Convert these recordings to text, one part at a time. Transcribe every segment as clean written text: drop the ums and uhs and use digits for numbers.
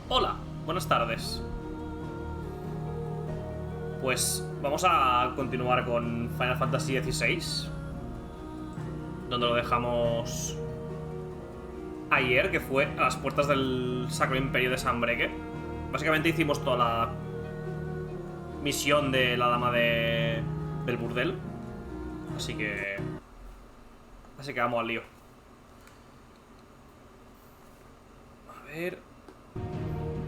Hola, buenas tardes. Pues vamos a continuar con Final Fantasy XVI, donde lo dejamos ayer, que fue a las puertas del Sacro Imperio de Sanbreque. Básicamente hicimos toda la misión de la dama del burdel. Así que vamos al lío. A ver.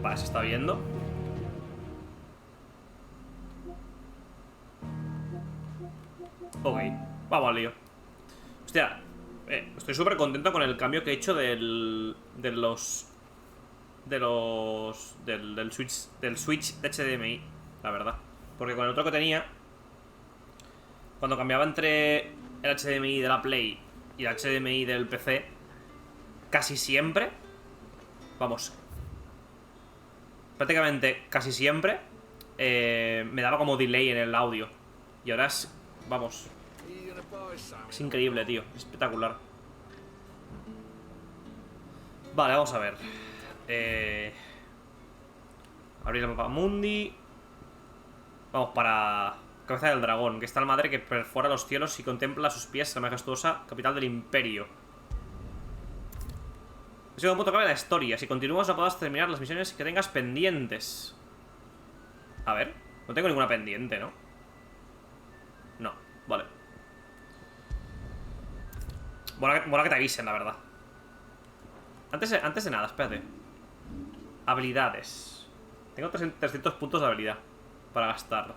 Vale, se está viendo. Ok, vamos al lío. Hostia, estoy súper contento con el cambio que he hecho del switch de HDMI, la verdad. Porque con el otro que tenía, cuando cambiaba entre el HDMI de la Play y el HDMI del PC, casi siempre, vamos, prácticamente casi siempre, me daba como delay en el audio. Y ahora es, vamos, es increíble, tío, es espectacular. Vale, vamos a ver. Abrir el mapa mundi. Vamos para Cabeza del Dragón, que está la madre que perfora los cielos y contempla a sus pies la majestuosa capital del Imperio. Ha sido un punto clave de la historia. Si continúas no podrás terminar las misiones que tengas pendientes. A ver, no tengo ninguna pendiente, ¿no? No, vale. Mola que te avisen, la verdad. Antes de nada, espérate. Habilidades. Tengo 300 puntos de habilidad para gastar.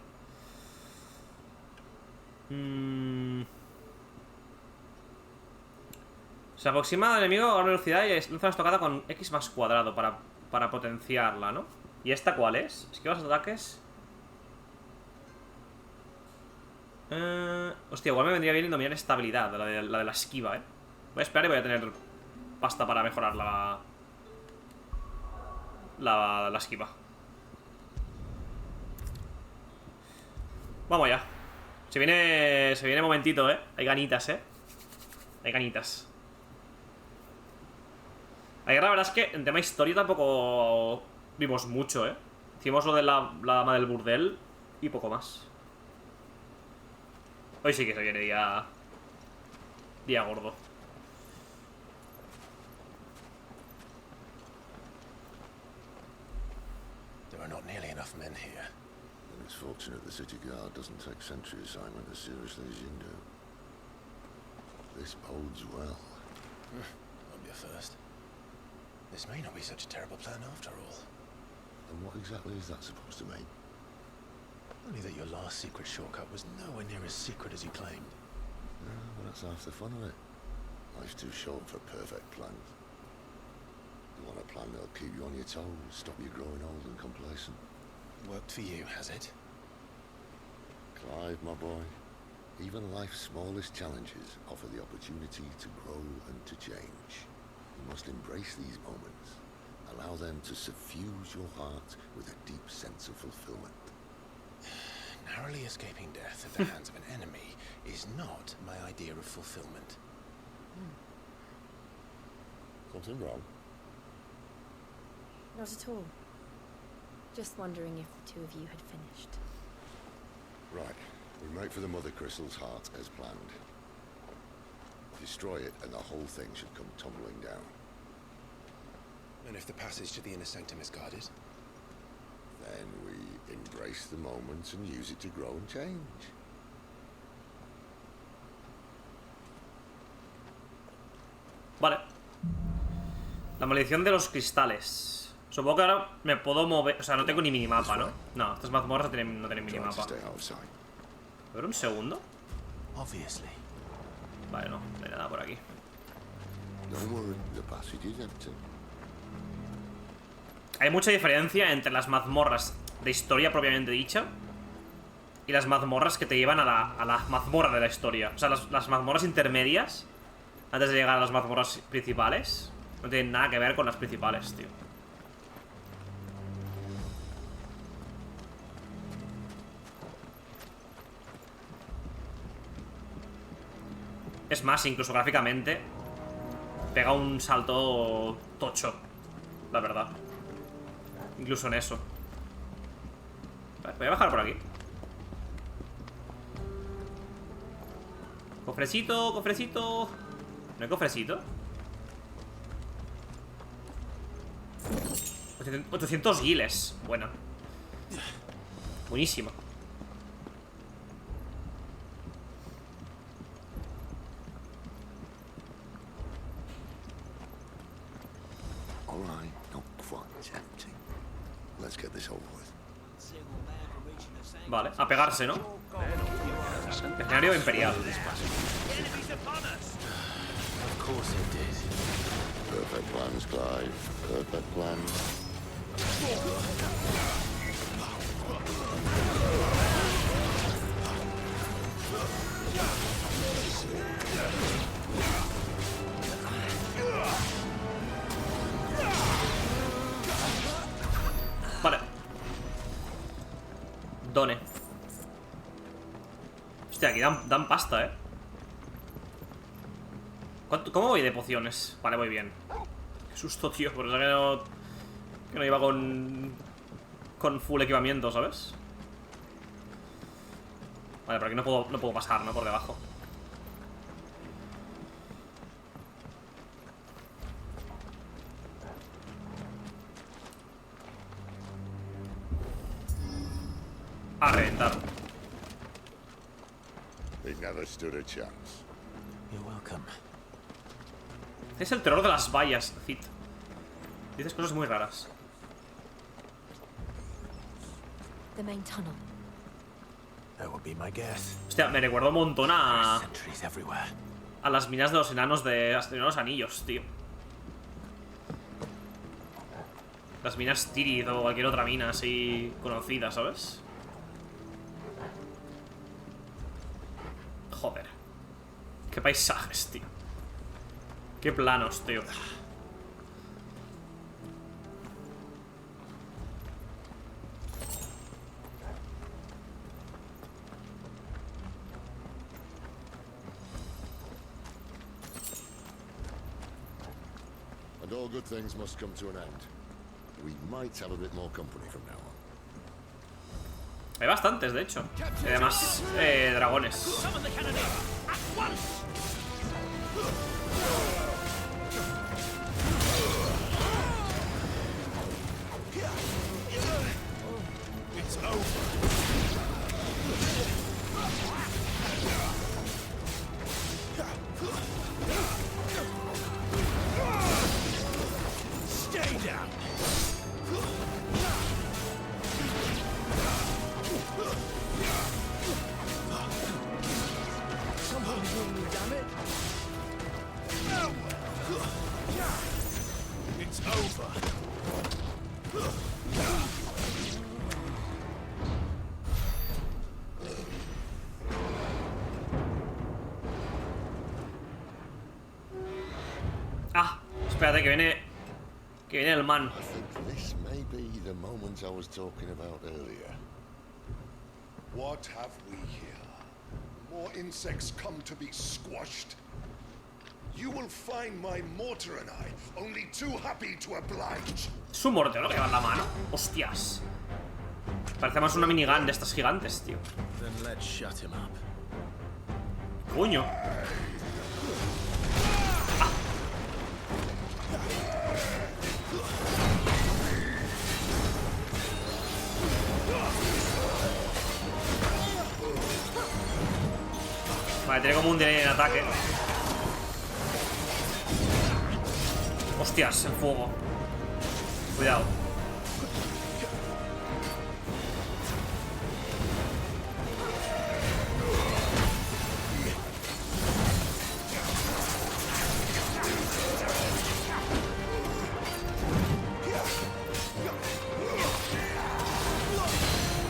Se aproxima al enemigo a gran velocidad y lanza una estocada con X más cuadrado para potenciarla, ¿no? ¿Y esta cuál es? Esquiva los ataques. Hostia, igual me vendría bien dominar esta habilidad, la de la esquiva, ¿eh? Voy a esperar y voy a tener pasta para mejorar la esquiva. Vamos allá. Se viene momentito, ¿eh? Hay ganitas, ¿eh? Hay ganitas. Ayer la verdad es que en tema historia tampoco vimos mucho, ¿eh? Hicimos lo de la dama del burdel y poco más. Hoy sí que se viene día gordo. There are not nearly enough men here. And it's fortunate the city guard doesn't take sentry assignment as seriously as you do. This bodes well. Won't be a first. This may not be such a terrible plan after all. And what exactly is that supposed to mean? Only that your last secret shortcut was nowhere near as secret as you claimed. Well, that's half the fun of it. Life's too short for perfect plans. You want a plan that'll keep you on your toes, stop you growing old and complacent. Worked for you, has it? Clive, my boy, even life's smallest challenges offer the opportunity to grow and to change. You must embrace these moments. Allow them to suffuse your heart with a deep sense of fulfillment. Narrowly escaping death at the hands of an enemy is not my idea of fulfillment. Something wrong? Not at all. Just wondering if the two of you had finished. Right. We make for the Mother Crystal's heart as planned. Destroy it and the whole thing should come tumbling down. And if the passage to the inner sanctum is guarded? Then we embrace the moment and use it to grow and change. Vale. La maldición de los cristales. Supongo que ahora me puedo mover. O sea, no tengo ni minimapa, ¿no? No, estas mazmorras no tienen minimapa. A ver, un segundo. Obviously. Vale, no hay nada por aquí. Don't worry, the passage is empty. Hay mucha diferencia entre las mazmorras de historia propiamente dicha y las mazmorras que te llevan a la mazmorra de la historia. O sea, las mazmorras intermedias, antes de llegar a las mazmorras principales, no tienen nada que ver con las principales, tío. Es más, incluso gráficamente pega un salto tocho, la verdad. Incluso en eso. Vale, voy a bajar por aquí. Cofrecito, cofrecito. ¿No hay cofrecito? 800 guiles. Bueno. Buenísimo. All right, not quite tempting. Let's get this over with. Vale, a pegarse, ¿no? Escenario imperial. Of course it did. Perfect plans, Clive. Perfect plans. Vale. Done. Hostia, aquí dan pasta, ¿Cómo voy de pociones? Vale, voy bien. Qué susto, tío. Por eso que no iba con full equipamiento, ¿sabes? Vale, pero aquí no puedo pasar, ¿no? Por debajo. A reventar. They never stood a chance. You're welcome. Es el terror de las vallas, Cid. Dices cosas muy raras. The main tunnel. That would be my guess. Hostia, me recuerdo un montón Sentries everywhere. a las minas de los enanos de los anillos, tío. Las minas Tirith o cualquier otra mina así conocida, ¿sabes? Joder. Qué paisajes, tío. Qué planos, tío. And all good things must come to an end. We might have a bit more company from now on. Hay bastantes, de hecho. Y además, dragones. It's over. Stay down. It's over. Ah, espérate, que viene el man. I think this may be the moment I was talking about earlier. What have we here? More insects come to be squashed. You will find my mortar and I only too happy to oblige. Es un mortero que lleva en la mano. Hostias. Parece más una minigun de estas gigantes, tío. Then let's shut him up. Coño. Vale, tiene como un delay en ataque. Hostias, el fuego. Cuidado.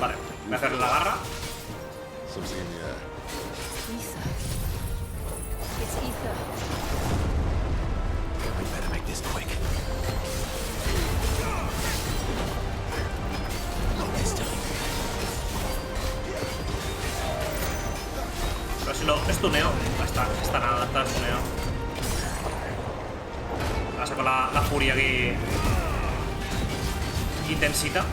Vale, voy a hacerle la garra. Something in the air. Ether. It's ether. We better make this quick. Not this time. Pero si lo estuneo. Está nada, está estuneo. Pasa con la furia aquí. intensita.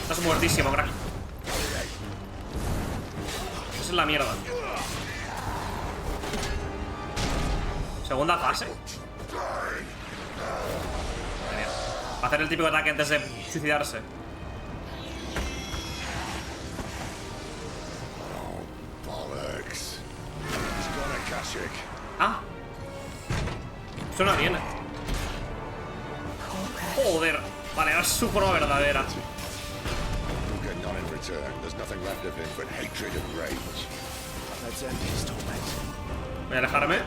Estás muertísimo, crack. Esa es la mierda. Segunda fase. Genial. Va a hacer el típico ataque antes de suicidarse. Ah. Suena bien. Joder. Vale, ahora es su forma verdadera. Voy a alejarme.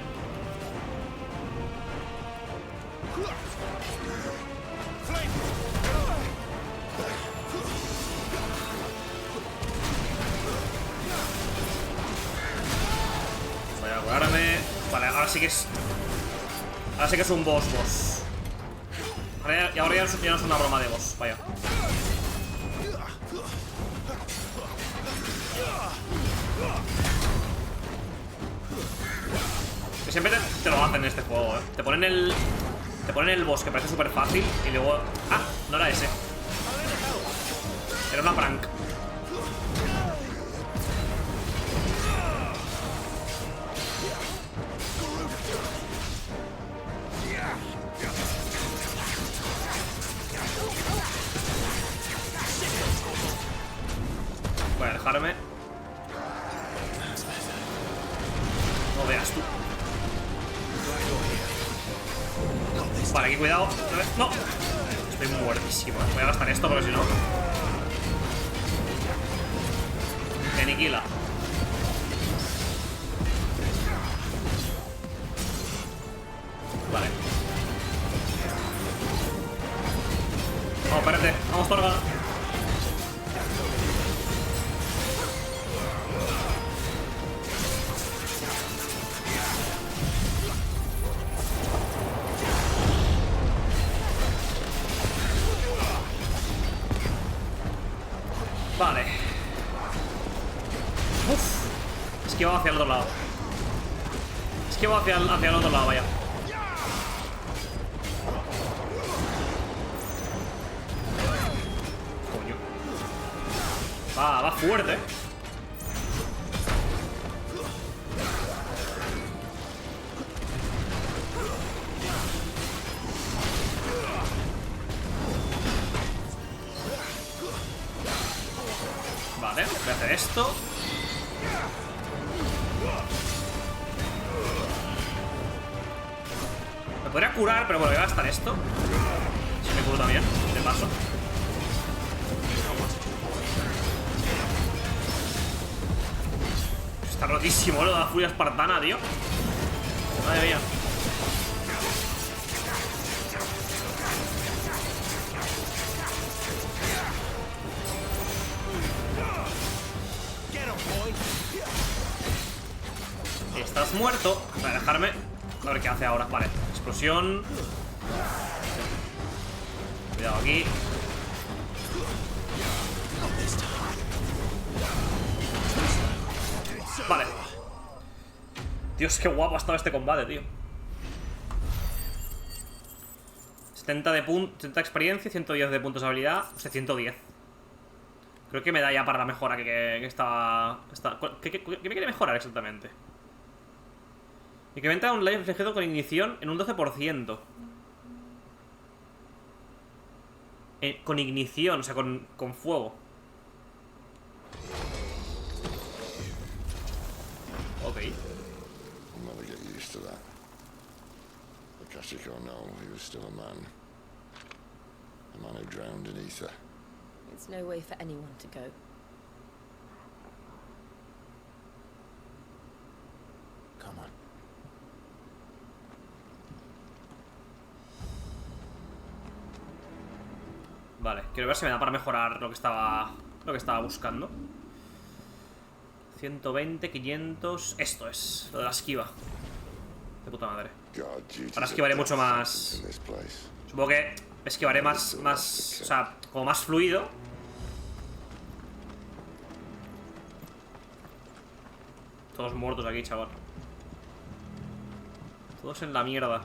Voy a curarme. Vale, ahora sí que es... Ahora sí que es un boss. Y ahora ya no es una broma de boss. Vaya. Que siempre te lo hacen en este juego, Te ponen el boss que parece súper fácil y luego... Ah, no era ese. Era una prank. Voy a dejarme. No veas tú. Vale, aquí cuidado. No. Estoy muertísimo. Voy a gastar esto porque si no... Me aniquila. Vale. Vamos, espérate. Vamos, Torga. Vale. Uf. Esquiva hacia el otro lado. Esquiva hacia el otro lado, vaya. Coño. Va fuerte. Vale, voy a hacer esto. Me podría curar, pero bueno, voy a gastar esto. Si me curo también, de paso. Está rotísimo lo de la furia espartana, tío. Madre mía. Estás muerto. Voy a dejarme. A ver qué hace ahora. Vale, explosión. Cuidado aquí. Vale. Dios, qué guapo ha estado este combate, tío. 70 de 70 experiencia, 110 de puntos de habilidad. O sea, 110. Creo que me da ya para la mejora que estaba... ¿Qué me quiere mejorar exactamente? Incrementa un life reflejado con ignición en un 12%. Con ignición, o sea, con fuego. Ok. I'll never get used to that. Akashiko, no, he was still a man. A man who drowned in ether. It's no way for anyone to go. Come on. Vale, quiero ver si me da para mejorar lo que estaba buscando. 120, 500... Esto es, lo de la esquiva. De puta madre. Ahora esquivaré mucho más. Supongo que esquivaré más, o sea, como más fluido. Todos muertos aquí, chaval. Todos en la mierda.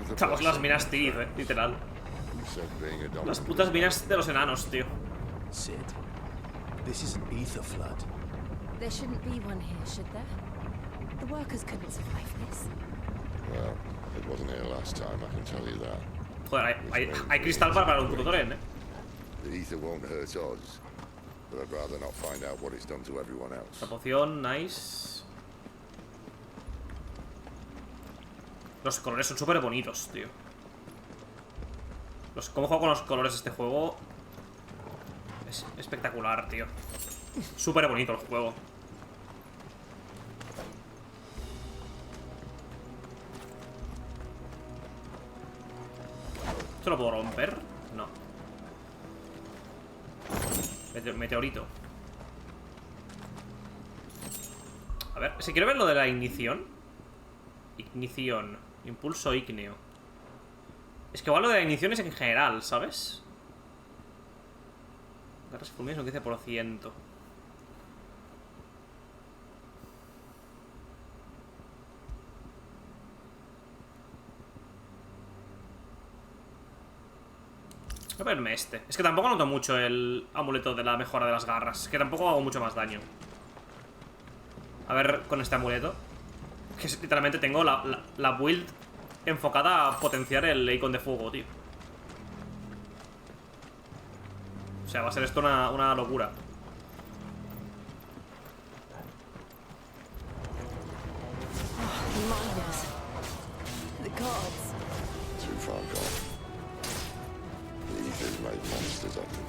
Estamos las minas Tirith, literal. Las putas minas de los enanos, tío. Sid, this is an ether flood. There shouldn't be one here, should there? The workers couldn't survive this. Well, it wasn't here last time, I can tell you that. Joder, hay cristal para un puto tren, The ether won't hurt us, but I'd rather not find out what it's done to everyone else. La poción, nice. Los colores son súper bonitos, tío. Cómo juego con los colores de este juego es espectacular, tío. Súper bonito el juego. ¿Esto lo puedo romper? No. Meteorito. A ver, si quiero ver lo de la ignición. Ignición. Impulso ígneo. Es que igual lo de la ignición es en general, ¿sabes? Garras fulminas un 15%. Voy a verme este. Es que tampoco noto mucho el amuleto de la mejora de las garras. Es que tampoco hago mucho más daño. A ver con este amuleto. Que literalmente tengo la build enfocada a potenciar el icon de fuego, tío. O sea, va a ser esto una locura. Miners. The gods. Too far gone. The ether's made monsters of them.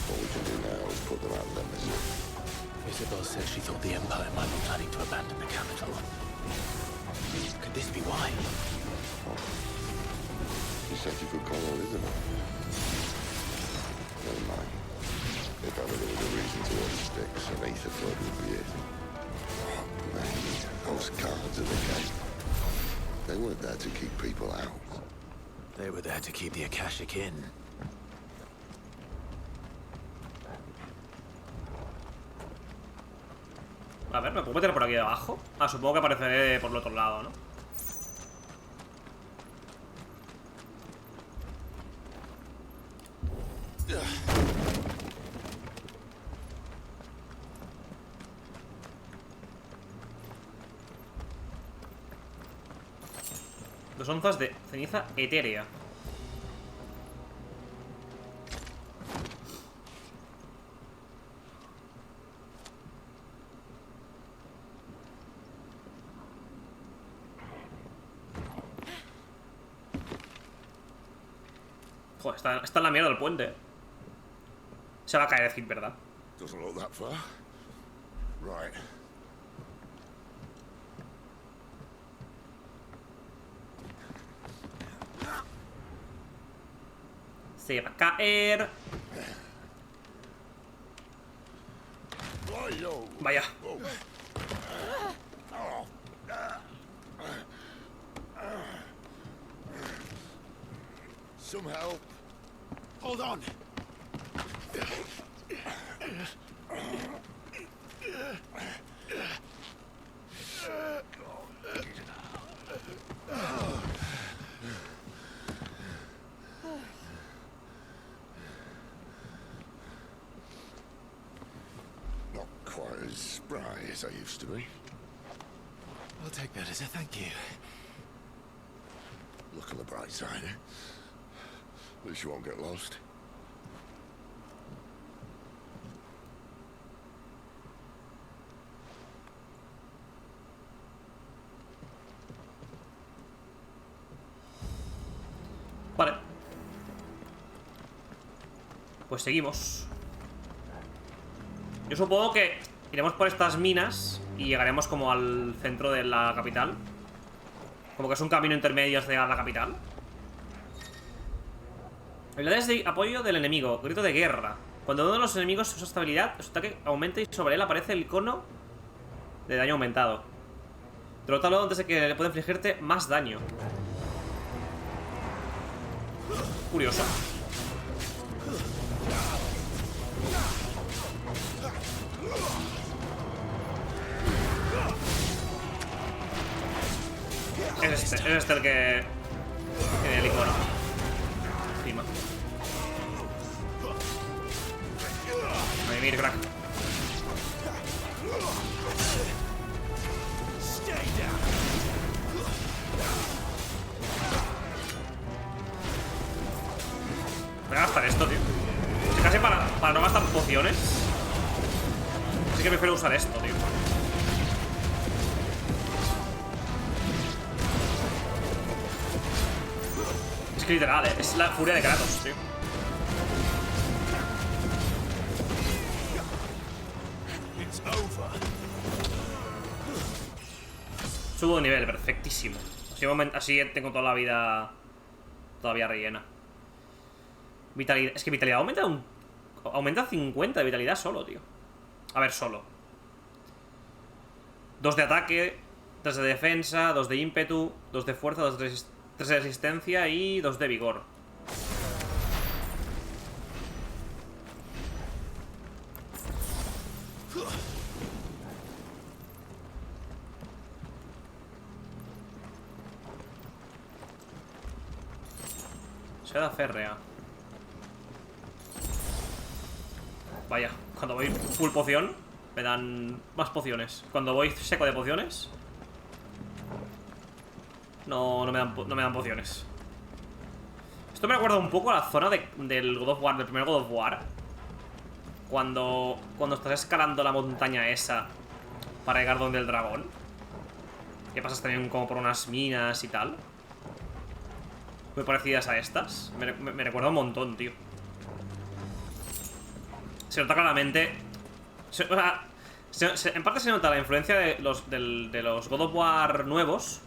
All we can do now is put them out of their misery. Isabel says she thought the Empire might be planning to abandon the capital. Could this be why? You said you could call her Elizabeth. Never mind. If ever there was a reason to order sticks, an ether flood would be it. Oh, man, those guards at the gate. They weren't there to keep people out. They were there to keep the Akashic in. A ver, ¿me puedo meter por aquí abajo? Ah, supongo que apareceré por el otro lado, ¿no? Dos onzas de ceniza etérea. Joder, está en la mierda del puente. Se va a caer el hit, ¿verdad? Doesn't look that far. Right. Se va a caer. Vaya. Some help. Hold on. Not quite as spry as I used to be. I'll take that as a thank you. Look on the bright side, eh? At least you won't get lost. Vale. Pues seguimos. Yo supongo que iremos por estas minas y llegaremos como al centro de la capital. Como que es un camino intermedio hacia la capital. Habilidades de apoyo del enemigo. Grito de guerra. Cuando uno de los enemigos usa esta habilidad, su ataque aumenta y sobre él aparece el icono de daño aumentado. Derrótalo antes de que le pueda infligirte más daño. Curioso. Es este el que tiene el icono encima. Ahí, mira, crack. Voy a gastar esto, tío. Casi para no gastar pociones. Así que prefiero usar esto, tío. Es que literal, es la furia de Kratos, tío. Subo de nivel, perfectísimo. Así tengo toda la vida todavía rellena. Vitalidad. Es que vitalidad aumenta 50 de vitalidad solo, tío. A ver, solo 2 de ataque, 3 de defensa, 2 de ímpetu, 2 de fuerza, 2 de 3 de resistencia y 2 de vigor. Seda férrea. Vaya, cuando voy full poción me dan más pociones. Cuando voy seco de pociones no me dan pociones. Esto me recuerda un poco a la zona del God of War, del primer God of War. Cuando estás escalando la montaña esa para llegar donde el dragón. Que pasas también como por unas minas y tal. Muy parecidas a estas. Me recuerda un montón, tío. Se nota claramente. En parte se nota la influencia de los God of War nuevos.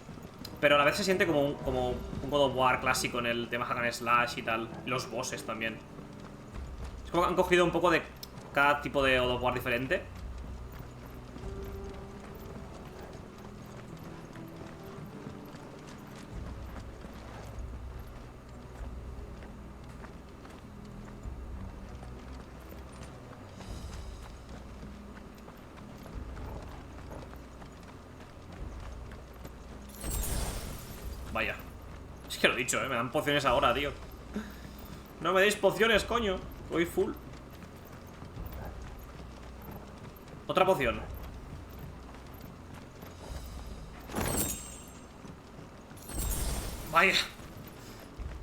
Pero a la vez se siente como un God of War clásico en el tema hack and slash y tal. Y los bosses también. Es como que han cogido un poco de cada tipo de God of War diferente. Vaya. Es que lo he dicho, me dan pociones ahora, tío. No me deis pociones, coño. Voy full. Otra poción. Vaya.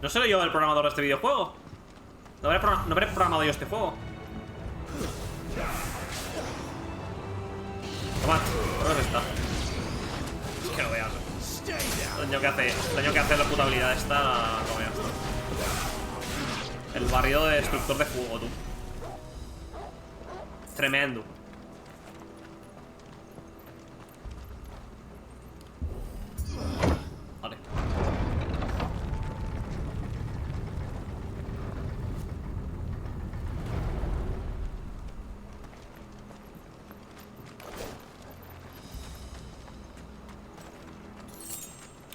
No seré yo el programador de este videojuego. No habré programado yo este juego. Tomad, ¿dónde está? Es que lo veas. El daño que hace la puta habilidad esta. No veas. El barrido de destructor de fuego, tú. Tremendo. Vale.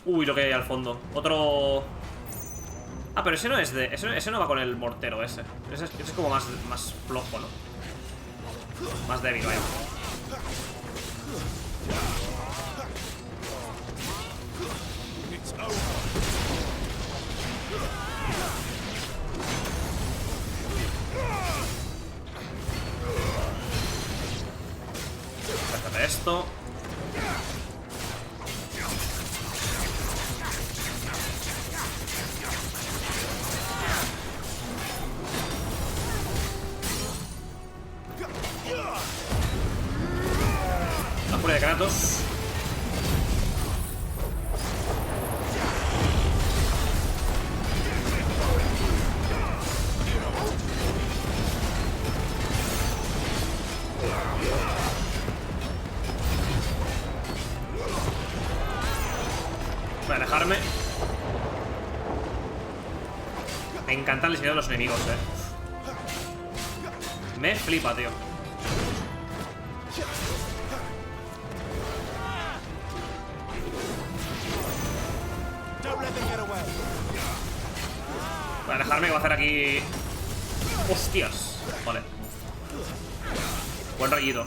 Uy, lo que hay al fondo. Otro. Ah, pero ese no es de. Ese no va con el mortero ese. Ese es como más flojo, ¿no? Más débil, vaya. Déjate esto. La furia de Kratos. Me encanta el diseño de los enemigos, Me flipa, tío. Voy a dejarme que va a hacer aquí... ¡Hostias! Vale. Buen rollito.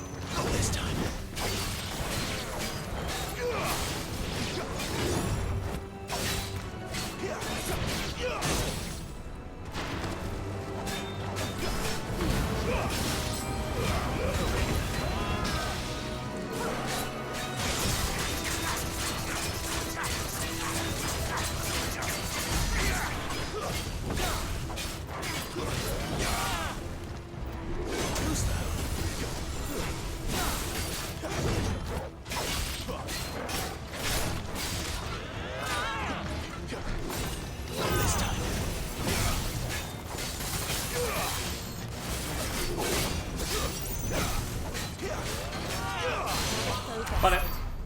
Vale,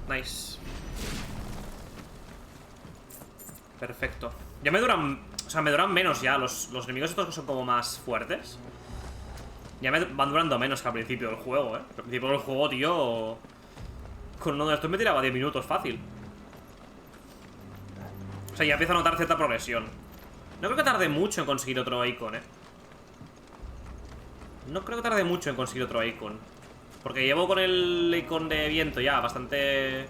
nice. Perfecto. Ya me duran... O sea, me duran menos ya. Los enemigos estos que son como más fuertes ya me van durando menos que al principio del juego, Al principio del juego, tío, con uno de estos me tiraba 10 minutos fácil. O sea, ya empiezo a notar cierta progresión. No creo que tarde mucho en conseguir otro icon, No creo que tarde mucho en conseguir otro icon. Porque llevo con el icon de viento ya bastante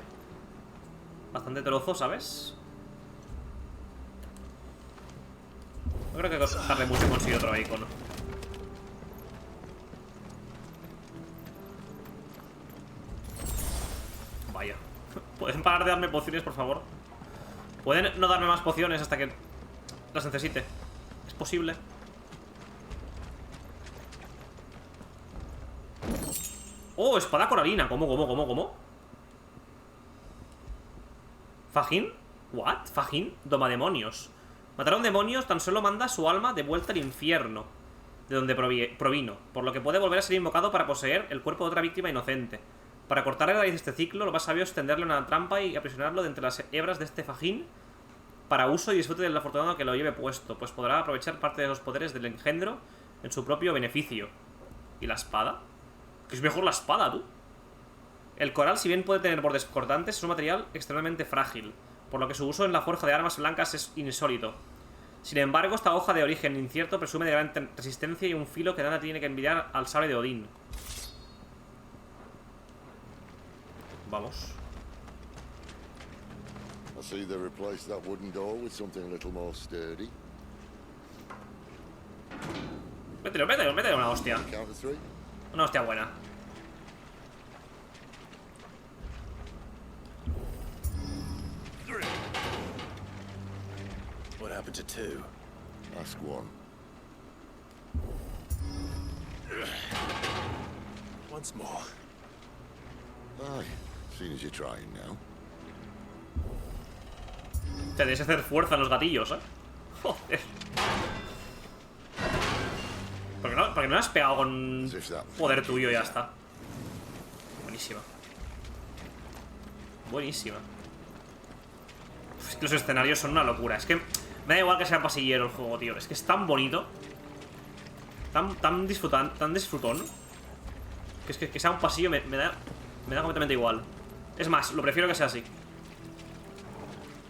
trozo, ¿sabes? No creo que tarde mucho en conseguir otro icon. Vaya. ¿Pueden parar de darme pociones, por favor? ¿Pueden no darme más pociones hasta que las necesite? ¿Es posible? ¡Oh! Espada coralina. ¿Cómo? ¿Fajín? ¿What? ¿Fajín? Domademonios. Matar a un demonio tan solo manda su alma de vuelta al infierno, de donde provino, por lo que puede volver a ser invocado para poseer el cuerpo de otra víctima inocente. Para cortarle la raíz de este ciclo, lo más sabio es tenderle una trampa y aprisionarlo de entre las hebras de este fajín para uso y disfrute del afortunado que lo lleve puesto, pues podrá aprovechar parte de los poderes del engendro en su propio beneficio. ¿Y la espada? Que es mejor la espada, tú. El coral, si bien puede tener bordes cortantes, es un material extremadamente frágil, por lo que su uso en la forja de armas blancas es insólito. Sin embargo, esta hoja de origen incierto presume de gran resistencia y un filo que nada tiene que envidiar al sable de Odín. Vamos. I see they replaced that wooden door with something a little more sturdy. Mételo una hostia. Count to 3. Una hostia buena. What happened to 2? Ask 1. Once more. Aye, seeing as you're trying now. Te debes hacer fuerza en los gatillos, Joder. ¿Por qué no has pegado con poder tuyo y ya está? Buenísima. Buenísima. Es que los escenarios son una locura. Es que me da igual que sea pasillero el juego, tío. Es que es tan bonito. Tan disfrutón. Que es que sea un pasillo me da completamente igual. Es más, lo prefiero que sea así.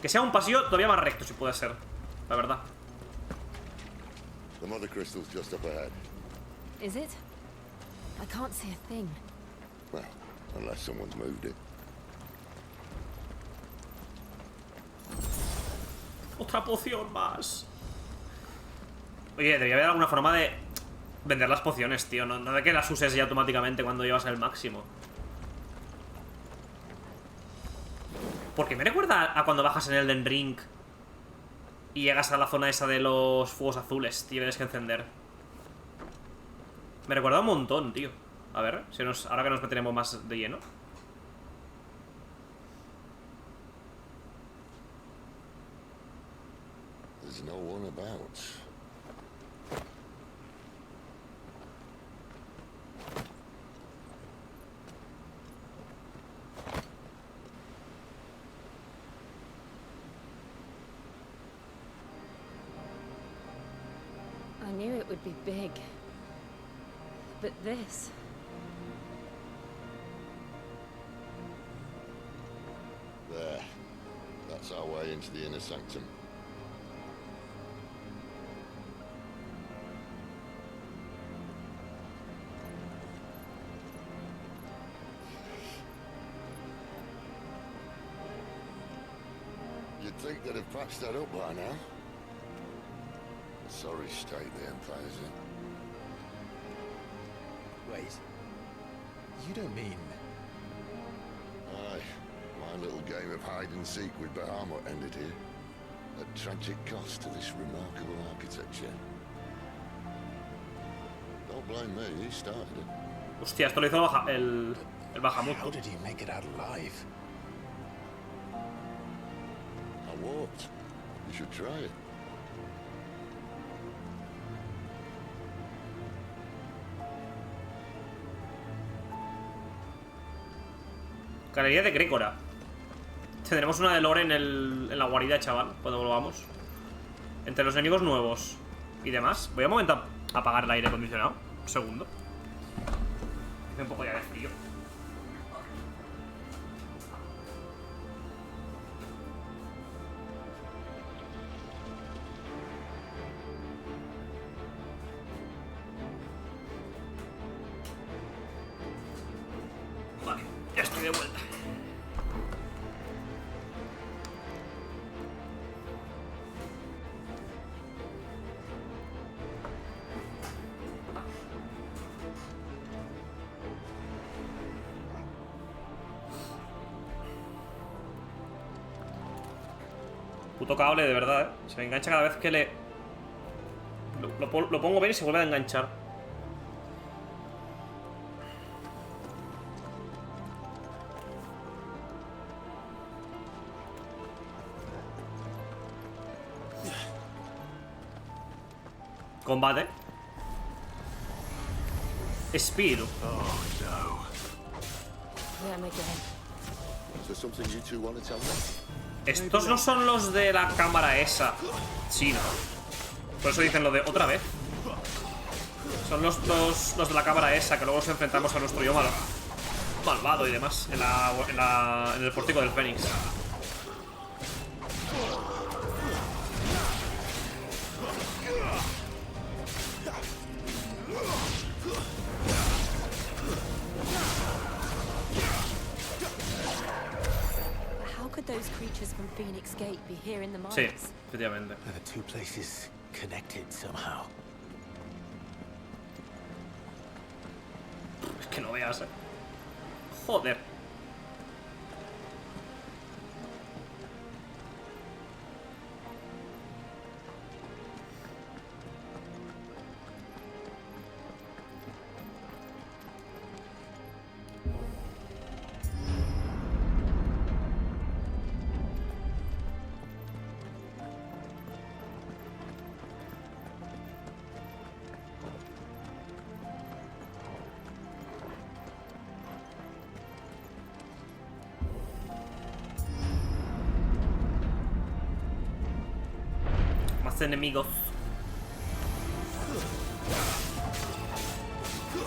Que sea un pasillo todavía más recto, si puede ser. La verdad. The mother crystal's just up ahead. Is it? I can't see a thing. Well, unless someone's moved it. Otra poción más. Oye, debería haber alguna forma de vender las pociones, tío. No de que las uses ya automáticamente cuando llevas el máximo. Porque me recuerda a cuando bajas en el Elden Ring y llegas a la zona esa de los fuegos azules, tío, tienes que encender. Me recuerda un montón, tío. A ver, ahora que nos meteremos más de lleno. There's no one about. knew it would be big. But this... There. That's our way into the inner sanctum. You'd think they'd have patched that up by now. A sorry state the Empire's in. Wait. You don't mean... Aye. My little game of hide-and-seek with Bahamut ended here. At tragic cost to this remarkable architecture. Don't blame me, he started it. Hostia, esto lo hizo el Bahamut. How did he make it out alive? I walked. You should try it. Galería de Grécora. Tendremos una de lore en la guarida, chaval, cuando volvamos. Entre los enemigos nuevos y demás. Voy a un momento a apagar el aire acondicionado. Un segundo. Hace un poco ya de frío. Vale, ya estoy de vuelta. Puto cable, de verdad, ¿eh? Se me engancha cada vez que le... Lo pongo bien y se vuelve a enganchar. Combate. Espíritu. Them again. Is there something you two want to tell me? Estos no son los de la cámara esa. Sí, ¿no? Por eso dicen lo de otra vez. Son los de la cámara esa, que luego nos enfrentamos a nuestro yo malvado y demás en el pórtico del Fénix. Those creatures from Phoenix Gate be here in the mines. Sí, efectivamente. Are the two places connected somehow? Es que no veas, Joder. Enemigos.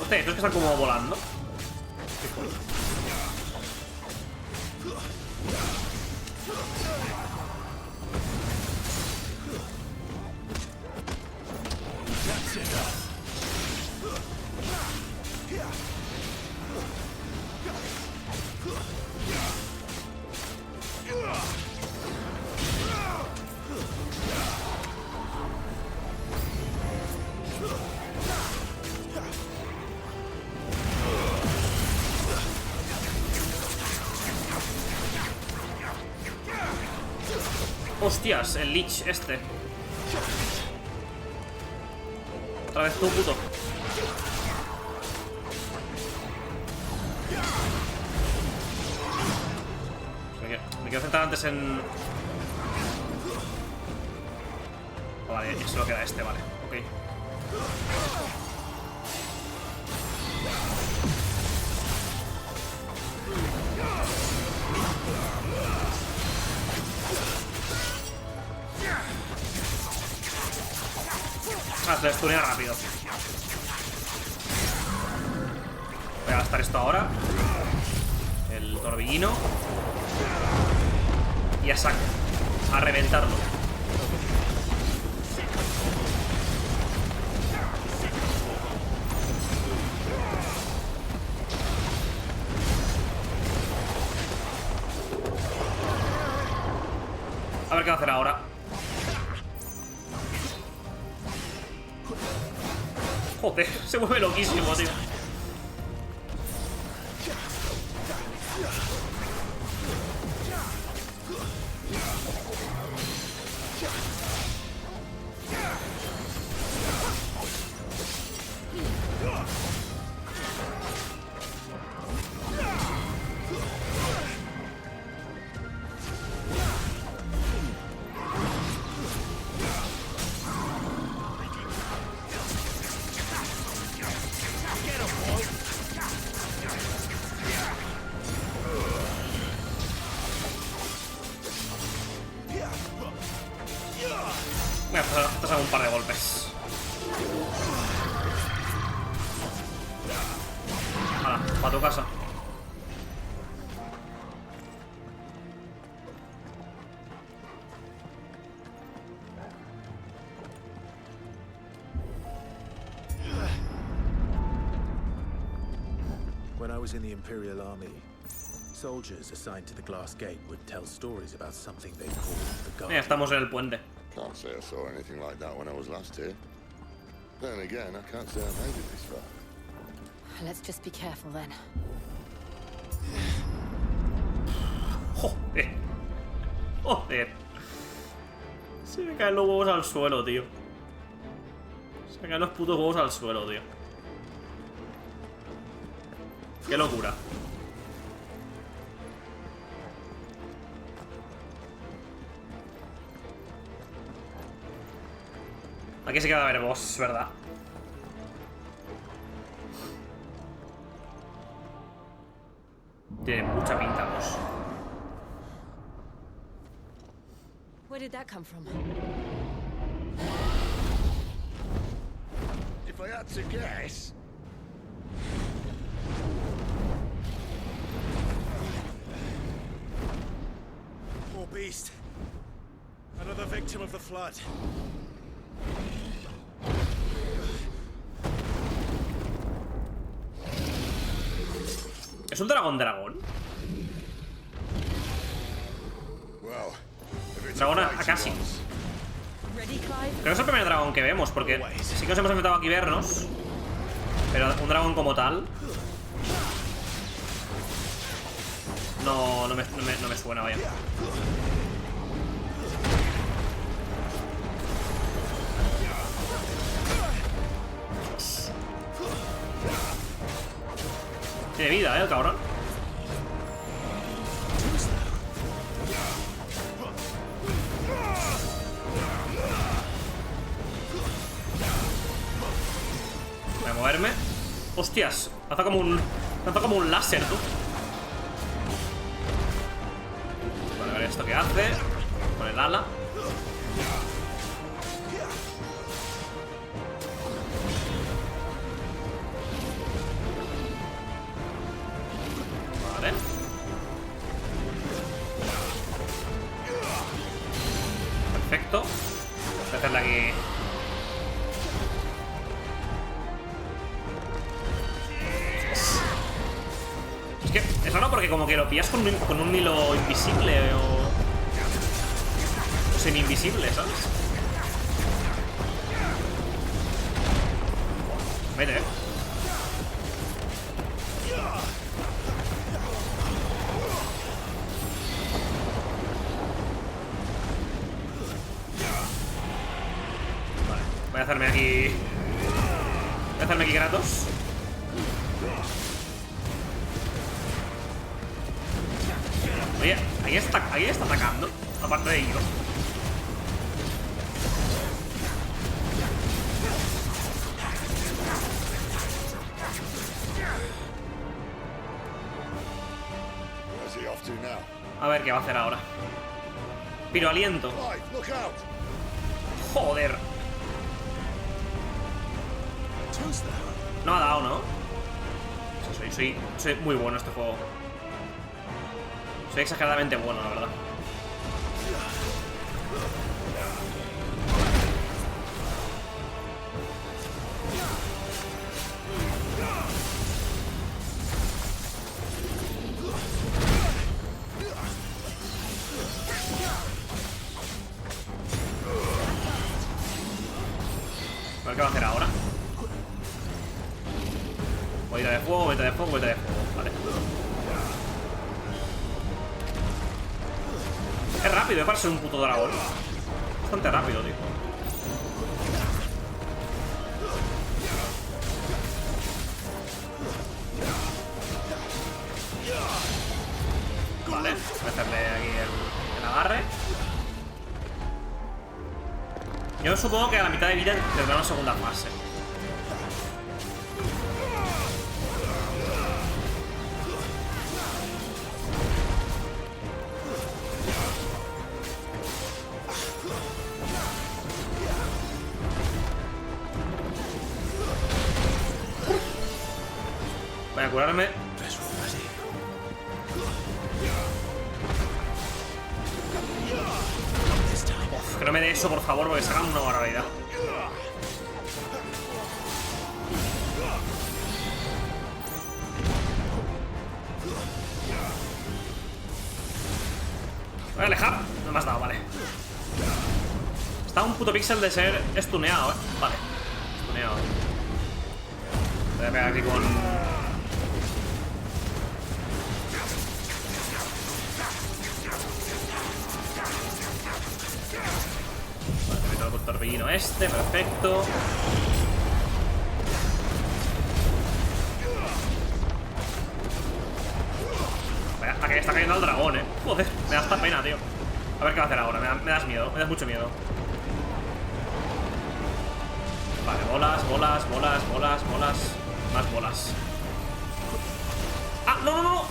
Hostia, estos que están como volando. ¿Qué coño? Hostias, el Lich este. Otra vez tú, puto. Me quiero centrar antes en... Oh, vale, eso lo queda este, vale. Ok. Ah, se destunea rápido. Voy a gastar esto ahora. El torbellino. Y a saco. A reventarlo. A ver qué va a hacer ahora. Joder, se mueve loquísimo, tío. Voy a pasar un par de golpes. Hala, para tu casa. When I was in the Imperial Army, soldiers assigned to the Glass Gate would tell stories about something they called the Ya Guardian. estamos en el puente. Can't say I saw anything like that when I was last here. Then again, I can't say I made it this far. Let's just be careful then. Joder. Joder. Se me caen los huevos al suelo, tío. Se me caen los putos huevos al suelo, tío. Qué locura. Aquí se queda a ver boss, ¿verdad? Tiene mucha pinta boss. Where did that come from? If I had to guess... Poor beast. Another victim of the flood. ¿Es un dragón? Well, if it's Dragón a a fight casi. he wants, Ready, Clive? Creo que es el primer dragón que vemos, porque sí que nos hemos enfrentado a Quivernos. Pero un dragón como tal... No me suena, vaya. Tiene vida, el cabrón. Voy a moverme. Hostias, lanza como un láser, tú. Vale, a ver esto que hace. Con el ala. Vale. Perfecto. Voy a hacerle aquí. Es que es raro porque como que lo pillas con un hilo invisible o semi-invisible, ¿sabes? Vete, Vale, voy a hacerme aquí... Voy a hacerme aquí Kratos. Oye, ahí está atacando. Aparte de ello. where's he off to now? A ver qué va a hacer ahora. Piro aliento. Clive, look out! Joder. No ha dado, ¿no? Sí, soy muy bueno en este juego. Soy exageradamente bueno, la verdad. A ver qué va a hacer ahora. Bolita de fuego, bolita de fuego, bolita de fuego. Vale. Es rápido, para ser un puto dragón. Bastante rápido, tío. Vale, voy a hacerle aquí el agarre. Yo supongo que a la mitad de vida tendrá una segunda fase. Voy a curarme. Que no me dé eso, por favor, porque se hagan una barbaridad. Voy a alejar. No me has dado, vale. Está un puto píxel de ser estuneado, Vale. Estuneado. Voy a pegar aquí con... Vale, me meto el torbellino este, perfecto. Vaya, hasta que está cayendo el dragón, Joder, me da hasta pena, tío. A ver qué va a hacer ahora, me das miedo, me das mucho miedo. Vale, bolas, bolas, bolas, bolas, bolas. Más bolas. ¡Ah! ¡No, no, no!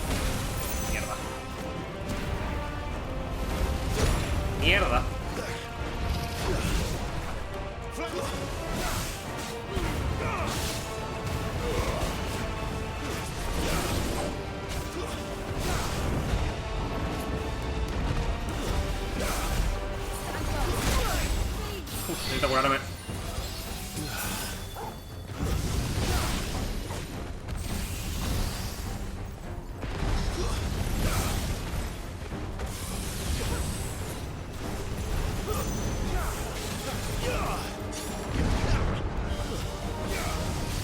Mierda. Mierda. Necesito curarme.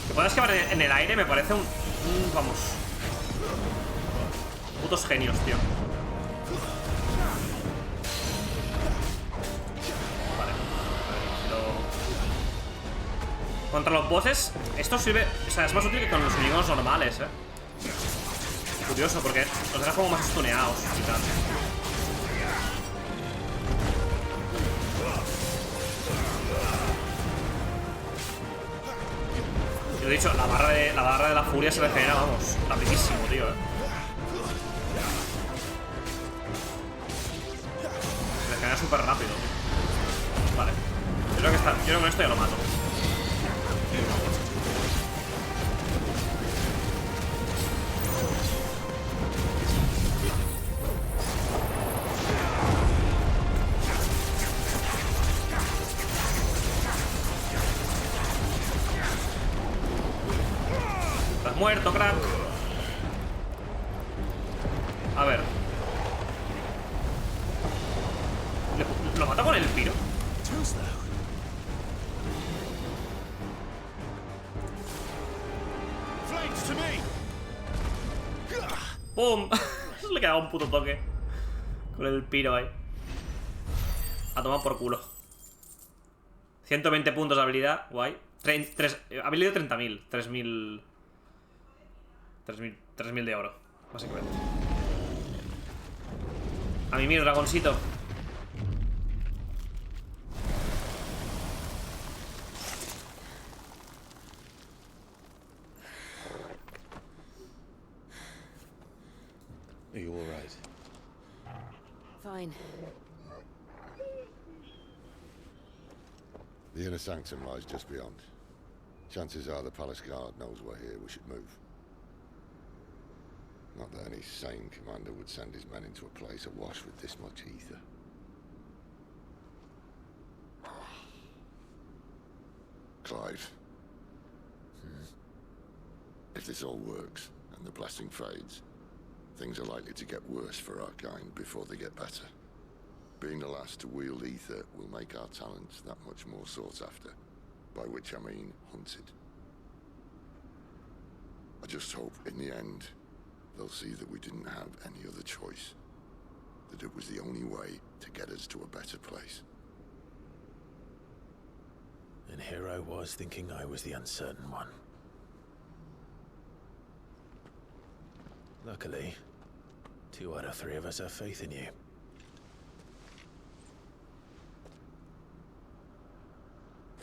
Que puedas quedar en el aire me parece un vamos. Putos genios, tío. Contra los bosses, esto sirve... O sea, es más útil que con los enemigos normales, Curioso, porque los deja como más estuneados y tal. Yo he dicho, la barra de la furia se regenera, vamos, rapidísimo, tío, Se regenera súper rápido, tío. Vale. Yo creo que con esto ya lo mato. Estás muerto, crack. A ver. ¿Lo mata con el piro? ¡Pum! Le quedaba un puto toque con el piro ahí. A tomar por culo. 120 puntos de habilidad, guay. Habilidad 30.000. 3.000 de oro, básicamente. A mí, mi dragoncito. Are you all right? Fine. The inner sanctum lies just beyond. Chances are the palace guard knows we're here. We should move. Not that any sane commander would send his men into a place awash with this much ether. Clive. If this all works, and the blessing fades, things are likely to get worse for our kind before they get better. Being the last to wield ether will make our talents that much more sought after, by which I mean hunted. I just hope, in the end, they'll see that we didn't have any other choice, that it was the only way to get us to a better place. And here I was thinking I was the uncertain one. Luckily, 2 out of 3 of us have faith in you.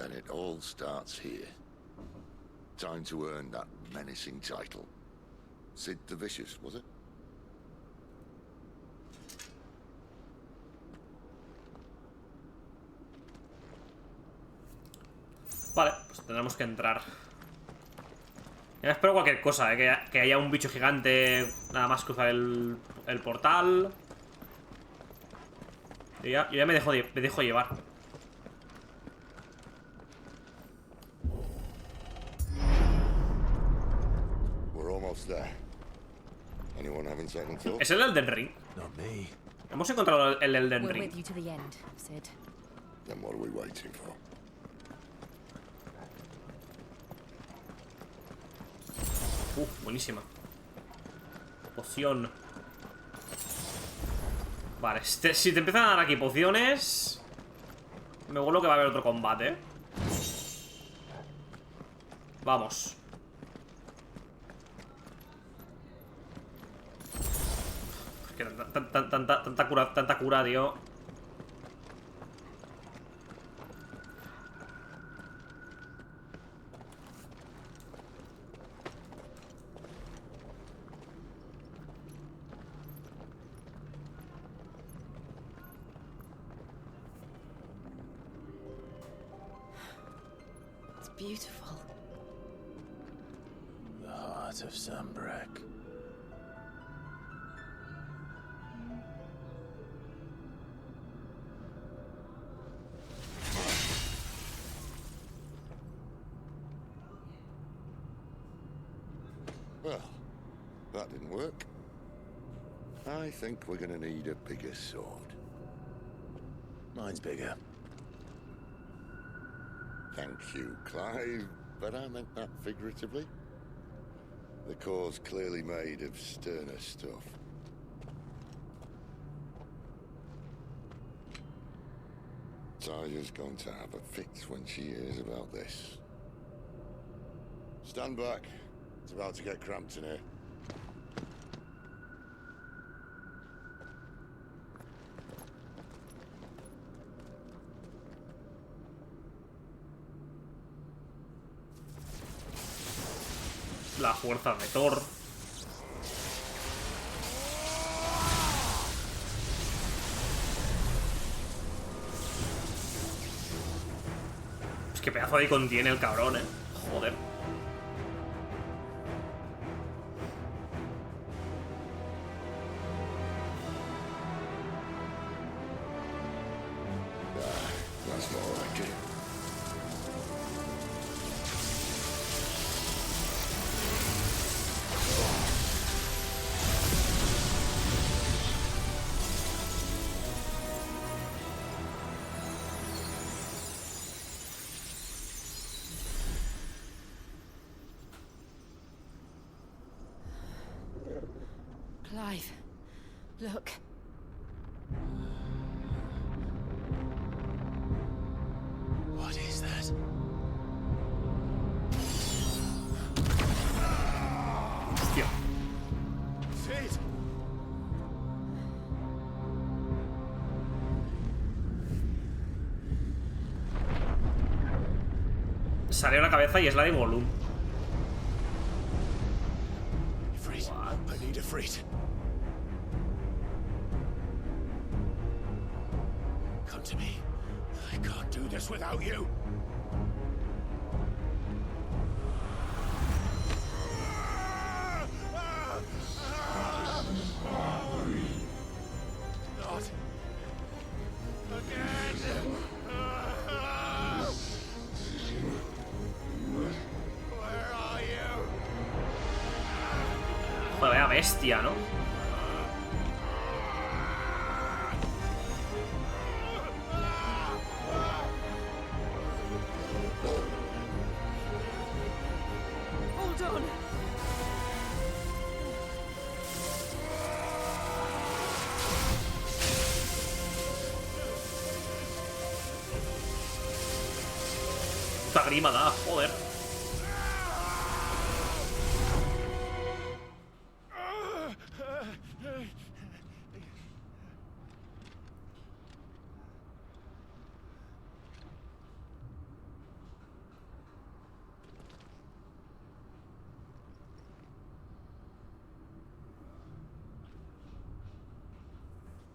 And it all starts here. Time to earn that menacing title. Sid the Vicious, was it? Vale, pues tendremos que entrar. Ya espero cualquier cosa, que haya un bicho gigante. Nada más cruzar el portal. Yo ya me dejo llevar. We're almost there. Anyone having second thoughts? ¿Es el Elden Ring? Not me. Hemos encontrado el Elden We're Ring. with you to the end, Sid. Then what are we waiting for? Buenísima. Poción. Vale, si te empiezan a dar aquí pociones, me vuelvo que va a haber otro combate. Vamos. Es que tanta cura, tío. Beautiful. The heart of Sanbreque. Well, that didn't work. I think we're gonna need a bigger sword. Mine's bigger. Thank you, Clive, but I meant that figuratively. The core's clearly made of sterner stuff. Taya's going to have a fit when she hears about this. Stand back. It's about to get cramped in here. La fuerza de Thor. Es que pedazo de contiene el cabrón, joder. That's more like it. Clive, look. What is that? Hostia. Sid! Sale una cabeza y es la de Gollum. Ifrit. I need Ifrit. Come to me. I can't do this without you. bestia, ¿no? Hold on. Puta grima da, joder.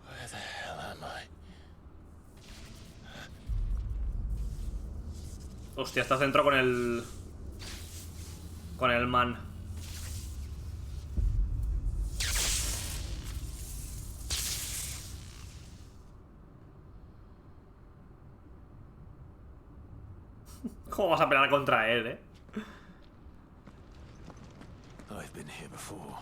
Where the hell am I? Hostia, está centro con el... Con el man. ¿Cómo vas a pelear contra él, eh? I've been here before.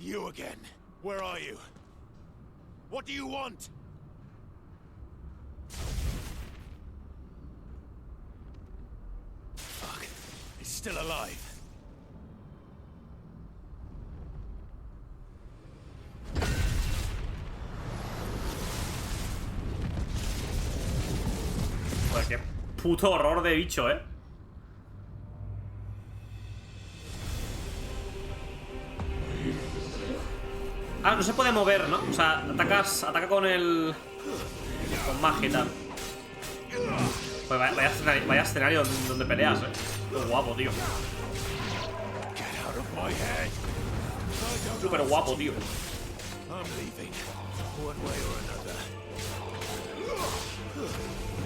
You again. Where are you? What do you want? Fuck. He's still alive. Joder, qué puto horror de bicho, eh. Ah, no se puede mover, ¿no? O sea, ataca con el... Con magia y tal. Pues vaya escenario donde peleas, Qué guapo, tío. Súper guapo, tío. I'm leaving. One way or another.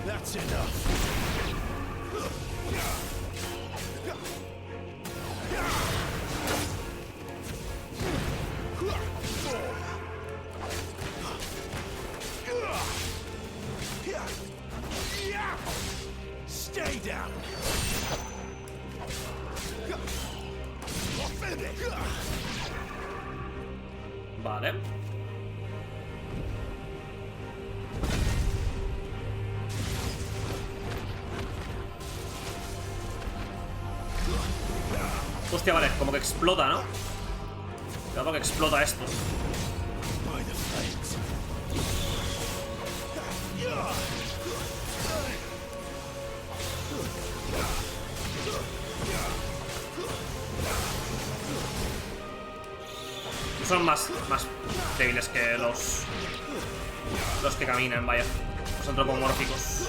That's enough. Stay down. Vale. Hostia, vale, como que explota, ¿no? Claro que explota esto. By the flames. Son más débiles que los que caminan, vaya. Los antropomórficos.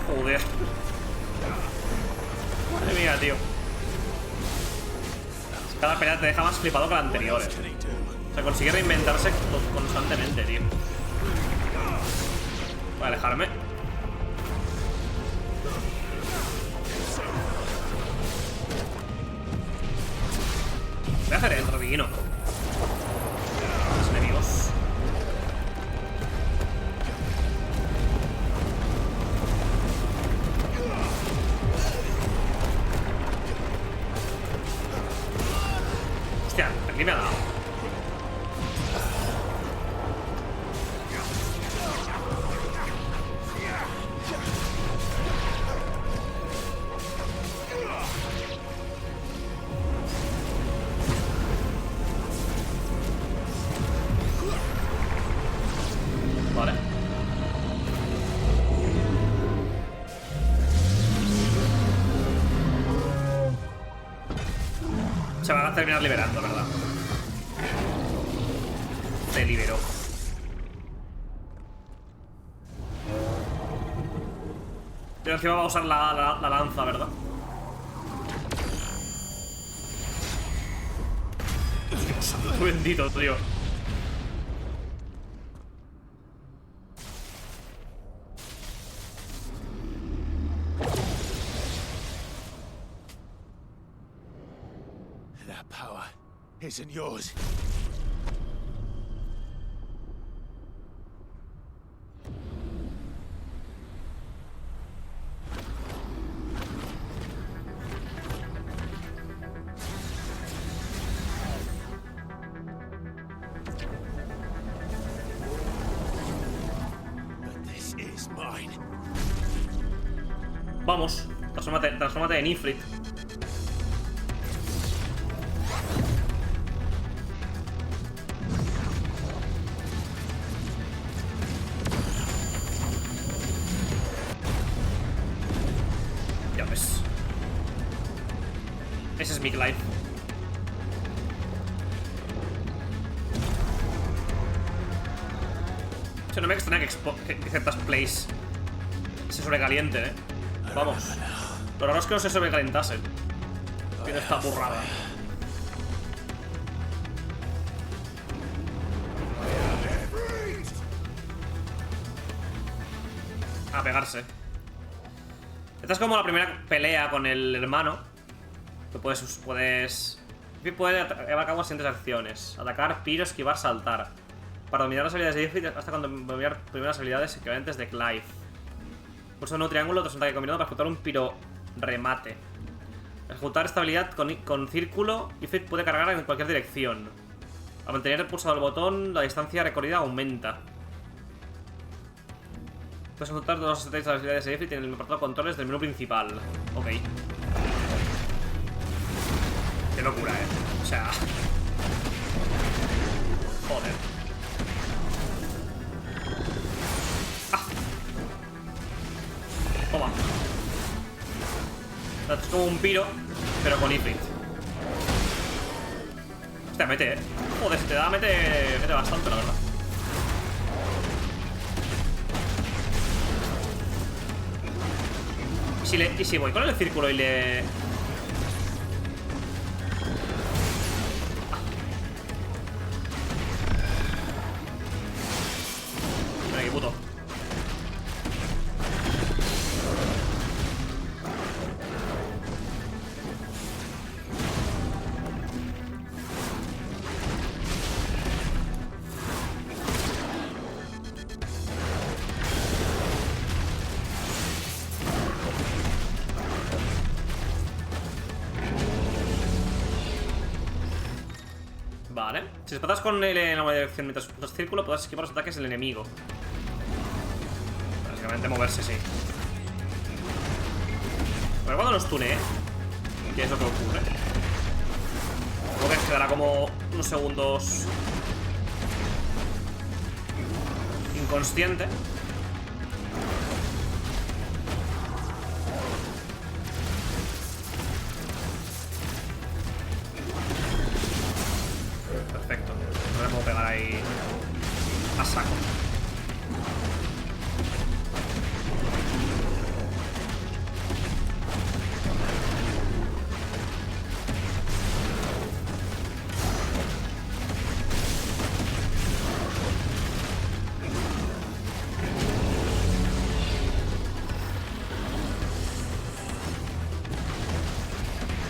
Joder. Madre mía, tío. Cada pelea te deja más flipado que la anterior, O sea, consigue reinventarse constantemente, tío. Voy a alejarme. Voy a hacer el rabino. Los enemigos. Hostia, aquí me ha dado. Vale. Se van a terminar liberando, ¿verdad? Se liberó. Pero encima va a usar la lanza, ¿verdad? Dios bendito, tío. That power isn't yours. But this is mine. Vamos, transfórmate en Ifrit. Ya ves. Ese es mi life. No me extraña que ciertas plays se sobrecalienten, ¿eh? Vamos. Lo raro es que no se sobrecalentasen. Tiene esta burrada. A pegarse. Esta es como la primera pelea con el hermano. Que puedes llevar a cabo las siguientes acciones: atacar, piro, esquivar, saltar. Para dominar las habilidades de Ifrit hasta cuando dominar primeras habilidades equivalentes de Clive. Pulsa un nuevo triángulo tras un ataque combinado para ejecutar un piro remate. Ejecutar esta habilidad con círculo, Ifrit puede cargar en cualquier dirección. Al mantener pulsado el botón, la distancia recorrida aumenta. Puedes ejecutar todos los ataques de las habilidades de Ifrit en el apartado de controles del menú principal. Ok. Qué locura, o sea... Joder. Toma. Es como un piro, pero con Ifrit. Hostia, mete, Joder, si te da, mete bastante, la verdad. Y si voy con el círculo y le... Mira, qué puto. Vale. Si disparas con él en la dirección mientras pulsas círculo, podrás esquivar los ataques del enemigo. Básicamente moverse, sí. Pero cuando los tunee, ¿qué es lo que ocurre? Luego que quedará como unos segundos inconsciente. Perfecto. No le puedo pegar ahí a saco.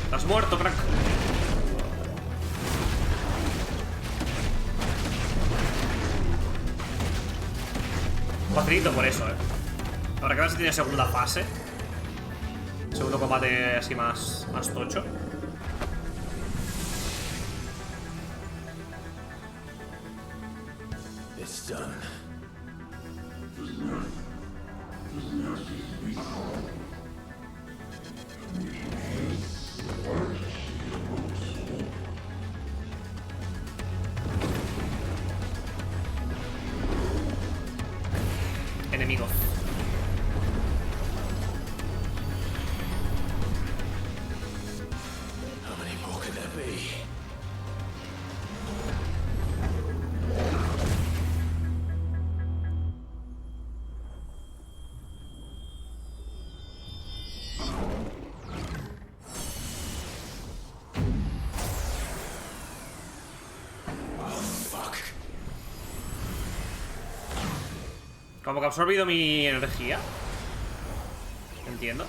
Estás muerto, crack. Facilito por eso, Habrá que ver si tiene segunda fase. Segundo combate así más tocho. It's done. Enemigo. How many more could there be? Como que ha absorbido mi energía. Entiendo.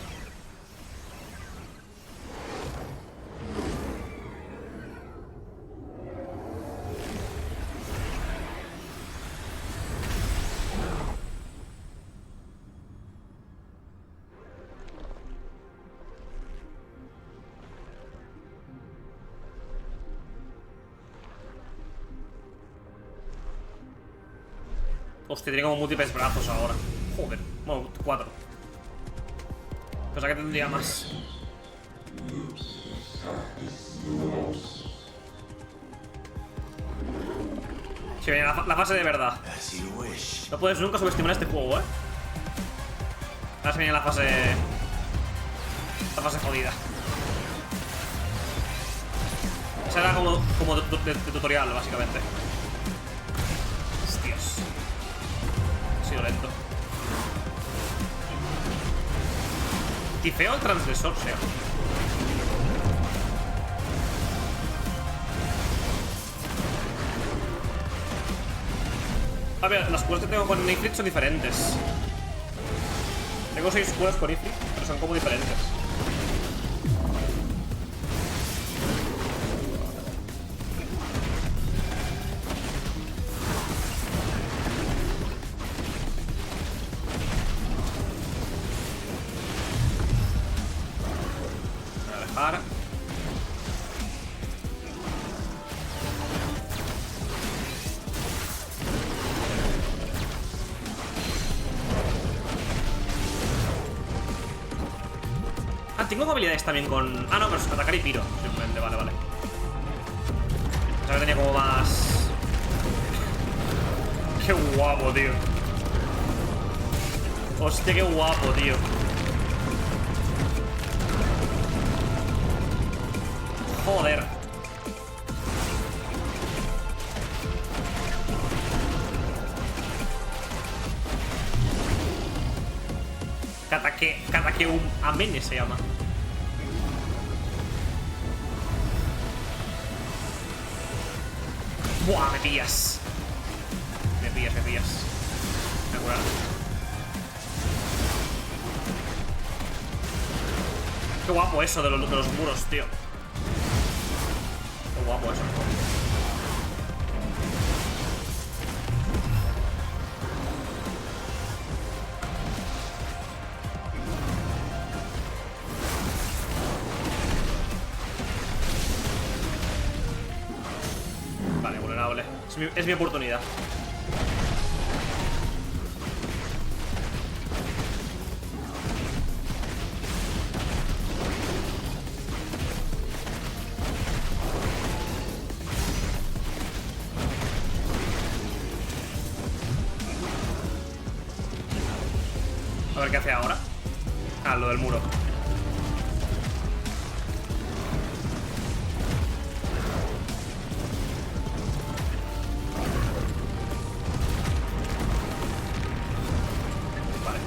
Hostia, tiene como múltiples brazos ahora. Joder. Bueno, 4. Cosa que tendría más. Se viene la fase de verdad. No puedes nunca subestimar este juego, ¿eh? Ahora se viene la fase... La fase jodida. Esa era como de tutorial, básicamente. Hostias. Ha sido lento. Tifeo el transgresor, sea. A ver, las curas que tengo con Ifrit son diferentes. Tengo 6 curas con Ifrit, pero son como diferentes. Voy a dejar. Tengo habilidades también con... Ah, no, pero es atacar y piro. Simplemente, vale, vale. O sea que tenía como más... Qué guapo, tío. Hostia, qué guapo, tío. Joder. Kataque un amene se llama. Buah, me pillas. Me pillas. Me cura. Qué guapo eso de los muros, tío. Qué guapo eso. Vale, vulnerable. Es mi oportunidad. A ver qué hace ahora. Ah, lo del muro. Vale.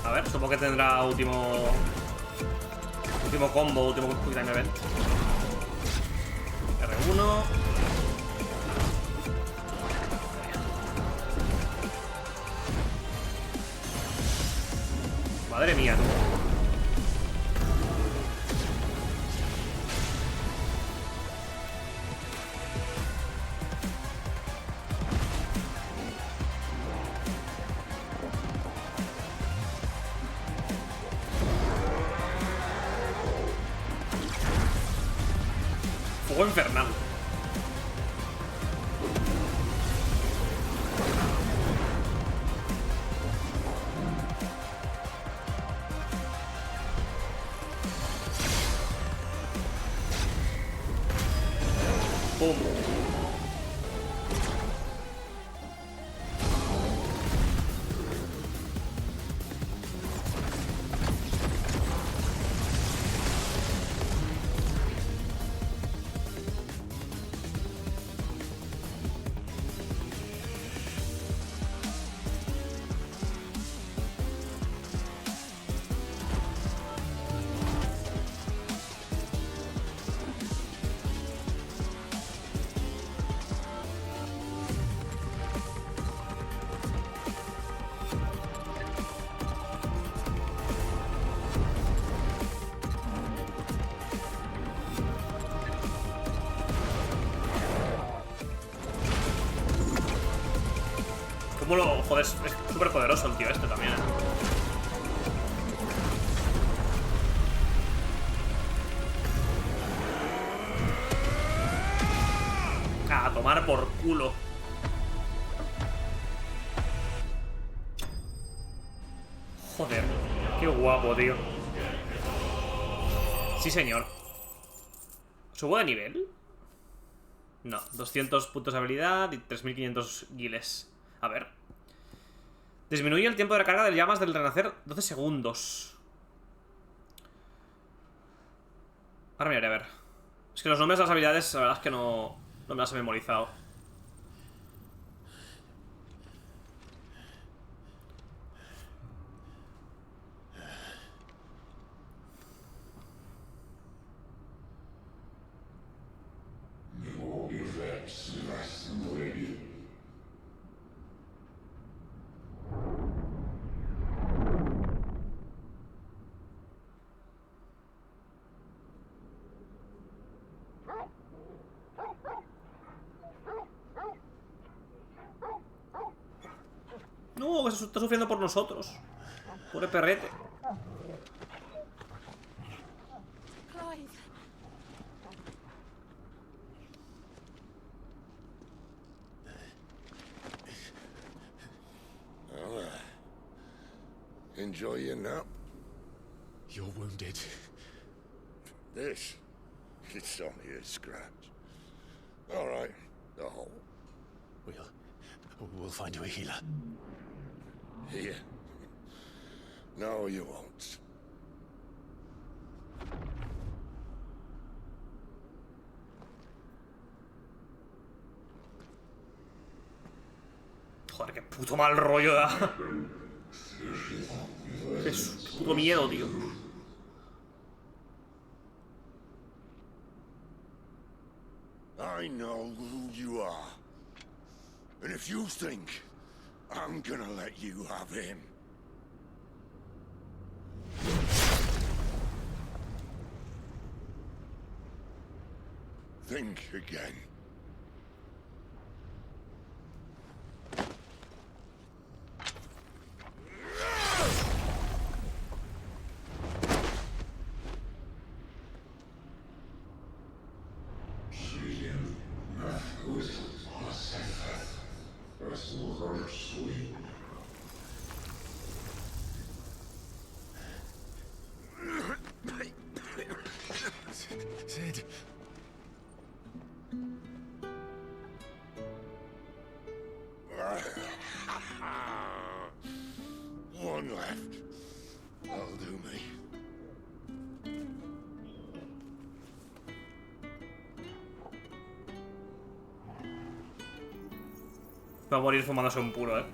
A ver, supongo que tendrá último combo, último quick time event. R1. Madre mía, tú. Fuego infernal. Pum. ¿Cómo lo...? Joder, es súper poderoso el tío este también, ¿eh? tomar por culo. Joder, qué guapo, tío. Sí, señor. ¿Subo de nivel? No, 200 puntos de habilidad y 3500 guiles. A ver. Disminuye el tiempo de recarga de llamas del renacer 12 segundos. Ahora miraré, a ver. Es que los nombres de las habilidades, la verdad es que no me las he memorizado. No, que se está sufriendo por nosotros. Pobre perrete. Clive. Well, enjoy your nap. You're wounded. This, it's only a scratch. All right, the hole. We'll find you a healer. Here. No, you won't. Joder, qué puto mal rollo da. Qué puto miedo, tío. I know who you are. And if you think I'm gonna let you have him... think again. Sid. One left. That'll do me. Va a morir fumándose un puro, eh.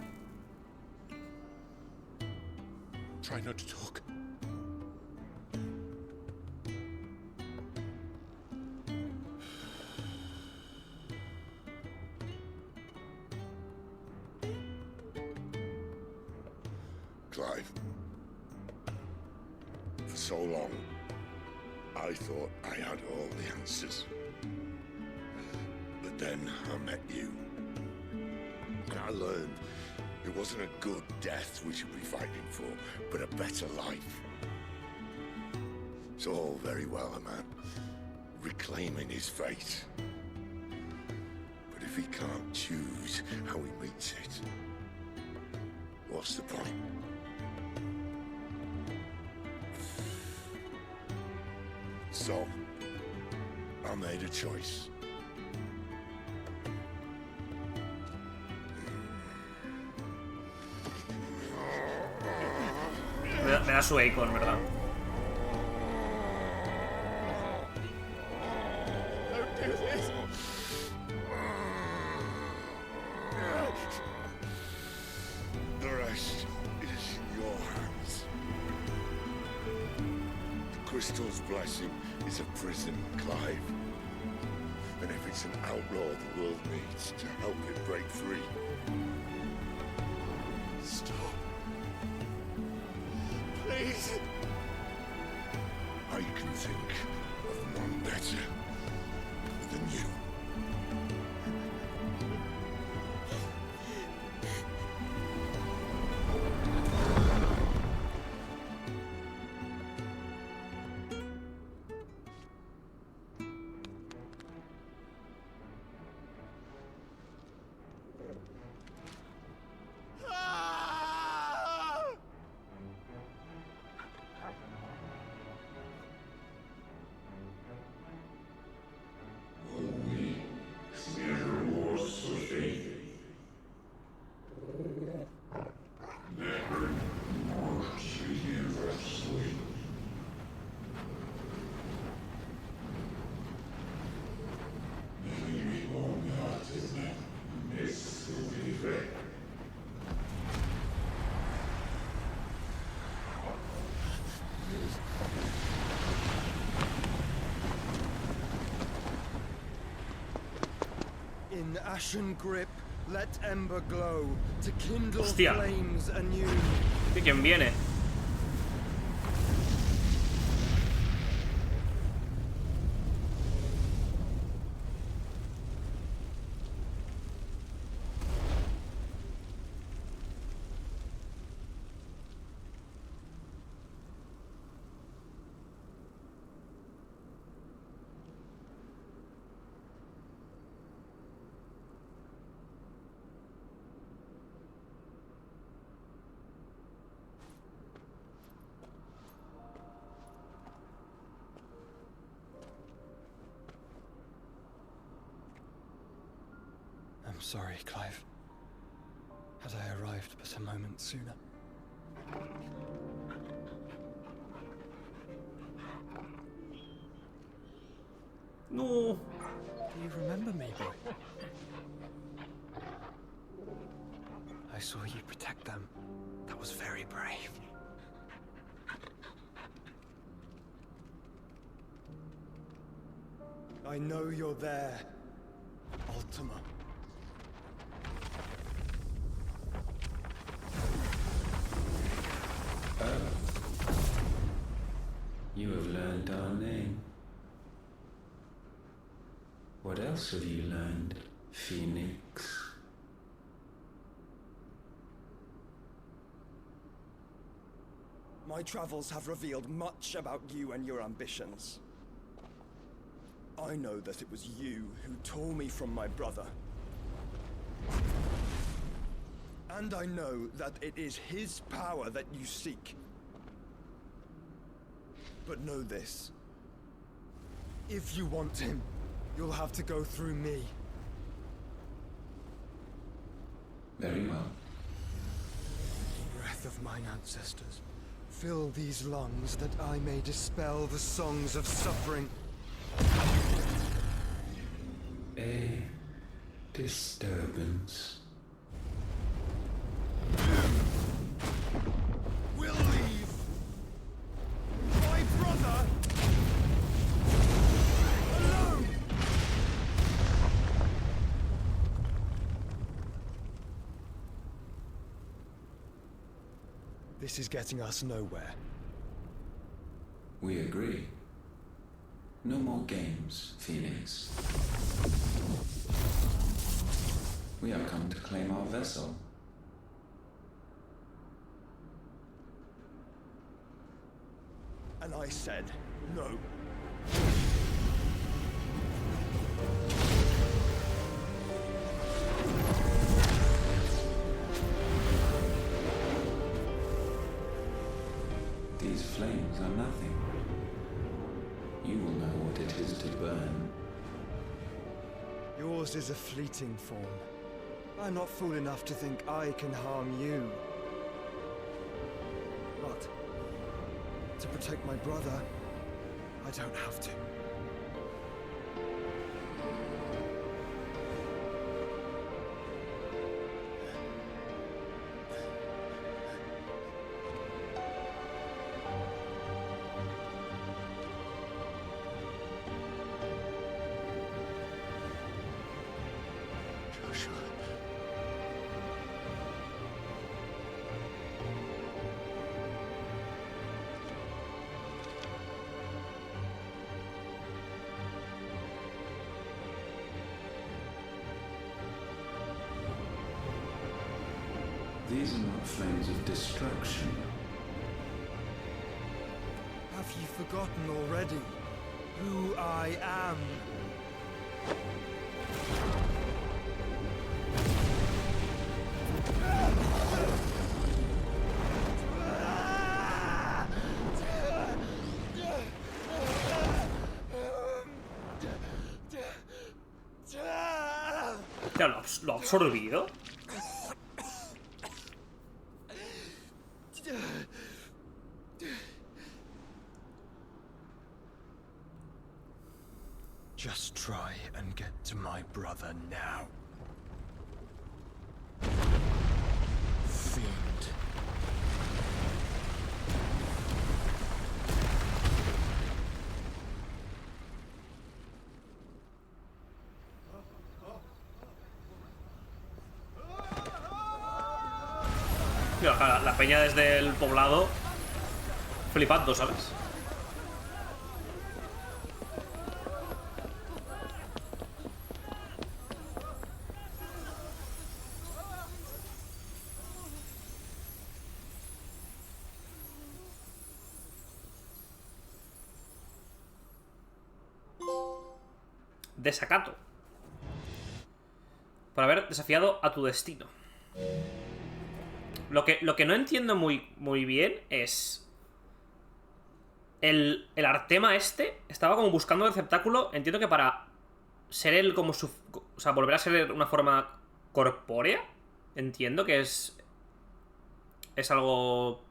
Try not to talk. Clive. For so long, I thought I had all the answers. But then I met you. And I learned it wasn't a good death we should be fighting for, but a better life. It's all very well, a man reclaiming his fate. But if he can't choose how he meets it, what's the point? So, I made a choice. Me da su Akon, ¿verdad? Don't do this! The rest is in your hands. The crystal's blessing is a prison, Clive. And if it's an outlaw the world needs to help it break free. Stop. Please. I can think of none better than you. In ashen grip, let ember glow to kindle Hostia. flames anew. ¿Y quién viene? I'm sorry, Clive. Had I arrived but a moment sooner. No. Do you remember me, boy? I saw you protect them. That was very brave. I know you're there, Ultima. You have learned our name. What else have you learned, Phoenix? My travels have revealed much about you and your ambitions. I know that it was you who tore me from my brother. And I know that it is his power that you seek. But know this. If you want him, you'll have to go through me. Very well. Breath of mine ancestors, fill these lungs that I may dispel the songs of suffering. A disturbance. We'll leave. My brother alone. This is getting us nowhere. We agree. No more games, Phoenix. We have come to claim our vessel. And I said no. These flames are nothing. You will know what it is to burn. Yours is a fleeting form. I'm not fool enough to think I can harm you. But to protect my brother, I don't have to. These are not flames of destruction. Have you forgotten already who I am? Ya, ¿lo ha absorbido? Just try and get to my brother now. Fiend. Mira, la peña desde el poblado flipando, ¿sabes? Desacato. Por haber desafiado a tu destino. Lo que no entiendo muy bien es... El Artema este estaba como buscando el receptáculo. Entiendo que para ser él como su... O sea, volver a ser una forma corpórea. Entiendo que es algo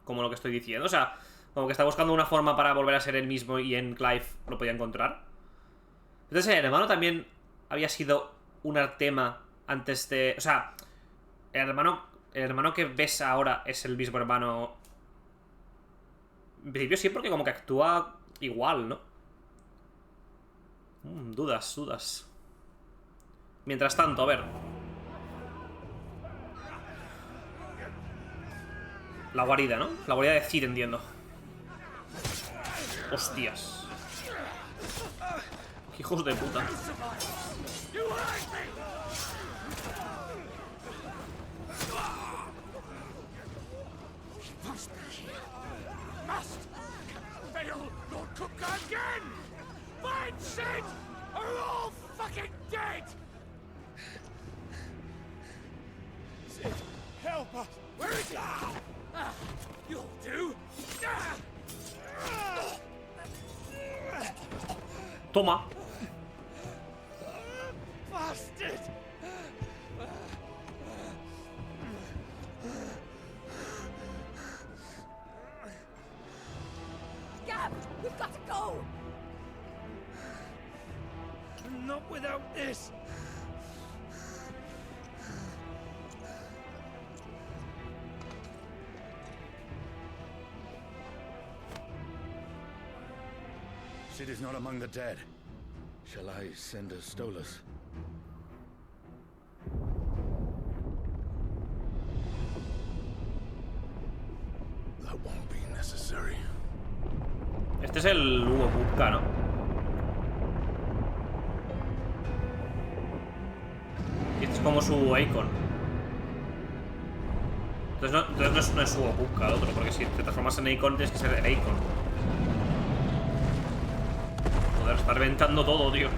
como lo que estoy diciendo. O sea, como que está buscando una forma para volver a ser él mismo y en Clive lo podía encontrar. Entonces el hermano también había sido un Artema antes de... O sea, el hermano que ves ahora es el mismo hermano... En principio sí, porque como que actúa igual, ¿no? Dudas. Mientras tanto, a ver. La guarida, ¿no? La guarida de Cid, entiendo. Hostias. Qué hijos de puta. Help us! Where is he? You'll do. Toma. Bastard! Gab, we've got to go! Not without this! Sid is not among the dead. Shall I send a Stolas? That won't be necessary. Este es el Hugo Putka, ¿no? Y este es como su icon. Entonces no es Hugo Putka el otro, porque si te transformas en icon tienes que ser el icon. Joder, está reventando todo, tío.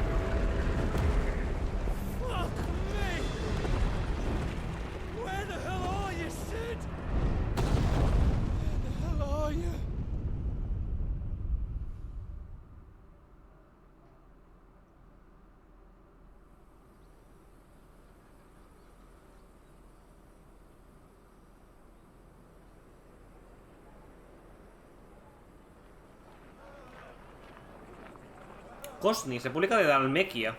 Where the hell are you, Sid? Where the hell are you? Cosnis, República de Dalmequia.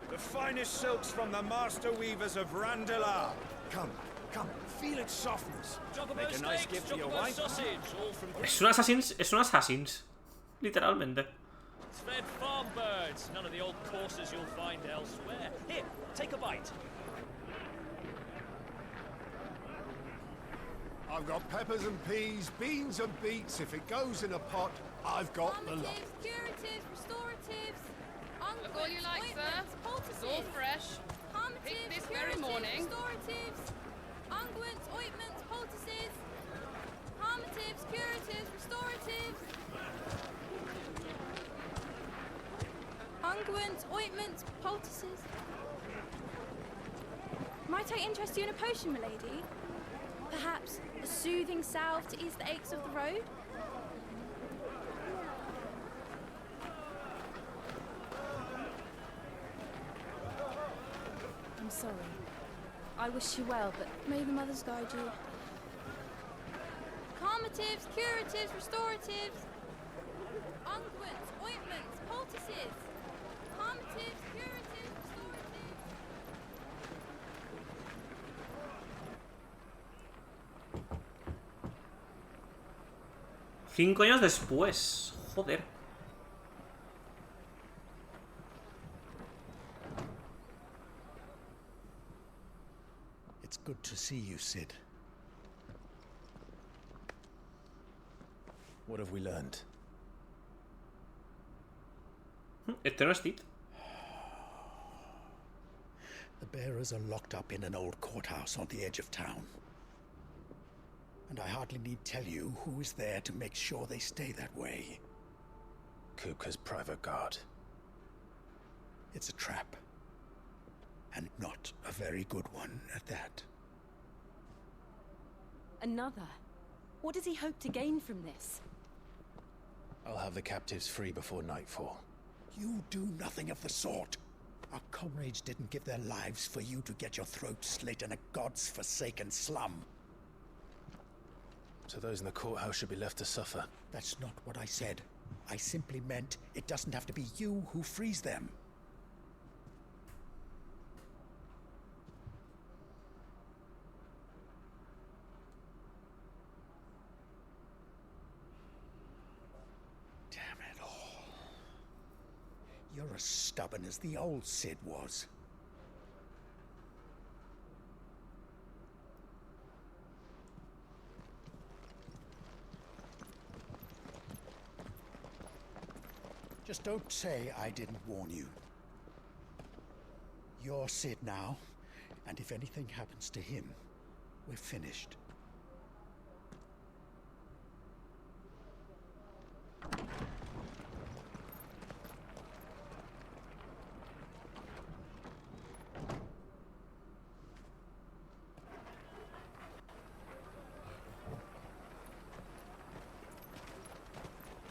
The finest silks from the master weavers of Randalar. Come, feel its softness. Make a nice gift for your wife. Es un Assassins. Literalmente. Fed farm birds, none of the old courses you'll find elsewhere. Here, take a bite. I've got peppers and peas, beans and beets. If it goes in a pot, I've got the lot. Curatives, restoratives, Look all you like, sir. It's all fresh. Picked this very morning. Restoratives, unguents, ointments, poultices, harmatives, curatives, restoratives, unguents, ointments, poultices. Might I interest you in a potion, milady? Perhaps a soothing salve to ease the aches of the road? I'm sorry. I wish you well, but may the mothers guide you. Calmatives, curatives, restoratives, unguents, ointments, poultices. Calmatives, curatives, restoratives. 5 años después. Joder. It's good to see you, Sid. What have we learned? Este no es Tit. The bearers are locked up in an old courthouse on the edge of town. And I hardly need tell you who is there to make sure they stay that way. Kupka's private guard. It's a trap. And not a very good one at that. Another? What does he hope to gain from this? I'll have the captives free before nightfall. You do nothing of the sort. Our comrades didn't give their lives for you to get your throat slit in a god's forsaken slum. So those in the courthouse should be left to suffer. That's not what I said. I simply meant it doesn't have to be you who frees them. Damn it all. You're as stubborn as the old Cid was. Just don't say I didn't warn you. You're Cid now, and if anything happens to him, we're finished.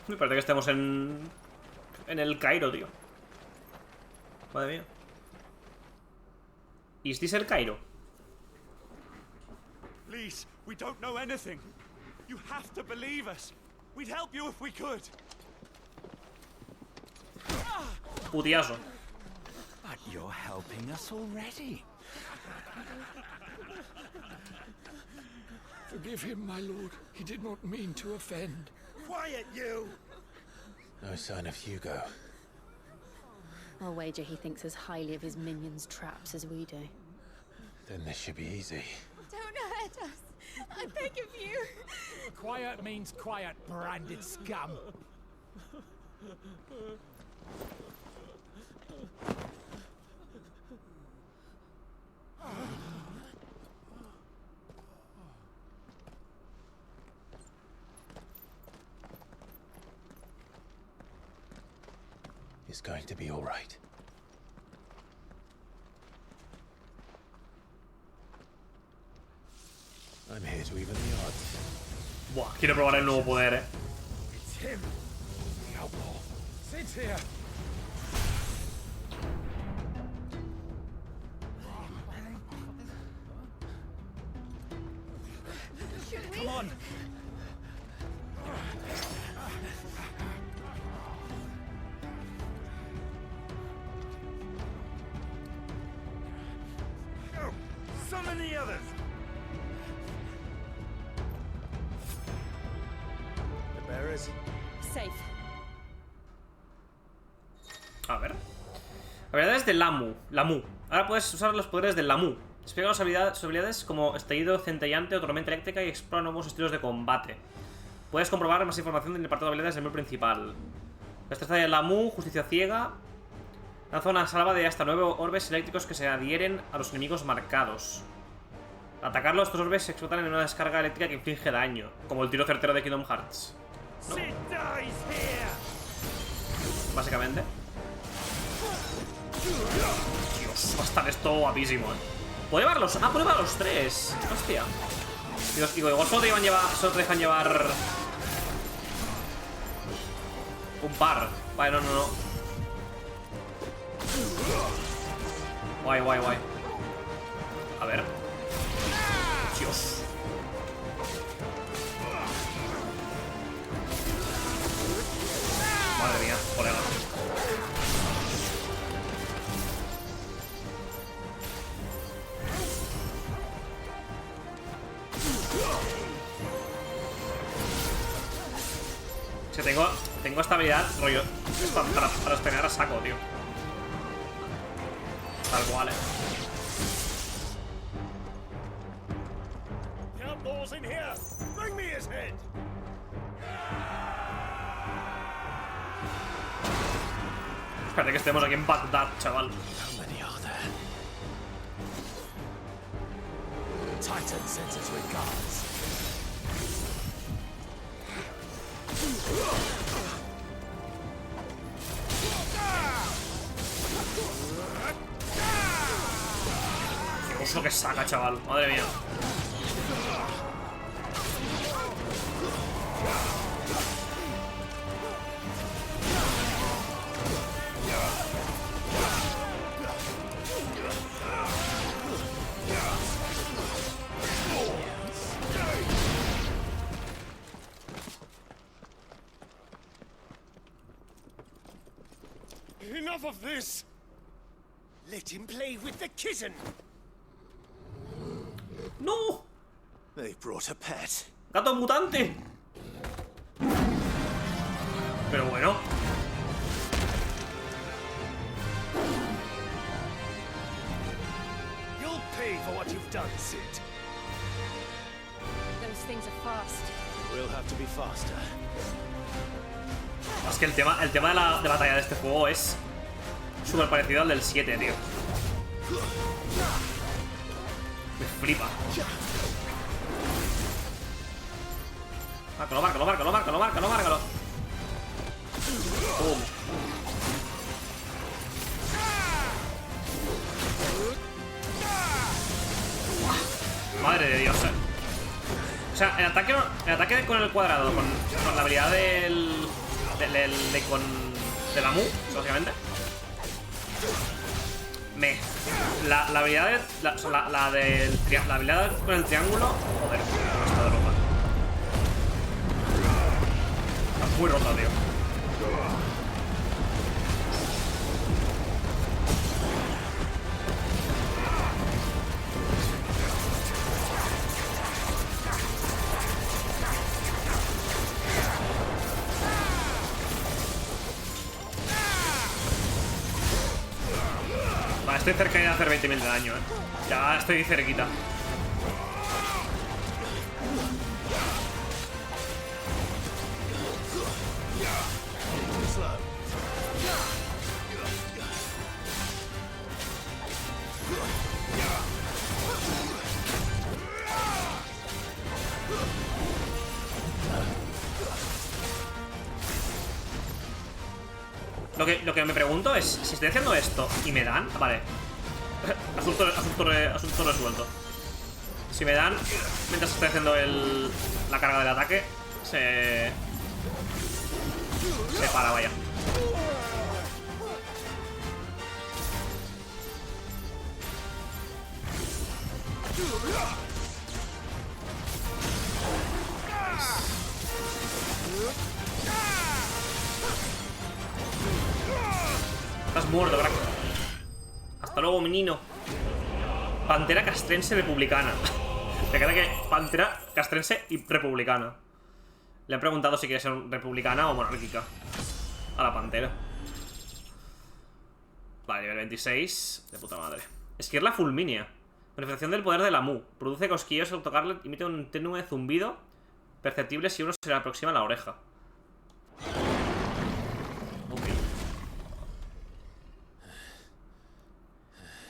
Me parece que estemos en el Cairo, tío. Madre mía. ¿Is this el Cairo? Please, we don't know anything. You have to believe us. We'd help you if we could. Putiazo. But you're helping us already. Forgive him, my lord. He did not mean to offend. Quiet, you! No sign of Hugo. I'll wager he thinks as highly of his minions' traps as we do. Then this should be easy. Don't hurt us. I beg of you. Quiet means quiet, branded scum. It's going to be all right. I'm here to even the odds. Buah, quiero probar el nuevo poder, It's him, the outlaw. Sid's here. Come on! Go! Summon the others! The bearers? Safe. A ver. Habilidades de Lamu. Ahora puedes usar los poderes del Lamu. Despliega sus habilidades como estallido centellante o tormenta eléctrica y explora nuevos estilos de combate. Puedes comprobar más información en el apartado de habilidades del menú principal. Destreza de Lamu, justicia ciega. Lanza una salva de hasta 9 orbes eléctricos que se adhieren a los enemigos marcados. Al atacarlo, estos orbes se explotan en una descarga eléctrica que inflige daño, como el tiro certero de Kingdom Hearts, ¿no? Básicamente. Dios, va a estar esto guapísimo, ¿Puedo llevarlos? Ah, puedo llevar a los 3. Hostia. Dios, digo, igual solo te dejan llevar un par. Vale, no. Guay. A ver. Dios. Madre mía, colega. Si tengo esta habilidad, rollo, es para espenear a saco, tío. Tal cual, The outlaws in here! Bring me his head! Espérate que estemos aquí en Bagdad, chaval. Titan sends its regards. Qué oso que saca, chaval. Madre mía. Enough of this! Let him play with the kitten! ¡No! They brought a pet. ¡Gato mutante! Pero bueno. You'll pay for what you've done, Sid. Those things are fast. We'll have to be faster. Es que el tema de batalla de este juego es súper parecido al del 7, tío. Me flipa. Márcalo. Pum. Madre de Dios, O sea, el ataque con el cuadrado, con la habilidad de la Mu, básicamente. La habilidad la habilidad con el triángulo. Joder, no está de rota. Está muy rota, tío. Estoy cerca de hacer 20.000 de daño, Ya estoy cerquita. Lo que me pregunto es si estoy haciendo esto y me dan. Vale. Asunto resuelto. Si me dan mientras estoy haciendo la carga del ataque, se para, vaya. Estás muerto, crack. Hasta luego, menino. Pantera castrense republicana. Te queda que pantera castrense y republicana. Le han preguntado si quiere ser republicana o monárquica a la pantera. Vale, nivel 26. De puta madre. Esquirla fulminea. Manifestación del poder de la Mu. Produce cosquillos al tocarle. Emite un tenue zumbido perceptible si uno se le aproxima a la oreja.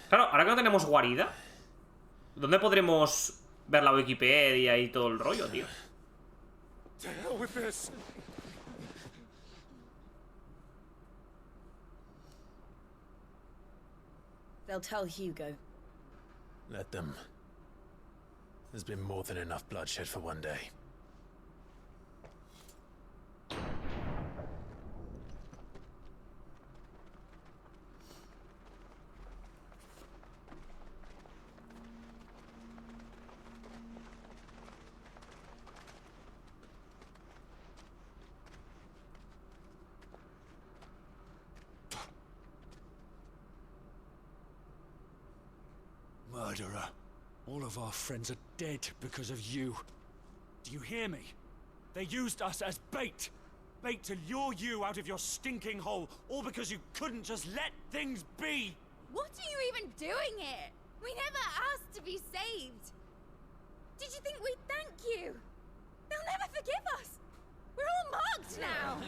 Claro, ahora que no tenemos guarida, ¿dónde podremos ver la Wikipedia y todo el rollo, tío? They'll tell Hugo. Let them. There's been more than enough bloodshed for one day. Murderer. All of our friends are dead because of you. Do you hear me? They used us as bait. Bait to lure you out of your stinking hole, all because you couldn't just let things be. What are you even doing here? We never asked to be saved. Did you think we'd thank you? They'll never forgive us. We're all marked now.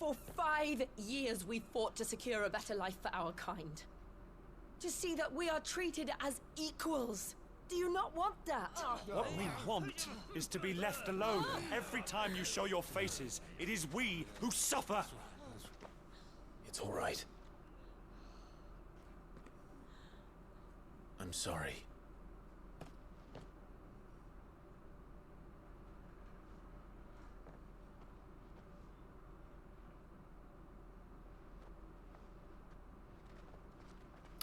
For 5 years we fought to secure a better life for our kind. To see that we are treated as equals. Do you not want that? What we want is to be left alone. Every time you show your faces, it is we who suffer. It's all right. I'm sorry.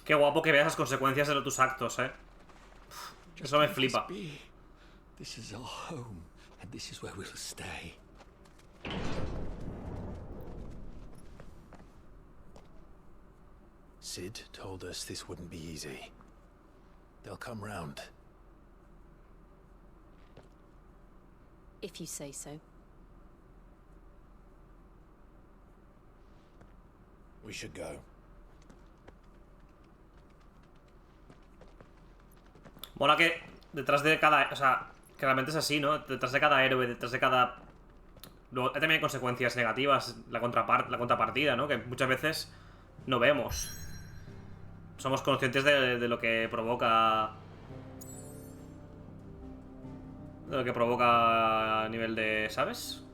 Qué guapo que veas las consecuencias de tus actos, Eso me flipa. This is our home, and this is where we'll stay. Sid told us this wouldn't be easy. They'll come round. If you say so. We should go. Mola que detrás de cada... O sea, que realmente es así, ¿no? Detrás de cada héroe, detrás de cada... Luego también hay consecuencias negativas, la contrapartida, ¿no? Que muchas veces no vemos. Somos conscientes de lo que provoca... De lo que provoca a nivel de... ¿Sabes?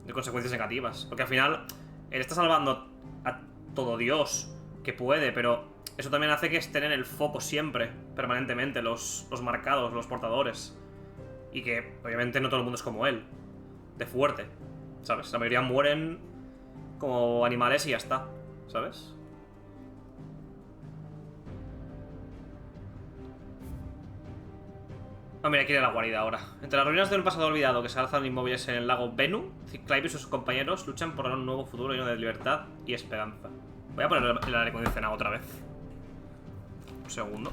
De consecuencias negativas. Porque al final, él está salvando a todo Dios que puede, pero... Eso también hace que estén en el foco siempre, permanentemente, los marcados, los portadores. Y que, obviamente, no todo el mundo es como él. De fuerte, ¿sabes? La mayoría mueren como animales y ya está, ¿sabes? Ah, mira, aquí viene la guarida ahora. Entre las ruinas de un pasado olvidado que se alzan inmóviles en el lago Venu, Clive y sus compañeros luchan por un nuevo futuro lleno de libertad y esperanza. Voy a poner el aire acondicionado otra vez. Un segundo.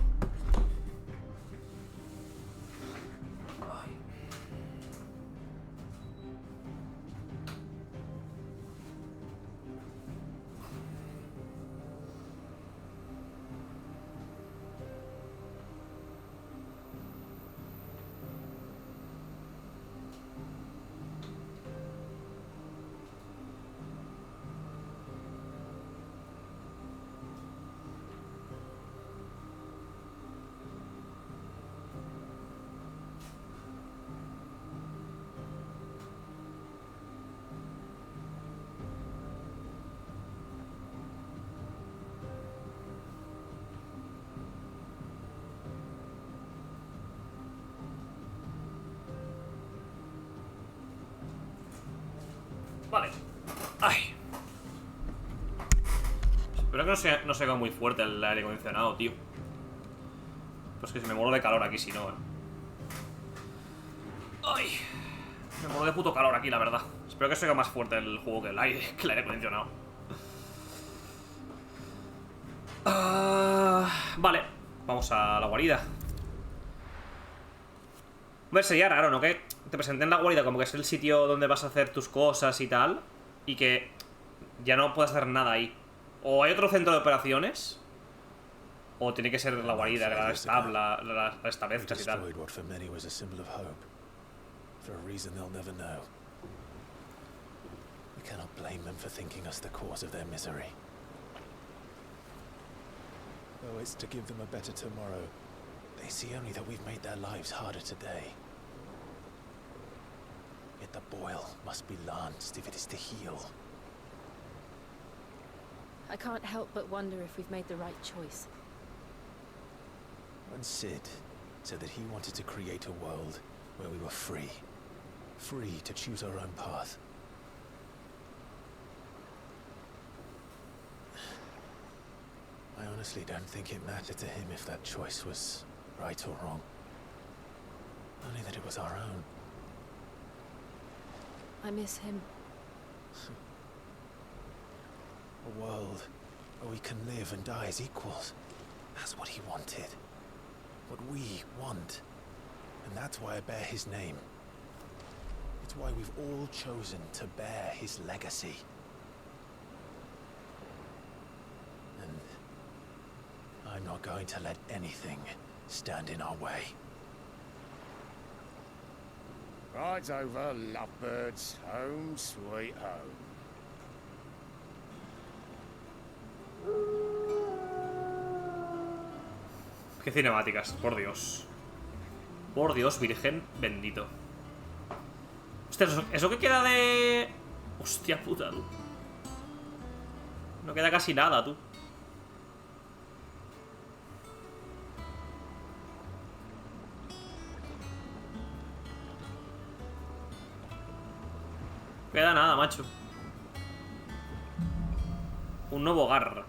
Vale. Ay. Espero que no se haga muy fuerte el aire acondicionado, tío. Pues que se me muero de calor aquí si no, Ay. Me muero de puto calor aquí, la verdad. Espero que se haga más fuerte el juego que el aire acondicionado. Vale. Vamos a la guarida. A ver, sería raro, ¿no? Que te presenten la guarida como que es el sitio donde vas a hacer tus cosas y tal, y que ya no puedas hacer nada ahí. O hay otro centro de operaciones, o tiene que ser la guarida, la establezcas y tal. Though it's to give them a better tomorrow. They see only that we've made their lives harder today. Yet the boil must be lanced if it is to heal. I can't help but wonder if we've made the right choice. When Sid said that he wanted to create a world where we were free. Free to choose our own path. I honestly don't think it mattered to him if that choice was right or wrong. Only that it was our own. I miss him. A world where we can live and die as equals. That's what he wanted. What we want. And that's why I bear his name. It's why we've all chosen to bear his legacy. And I'm not going to let anything stand in our way. Rides over, lovebirds, home sweet home. Qué cinemáticas, por Dios. Por Dios, virgen bendito. Hostia, ¿eso que queda de...? Hostia puta, tú. No queda casi nada, tú. No queda nada, macho. Un nuevo hogar.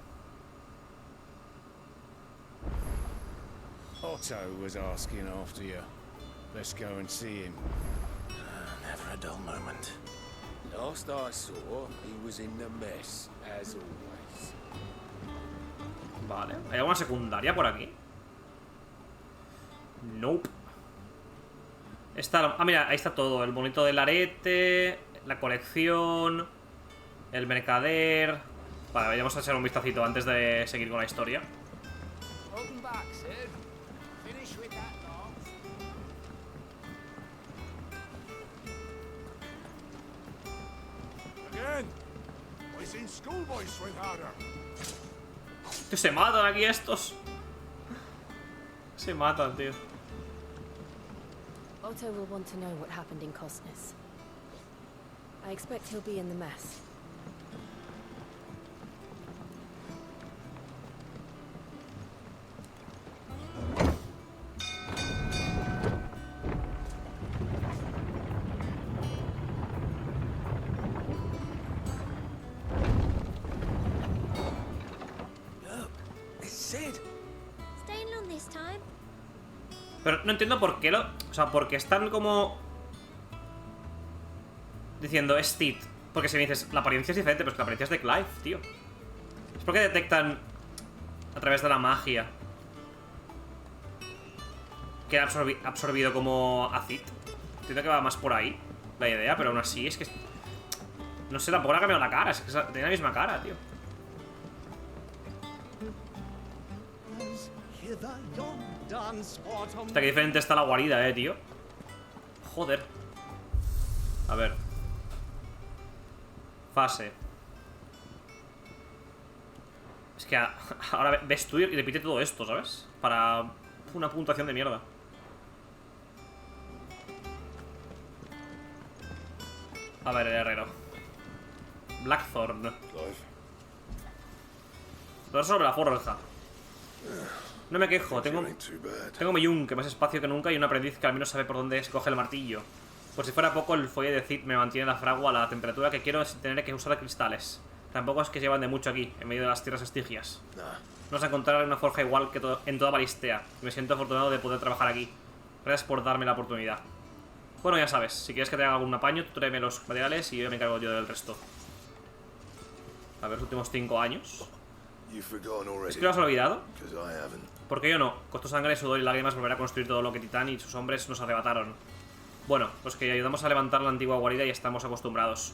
Otto was asking after you. Let's go and see him. Never a dull moment. Last I saw, he was in the mess, as always. Vale. ¿Hay alguna secundaria por aquí? Nope. Está... Ah, mira, ahí está todo. El bonito del arete, la colección, el mercader. Vale, vamos a echar un vistacito antes de seguir con la historia. Welcome back, Sid. Finish with that dog. Again. I seen schoolboys swing harder. Tío, se matan aquí estos. Se matan, tío. Otto will want to know what happened in Cosness. I expect he'll be in the mess. Pero no entiendo por qué lo... O sea, porque están como... diciendo, es Sid. Porque si me dices, la apariencia es diferente, pero es que la apariencia es de Clive, tío. Es porque detectan a través de la magia que ha absorbido como a Sid. Entiendo que va más por ahí la idea, pero aún así es que... No sé, tampoco le ha cambiado la cara, es que tiene la misma cara, tío. Hasta que diferente está la guarida, tío. Joder. A ver. Fase. Es que ahora ves tú y repite todo esto, ¿sabes? Para una puntuación de mierda. A ver, el herrero. Blackthorn. Todo sobre la forja. No me quejo, tengo mi yunque, más espacio que nunca y un aprendiz que al menos sabe por dónde se coge el martillo. Por si fuera poco, el fuelle de Cid me mantiene la fragua a la temperatura que quiero sin tener que usar cristales. Tampoco es que llevan de mucho aquí, en medio de las tierras estigias. No vas a encontrar una forja igual que en toda Balistea. Me siento afortunado de poder trabajar aquí. Gracias por darme la oportunidad. Bueno, ya sabes, si quieres que te haga algún apaño, tú tráeme los materiales y yo me encargo del resto. A ver, los últimos 5 años. ¿Es que lo has olvidado? Porque yo no. Costó sangre, sudor y lágrimas volver a construir todo lo que Titán y sus hombres nos arrebataron. Bueno, pues que ayudamos a levantar la antigua guarida y estamos acostumbrados.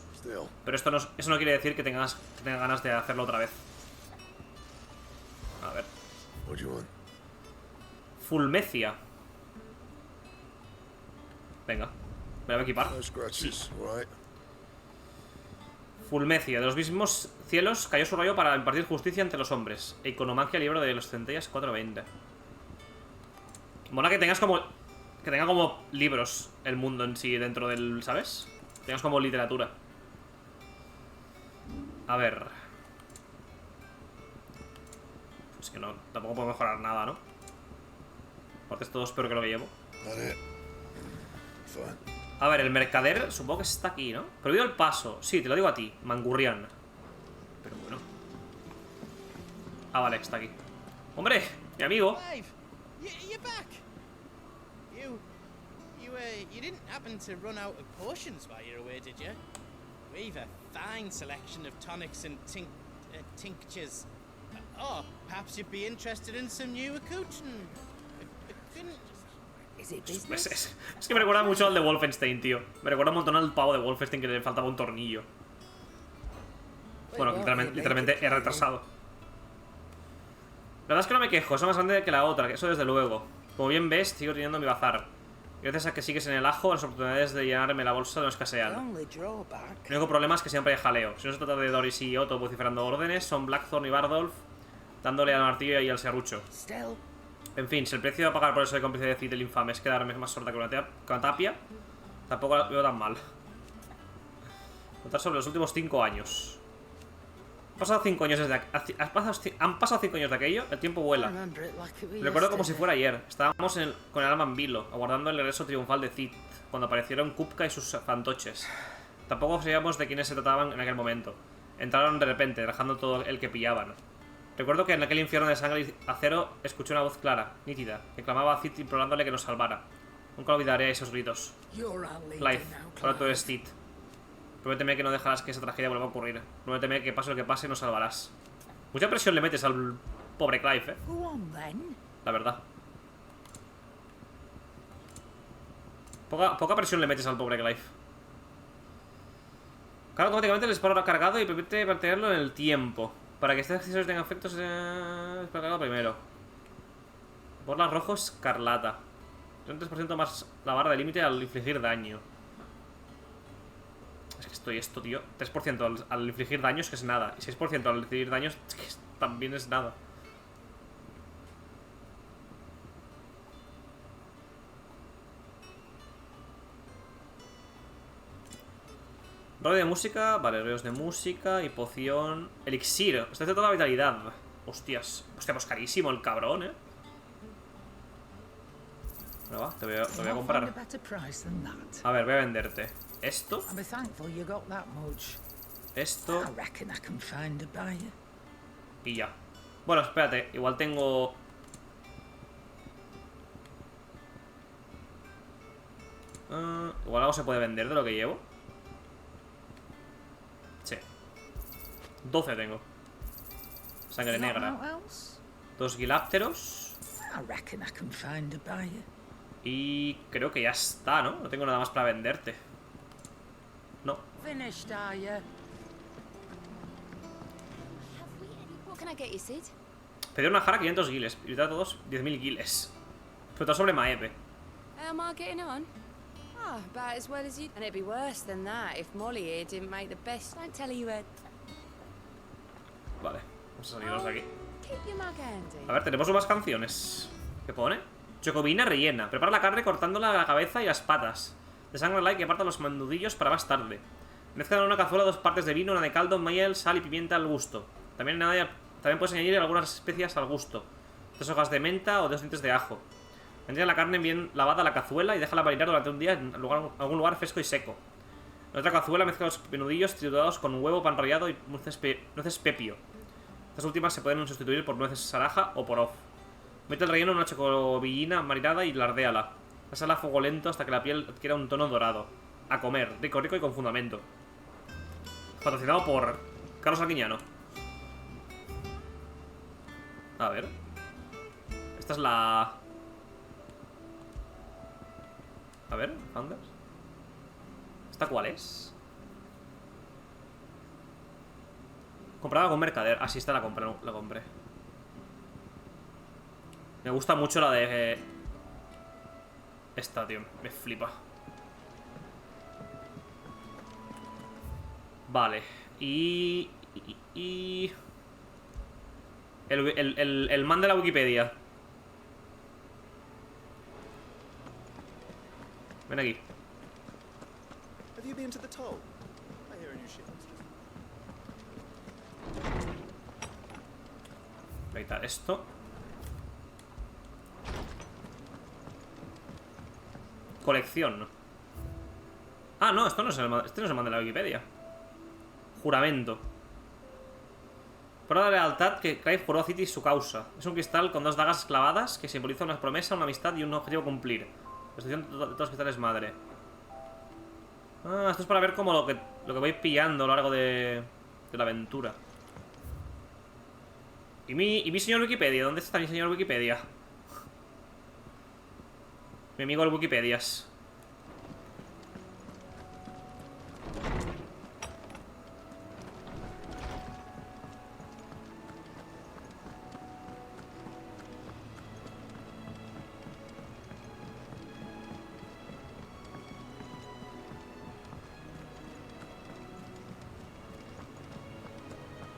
Pero eso no quiere decir que tenga ganas de hacerlo otra vez. A ver. Fulmecia. Venga, me la voy a equipar. Sí. Fulmecia, de los mismos cielos cayó su rayo para impartir justicia entre los hombres. Economancia, libro de los centellas 420. Mola que tengas como... que tenga como libros el mundo en sí dentro del... ¿sabes? Tengas como literatura. A ver. Es que no, tampoco puedo mejorar nada, ¿no? Aparte es todo espero que lo que llevo. A ver, el mercader supongo que está aquí, ¿no? Prohibido el paso. Sí, te lo digo a ti, Mangurrián. Pero bueno. Ah, vale, está aquí. ¡Hombre! ¡Mi amigo! You're back. You didn't happen to run out of potions while you're away, did you? We've a fine selection of tonics and tinctures. Oh, perhaps you'd be interested in some new accoutrement. Es que me recuerda mucho al de Wolfenstein, tío. Me recuerda un montón al pavo de Wolfenstein que le faltaba un tornillo. Bueno, literalmente he retrasado. La verdad es que no me quejo, es más grande que la otra, eso desde luego. Como bien ves, sigo teniendo mi bazar. Gracias a que sigues en el ajo, las oportunidades de llenarme la bolsa no escasean. El único problema es que siempre hay jaleo. Si no se trata de Doris y Otto vociferando órdenes, son Blackthorn y Bardolph dándole al martillo y al serrucho. En fin, si el precio a pagar por eso de cómplice de Cid el infame es quedarme más sorda que una tapia, tampoco lo veo tan mal. Contar sobre los últimos 5 años. Han pasado 5 años desde han pasado 5 años de aquello, el tiempo vuela. Lo recuerdo como si fuera ayer. Estábamos con el alma en vilo, aguardando el regreso triunfal de Cid, cuando aparecieron Kupka y sus fantoches. Tampoco sabíamos de quiénes se trataban en aquel momento. Entraron de repente, dejando todo el que pillaban. Recuerdo que en aquel infierno de sangre y acero escuché una voz clara, nítida, que clamaba a Cid implorándole que nos salvara. Nunca olvidaré esos gritos. Clive, ahora tú eres Cid. Prométeme que no dejarás que esa tragedia vuelva a ocurrir. Prométeme que pase lo que pase, nos salvarás. Mucha presión le metes al pobre Clive, la verdad. Poca presión le metes al pobre Clive. Carga automáticamente el disparo cargado y permite mantenerlo en el tiempo. Para que este accesorio tenga efectos, es cargado primero. Borla rojo escarlata. Un 3% más la barra de límite al infligir daño. Es que estoy esto, tío. 3% al infligir daños, que es nada. Y 6% al recibir daños, es que también es nada. Rollo de música, vale, rollos de música y poción. Elixir, este hace toda la vitalidad. Hostias, hostia, pues carísimo el cabrón, Bueno, va, te voy a comprar. A ver, voy a venderte esto. Esto. Y ya. Bueno, espérate, igual tengo... igual algo se puede vender de lo que llevo. Sí. 12 tengo. Sangre negra. 2 guilápteros. Y creo que ya está, ¿no? No tengo nada más para venderte. No. Pedir una jara 500 guiles. Y a todos 10.000 guiles. Pero todo sobre Maepe. Oh, about as well as you. And it'd be worse than that if Molly here didn't make the best. Don't tell her you heard. Vale, vamos a salirnos de aquí. Keep your mug handy. A ver, tenemos nuevas canciones. ¿Qué pone? Chocobina rellena. Prepara la carne cortándola la cabeza y las patas. Desangre light y aparta los mandudillos para más tarde. Mezcla en una cazuela 2 partes de vino, una de caldo, miel, sal y pimienta al gusto. También puedes añadir algunas especias al gusto. 3 hojas de menta o 2 dientes de ajo. Añade la carne bien lavada a la cazuela y déjala marinar durante un día en algún lugar fresco y seco. En otra cazuela mezcla los menudillos triturados con huevo, pan rallado y nueces pepio. Estas últimas se pueden sustituir por nueces saraja o por off. Mete el relleno en una chocobillina marinada y lardéala. Pásala a fuego lento hasta que la piel adquiera un tono dorado. A comer, rico, rico y con fundamento. Patrocinado por Carlos Arguiñano. A ver. Esta es la... A ver, Founders. ¿Esta cuál es? Comprada con mercader. Ah, sí, esta la compré. Me gusta mucho la de... Esta, tío. Me flipa. Vale. Y... El man de la Wikipedia. Ven aquí. Have you been to the toll? I hear a new ship. Voy a quitar esto. Colección, ¿no? Ah, no, esto no es este no es el man de la Wikipedia. Juramento. Prueba de lealtad que Clive juró a City su causa. Es un cristal con 2 dagas clavadas que simboliza una promesa, una amistad y un objetivo a cumplir. Destrucción de todos los cristales madre. Ah, esto es para ver como lo que voy pillando a lo largo de la aventura. ¿Y mi señor Wikipedia? ¿Dónde está mi señor Wikipedia? Mi amigo el Wikipedias.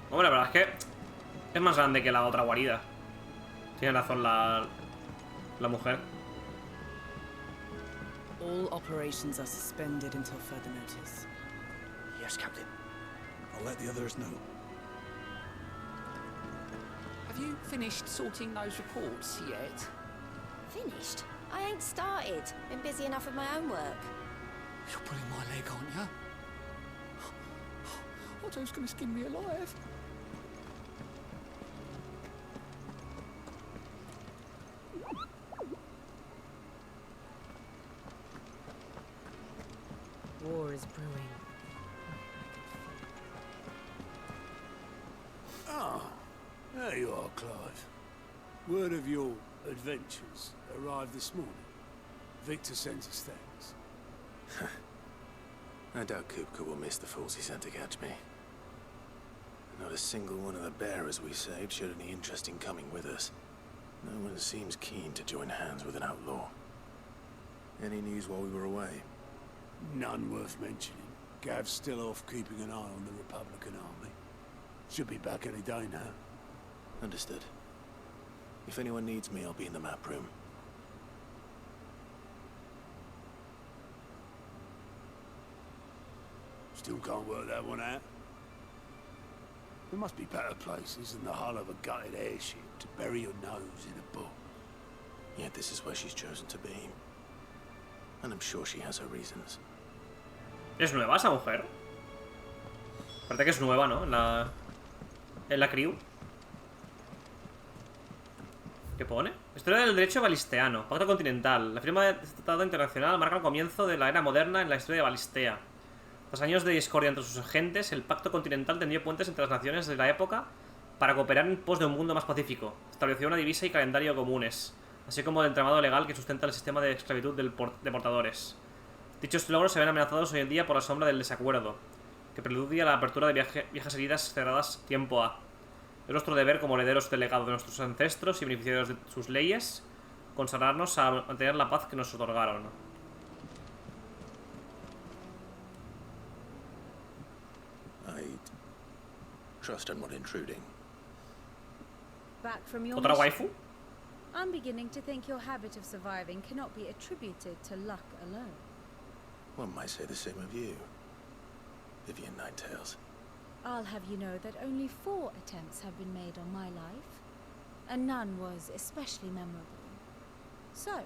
Hombre, la verdad es que es más grande que la otra guarida. Tiene razón la la mujer. All operations are suspended until further notice. Yes, Captain. I'll let the others know. Have you finished sorting those reports yet? Finished? I ain't started. Been busy enough with my own work. You're pulling my leg, aren't you? Otto's gonna skin me alive. War is brewing. Ah, there you are, Clive. Word of your adventures arrived this morning. Victor sends his thanks. I doubt Kupka will miss the fools he sent to catch me. Not a single one of the bearers we saved showed any interest in coming with us. No one seems keen to join hands with an outlaw. Any news while we were away? None worth mentioning. Gav's still off keeping an eye on the Republican army. Should be back any day now. Understood. If anyone needs me, I'll be in the map room. Still can't work that one out. There must be better places than the hull of a gutted airship to bury your nose in a book. Yet this is where she's chosen to be. And I'm sure she has her reasons. ¿Es nueva esa mujer? Parece que es nueva, ¿no? En la crew. ¿Qué pone? Historia del derecho balisteano. Pacto continental. La firma de este tratado internacional marca el comienzo de la era moderna en la historia de Balistea. Tras años de discordia entre sus agentes, el pacto continental tendió puentes entre las naciones de la época para cooperar en pos de un mundo más pacífico. Estableció una divisa y calendario comunes, así como el entramado legal que sustenta el sistema de esclavitud de portadores. Dichos logros se ven amenazados hoy en día por la sombra del desacuerdo, que preludia la apertura de viejas heridas cerradas tiempo A. Es nuestro deber como herederos del legado de nuestros ancestros y beneficiarios de sus leyes, consagrarnos a mantener la paz que nos otorgaron. Trust I'm not intruding. Back from your ¿Otra mission? waifu? I'm beginning to think your habit of surviving cannot be attributed to luck alone. One might say the same of you, Vivian Ninetails. I'll have you know that only 4 attempts have been made on my life, and none was especially memorable. So,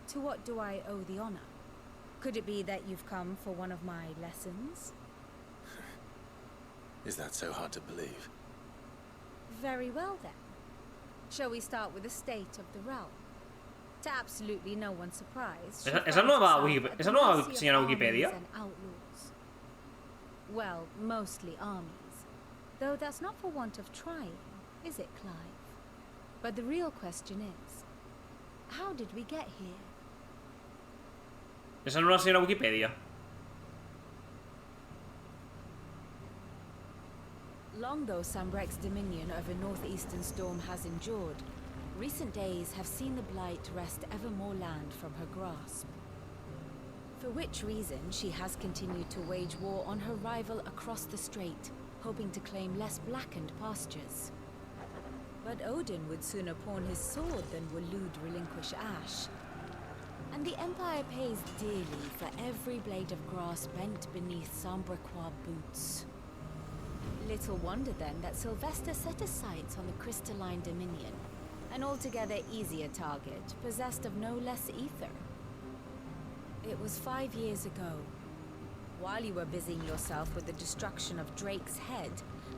to what do I owe the honor? Could it be that you've come for one of my lessons? Is that so hard to believe? Very well then. Shall we start with the state of the realm? To absolutely no one's surprise. ¿Esa nueva señora Wikipedia? Well, mostly armies. Though that's not for want of trying, is it, Clive? But the real question is, how did we get here? ¿Esa nueva señora Wikipedia? Long though Sanbreque's dominion over northeastern Storm has endured, recent days have seen the Blight wrest ever more land from her grasp. For which reason she has continued to wage war on her rival across the strait, hoping to claim less blackened pastures. But Odin would sooner pawn his sword than Waloed relinquish Ash. And the Empire pays dearly for every blade of grass bent beneath Sanbrequois boots. Little wonder then that Sylvester set his sights on the crystalline dominion, an altogether easier target, possessed of no less ether. It was 5 years ago, while you were busying yourself with the destruction of Drake's head,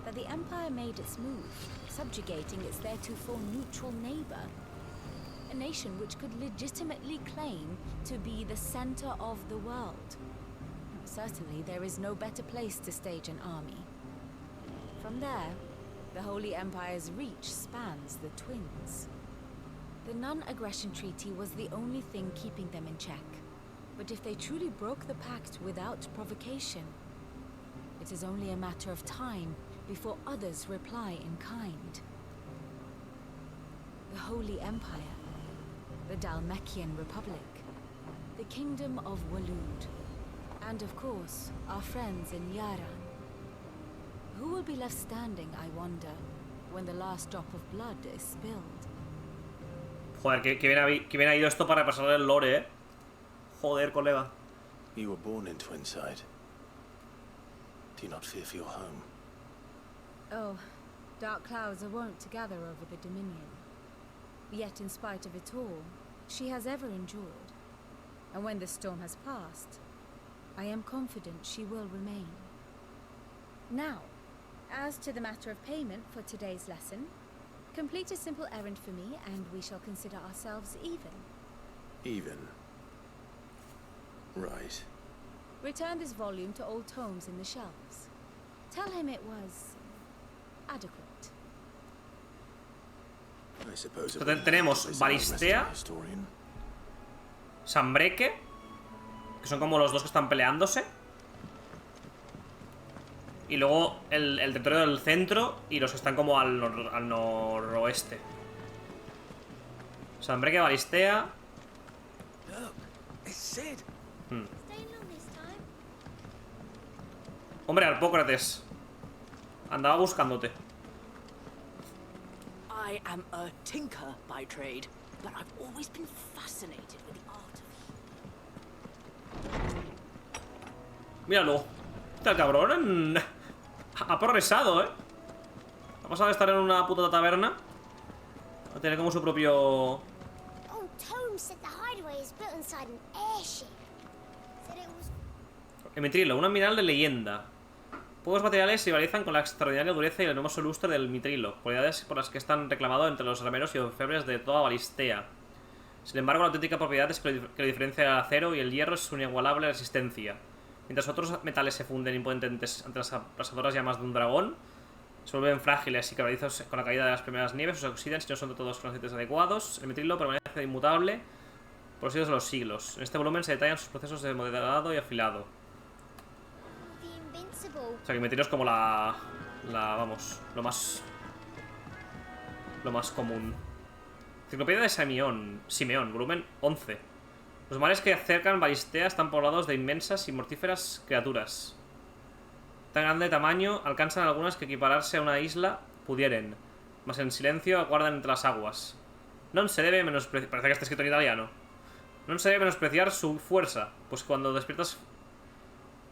that the Empire made its move, subjugating its theretofore neutral neighbor. A nation which could legitimately claim to be the center of the world. Certainly there is no better place to stage an army. From there, the Holy Empire's reach spans the Twins. The non-aggression treaty was the only thing keeping them in check. But if they truly broke the pact without provocation, it is only a matter of time before others reply in kind. The Holy Empire, the Dhalmekian Republic, the Kingdom of Waloed, and of course, our friends in Yaran. Who will be left standing, I wonder, when the last drop of blood is spilled? Joder, que bien ha ido esto para repasar el lore, Joder, colega. You were born into Inside. Do you not fear for your home? Oh, dark clouds are wont to gather over the Dominion. Yet in spite of it all, she has ever endured. And when the storm has passed, I am confident she will remain. Now, as to the matter of payment for today's lesson, complete a simple errand for me and we shall consider ourselves even. Even? Right. Return this volume to old tomes in the shelves. Tell him it was adequate. I suppose Tenemos Balistea, Sanbreque, que son como los dos que están peleándose. Y luego el territorio del centro y los que están como al noroeste. Sanbreque, Balistea. Hombre, Arpócrates. Andaba buscándote. I am a tinker by trade, but I've always been fascinated with the art of... Míralo. Este cabrón ha progresado, ¿eh? Ha pasado de estar en una puta taberna a tener como su propio... Old Tome said the hideaway is built inside an airship. Said it was... El mitrilo, una mineral de leyenda. Pocos materiales se rivalizan con la extraordinaria dureza y el hermoso lustre del mitrilo, cualidades por las que están reclamados entre los armeros y orfebres de toda Balistea. Sin embargo, la auténtica propiedad es que lo diferencia del acero y el hierro es su inigualable resistencia. Mientras otros metales se funden impotentes ante las abrasadoras llamas de un dragón, se vuelven frágiles y quebradizos con la caída de las primeras nieves, o se oxidan si no son todos con aceites adecuados. El mitrilo permanece inmutable por los siglos de los siglos. En este volumen se detallan sus procesos de modelado y afilado. O sea que mitrilo es como vamos, lo más común. Enciclopedia de Simeón, volumen 11. Los mares que cercan Balistea están poblados de inmensas y mortíferas criaturas. Tan grande tamaño alcanzan algunas que equipararse a una isla pudieren, mas en silencio aguardan entre las aguas. No se debe menospreciar... Parece que está escrito en italiano. No se debe menospreciar su fuerza, pues cuando despiertas...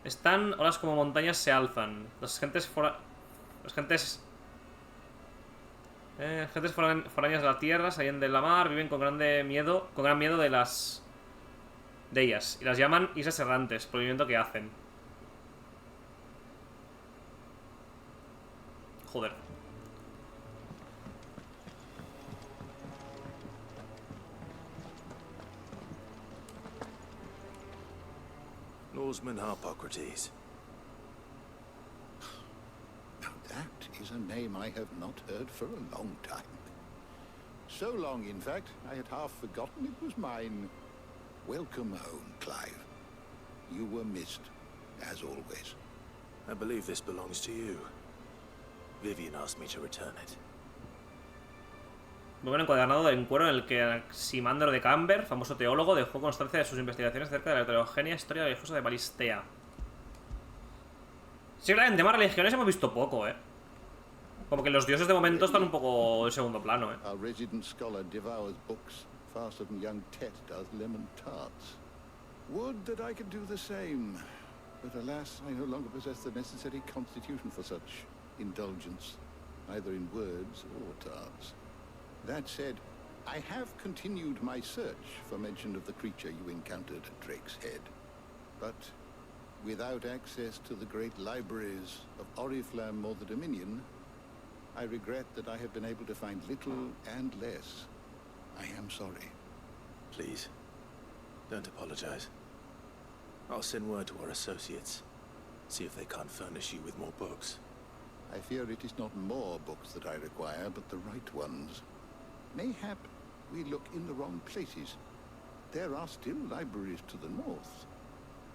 Están olas como montañas se alzan. Las gentes foráneas de la tierra salen de la mar, viven con gran miedo de ellas, y las llaman islas errantes por el movimiento que hacen. Joder. Norseman Harpocrates. Now that is a name I have not heard for a long time. So long, in fact, I had half forgotten it was mine. Welcome home, Clive. You were missed, as always. I believe this belongs to you. Vivian asked me to return it. Volumen encuadernado de encuero en el que Anaximandro de Camber, famoso teólogo, dejó constancia de sus investigaciones acerca de la heterogénea historia religiosa de Balistea. Sí, claro, en temas religiones hemos visto poco, Como que los dioses de momento están un poco en segundo plano, Our resident scholar devours books faster than young Tet does lemon tarts. Would that I could do the same, but alas, I no longer possess the necessary constitution for such indulgence, either in words or tarts. That said, I have continued my search for mention of the creature you encountered at Drake's Head. But without access to the great libraries of Oriflamme or the Dominion, I regret that I have been able to find little and less. I am sorry. Please, don't apologize. I'll send word to our associates. See if they can't furnish you with more books. I fear it is not more books that I require, but the right ones. Mayhap we look in the wrong places. There are still libraries to the north.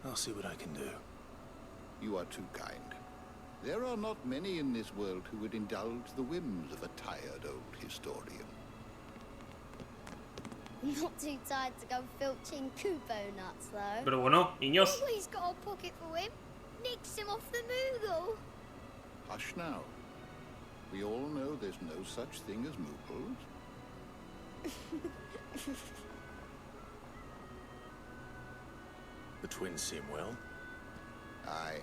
I'll see what I can do. You are too kind. There are not many in this world who would indulge the whims of a tired old historian. Not too tired to go filching Kubo nuts, though. Pero bueno, niños. Always got a pocket for him. Nicks him off the Moogle. Hush now. We all know there's no such thing as Moogles. The twins seem well. Aye.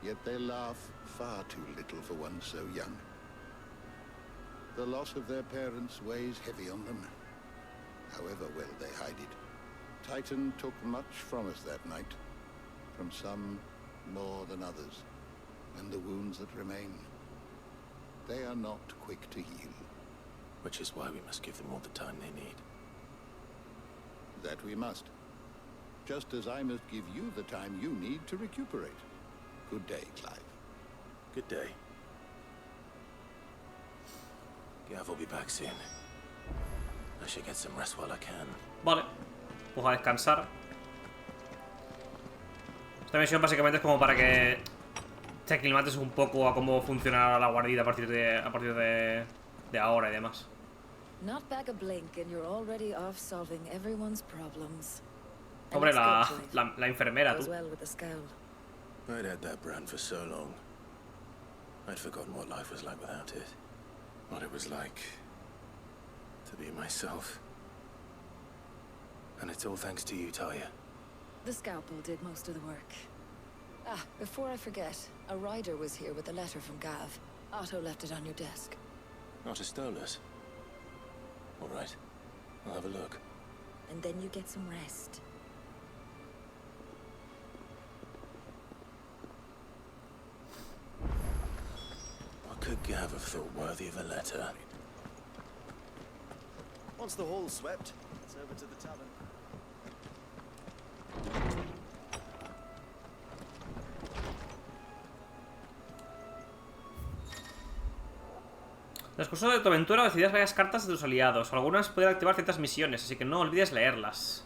Yet they laugh far too little for one so young. The loss of their parents weighs heavy on them, however well they hide it. Titan took much from us that night, from some more than others, and the wounds that remain, they are not quick to heal. Which is why we must give them all the time they need. That we must. Just as I must give you the time you need to recuperate. Good day, Clive. Good day. Gav will be back soon. I should get some rest while I can. Vale, pues a descansar. Esta misión básicamente es como para que te aclimates un poco a cómo funciona la guarida a partir de ahora y demás. Not back a blink and you're already off solving everyone's problems. Hombre, la enfermera, tú. Well with the scowl. I'd had that brand for so long. I'd forgotten what life was like without it. What it was like to be myself. And it's all thanks to you, Talia. The scalpel did most of the work. Ah, before I forget, a rider was here with a letter from Gav. Otto left it on your desk. Not a stole us. All right, I'll have a look. And then you get some rest. What could Gav have thought worthy of a letter? Once the hall's swept, it's over to the tavern. En el curso de tu aventura decidirás varias cartas de tus aliados. Algunas pueden activar ciertas misiones, así que no olvides leerlas.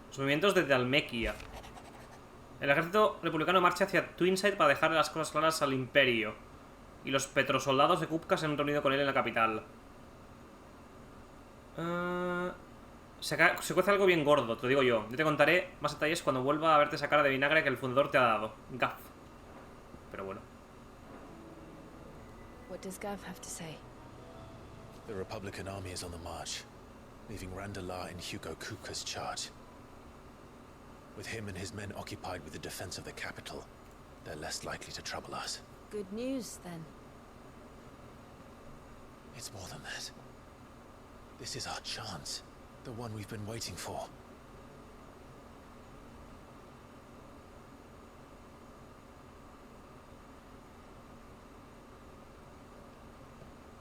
Los movimientos de Dalmequia. El ejército republicano marcha hacia Twinside para dejar las cosas claras al Imperio. Y los petrosoldados de Kupka se han reunido con él en la capital. Se cuece algo bien gordo, te lo digo yo. Yo te contaré más detalles cuando vuelva a verte esa cara de vinagre que el fundador te ha dado. Gav. Pero bueno. What does Gav have to say? The Republican army is on the march, leaving Randalar in Hugo Kupka's charge. With him and his men occupied with the defense of the capital, they're less likely to trouble us. Good news, then. It's more than that. This is our chance, the one we've been waiting for.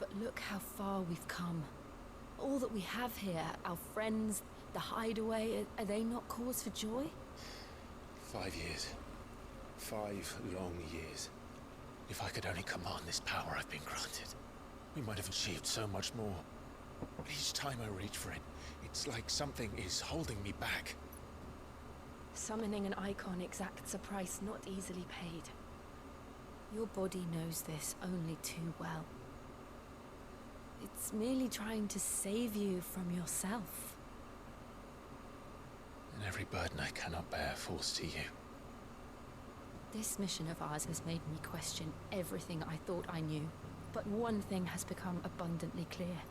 But look how far we've come. All that we have here, our friends, the hideaway, are they not cause for joy? 5 years. 5 long years. If I could only command this power I've been granted, we might have achieved so much more. But each time I reach for it, it's like something is holding me back. Summoning an icon exacts a price not easily paid. Your body knows this only too well. It's merely trying to save you from yourself. And every burden I cannot bear falls to you. This mission of ours has made me question everything I thought I knew. But one thing has become abundantly clear.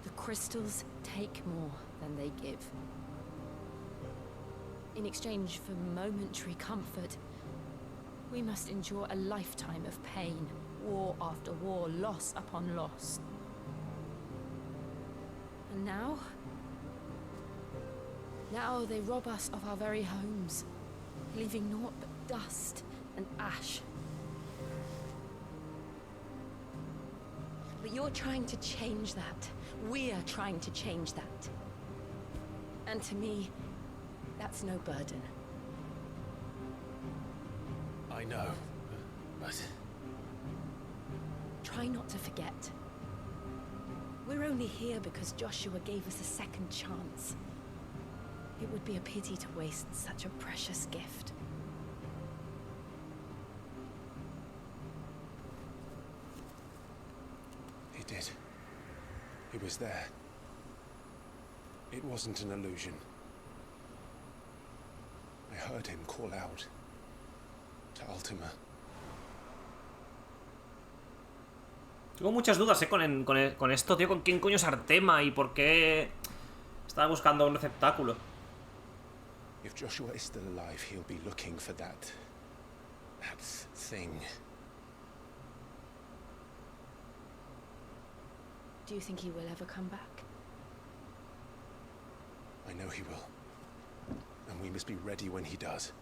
The crystals take more than they give. In exchange for momentary comfort, we must endure a lifetime of pain, war after war, loss upon loss. And now they rob us of our very homes, leaving naught but dust and ash. But you're trying to change that. We're trying to change that. And to me, that's no burden. I know, but... Try not to forget. We're only here because Joshua gave us a second chance. It would be a pity to waste such a precious gift. He did. He was there. It wasn't an illusion. I heard him call out to Ultima. Tengo muchas dudas, con esto, tío. ¿Con quién coño es Artema y por qué estaba buscando un receptáculo? If Joshua is still alive, he'll be looking for that thing. Do you think he will ever come back? I know he will. And we must be ready when he does.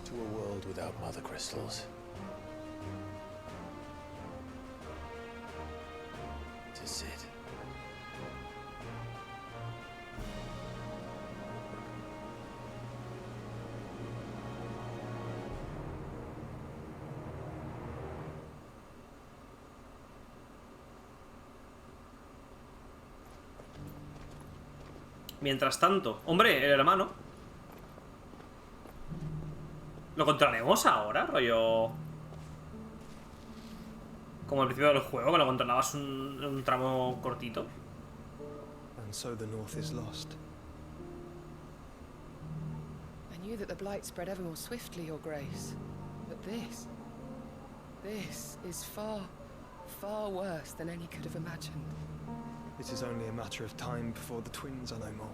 To a world without mother crystals. To Sid. Mientras tanto, hombre, el hermano. ¿Lo controlaremos ahora, rollo? Como al principio del juego, que lo controlabas un tramo cortito. And so the North is lost. I knew that the blight spread ever more swiftly, Your Grace. But this is far, far worse than any could have imagined. It is only a matter of time before the twins are no more.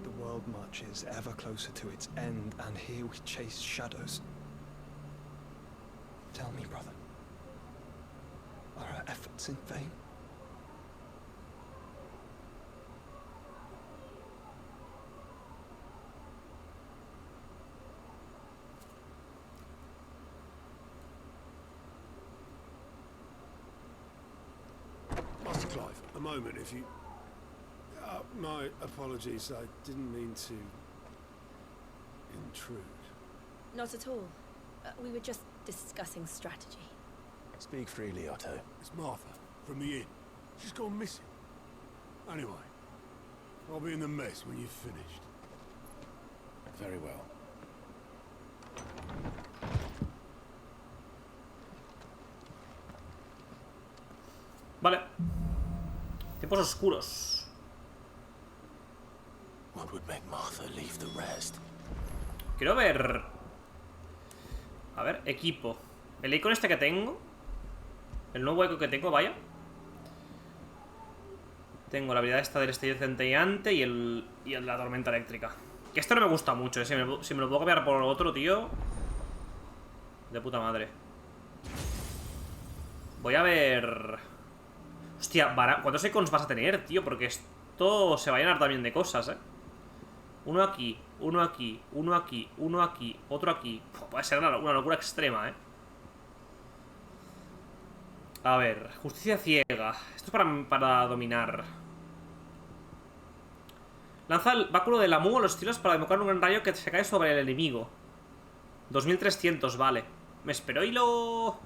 The world marches ever closer to its end, and here we chase shadows. Tell me, brother, are our efforts in vain? Master Clive, a moment, if you... my apologies, I didn't mean to... intrude. Not at all. We were just discussing strategy. Speak freely, Otto. It's Martha, from the inn. She's gone missing. Anyway, I'll be in the mess when you've finished. Very well. Vale. Tiempos oscuros. What would make Martha leave the rest? Quiero ver... A ver, equipo. El icono este que tengo. El nuevo eco que tengo, vaya. Tengo la habilidad esta del estallido centelleante y la tormenta eléctrica. Que esto no me gusta mucho, ¿eh? Si me lo puedo cambiar por otro, tío. De puta madre. Voy a ver... Hostia, ¿cuántos icons vas a tener, tío? Porque esto se va a llenar también de cosas, ¿eh? Uno aquí, uno aquí, uno aquí, uno aquí, otro aquí. Puede ser una locura extrema, ¿eh? A ver, justicia ciega. Esto es para dominar. Lanza el báculo del Amu a los tiros para invocar un gran rayo que se cae sobre el enemigo. 2300, vale. Me espero y lo...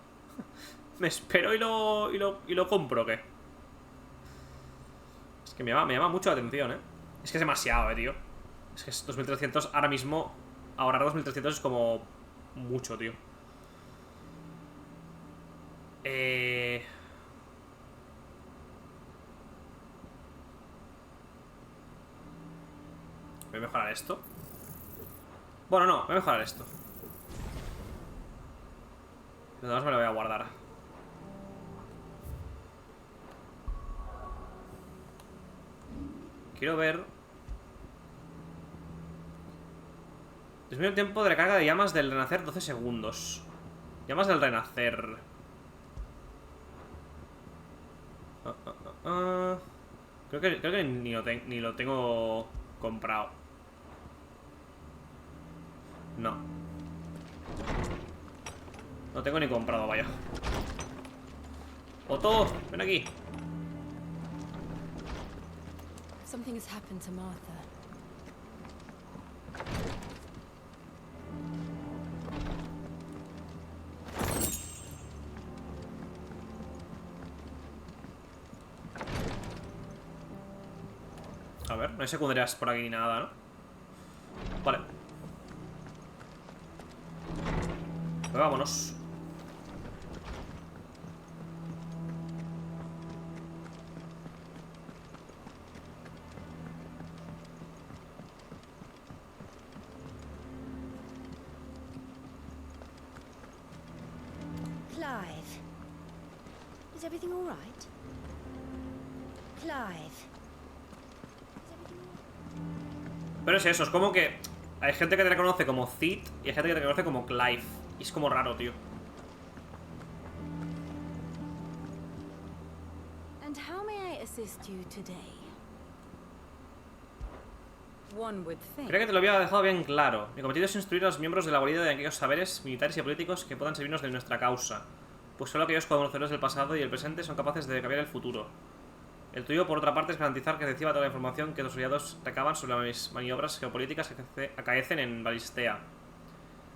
Me espero y lo compro, ¿qué? Es que me llama mucho la atención, ¿eh? Es que es demasiado, tío. Es que es 2300 ahora mismo. Ahorrar 2300 es como... mucho, tío. ¿Voy a mejorar esto? Bueno, no, voy a mejorar esto. Lo demás me lo voy a guardar. Quiero ver... Disminuye el tiempo de recarga de llamas del renacer 12 segundos. Llamas del renacer. Creo que ni lo tengo comprado. No. No tengo ni comprado, vaya. Otto, ven aquí. Something has happened to Martha. A ver, no hay secundarias por aquí ni nada, ¿no? Vale. Pues vámonos. Clive. Is everything all right? Clive. Pero es eso, es como que hay gente que te reconoce como Cid y hay gente que te reconoce como Clive. Y es como raro, tío. And how may I assist you today? One would think. Creo que te lo había dejado bien claro. Mi cometido es instruir a los miembros de la guarida de aquellos saberes militares y políticos que puedan servirnos de nuestra causa. Pues solo aquellos conocedores del pasado y el presente son capaces de cambiar el futuro. El tuyo, por otra parte, es garantizar que reciba toda la información que los aliados recaban sobre las maniobras geopolíticas que acaecen en Balistea.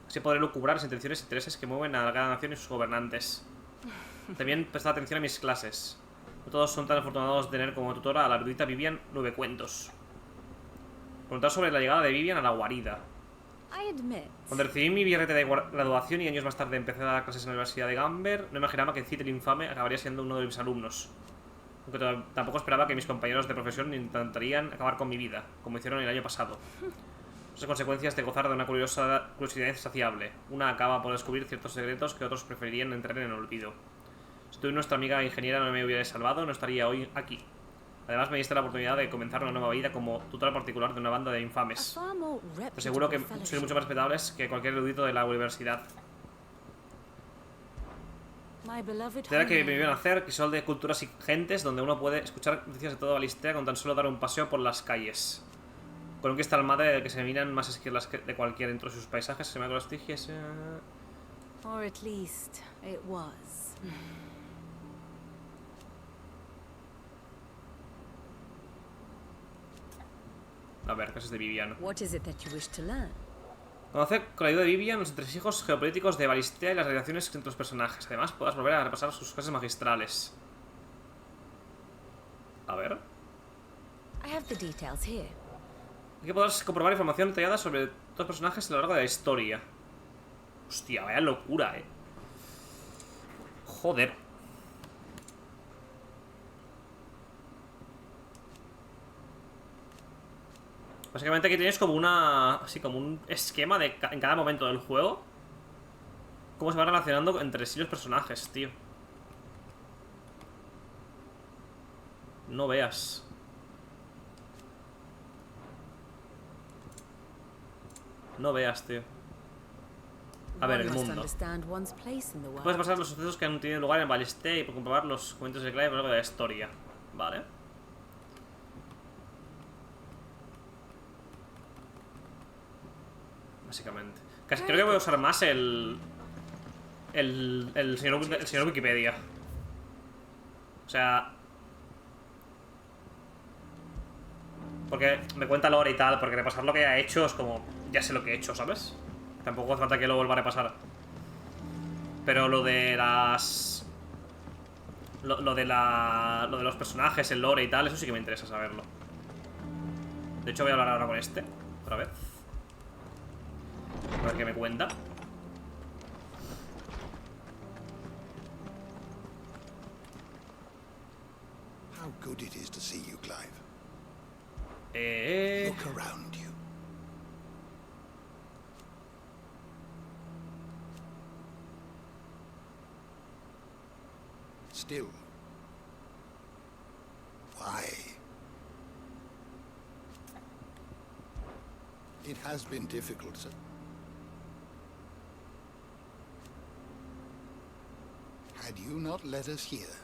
Así podré lucubrar las intenciones e intereses que mueven a cada nación y sus gobernantes. También prestar atención a mis clases. No todos son tan afortunados de tener como tutora a la erudita Vivian 9 cuentos. Preguntar sobre la llegada de Vivian a la guarida. Cuando recibí mi billete de graduación y años más tarde empecé a dar clases en la Universidad de Gamber, no imaginaba que Cid el Infame acabaría siendo uno de mis alumnos. Aunque tampoco esperaba que mis compañeros de profesión intentarían acabar con mi vida, como hicieron el año pasado. Las consecuencias de gozar de una curiosidad insaciable. Una acaba por descubrir ciertos secretos que otros preferirían entrar en el olvido. Si tú y nuestra amiga ingeniera no me hubierais salvado, no estaría hoy aquí. Además me diste la oportunidad de comenzar una nueva vida como tutora particular de una banda de infames. Te aseguro que soy mucho más respetables que cualquier erudito de la universidad. Tendrá que me iban a hacer que son de culturas y gentes donde uno puede escuchar noticias de toda Balistea con tan solo dar un paseo por las calles. Con un que está el madre de que se miran más esquirlas que de cualquier dentro de sus paisajes, se me con los tijes. Or at least it was. A ver, clases de Vivian. What is it that you wish to learn? Conocer con la ayuda de Vivian los entresijos geopolíticos de Balistea y las relaciones entre los personajes. Además, podrás volver a repasar sus clases magistrales. A ver. I have the details here. Aquí podrás comprobar información detallada sobre todos los personajes a lo largo de la historia. Hostia, vaya locura, Joder. Básicamente aquí tienes como una... así como un esquema de en cada momento del juego. Cómo se va relacionando entre sí los personajes, tío. No veas. No veas, tío. A ver, el mundo. Puedes pasar los sucesos que han tenido lugar en Balistea y por comprobar los momentos de clave a lo largo de la historia. Vale. Básicamente. Casi creo que voy a usar más el señor Wikipedia. O sea... porque me cuenta lore y tal, porque repasar lo que ha hecho es como... ya sé lo que he hecho, ¿sabes? Tampoco hace falta que lo vuelva a repasar. Pero lo de las... Lo de los personajes, el lore y tal, eso sí que me interesa saberlo. De hecho voy a hablar ahora con este, otra vez. A ver qué me cuenta. How good it is to see you, Clive. Look around you. Still. Why? It has been difficult, sir. Had you not led us here,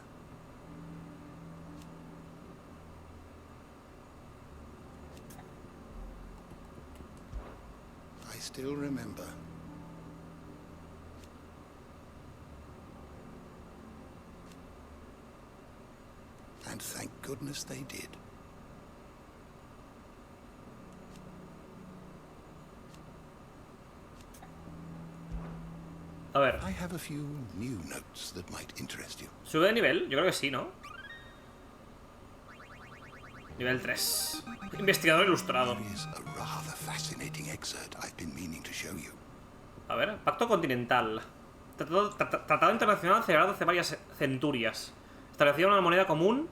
I still remember. And thank goodness they did. A ver. I have a few new notes that might interest you. ¿Sube de nivel? Yo creo que sí, ¿no? Nivel 3. Investigador ilustrado. A ver, Pacto Continental. Tratado internacional celebrado hace varias centurias. Establecía una moneda común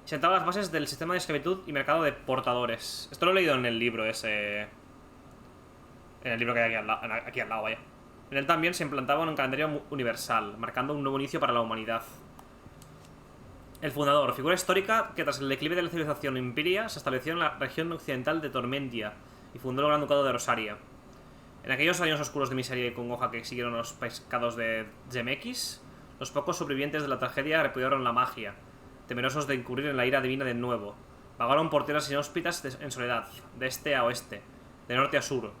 y sentaba las bases del sistema de esclavitud y mercado de portadores. Esto lo he leído en el libro ese. En el libro que hay aquí al lado, vaya. En él también se implantaba un calendario universal, marcando un nuevo inicio para la humanidad. El fundador, figura histórica que tras el declive de la civilización Imperio se estableció en la región occidental de Tormentia y fundó el Gran Ducado de Rosaria. En aquellos años oscuros de miseria y congoja que siguieron los pescados de Zemeckis, los pocos sobrevivientes de la tragedia repudiaron la magia, temerosos de incurrir en la ira divina de nuevo. Vagaron por tierras inhóspitas en soledad, de este a oeste, de norte a sur,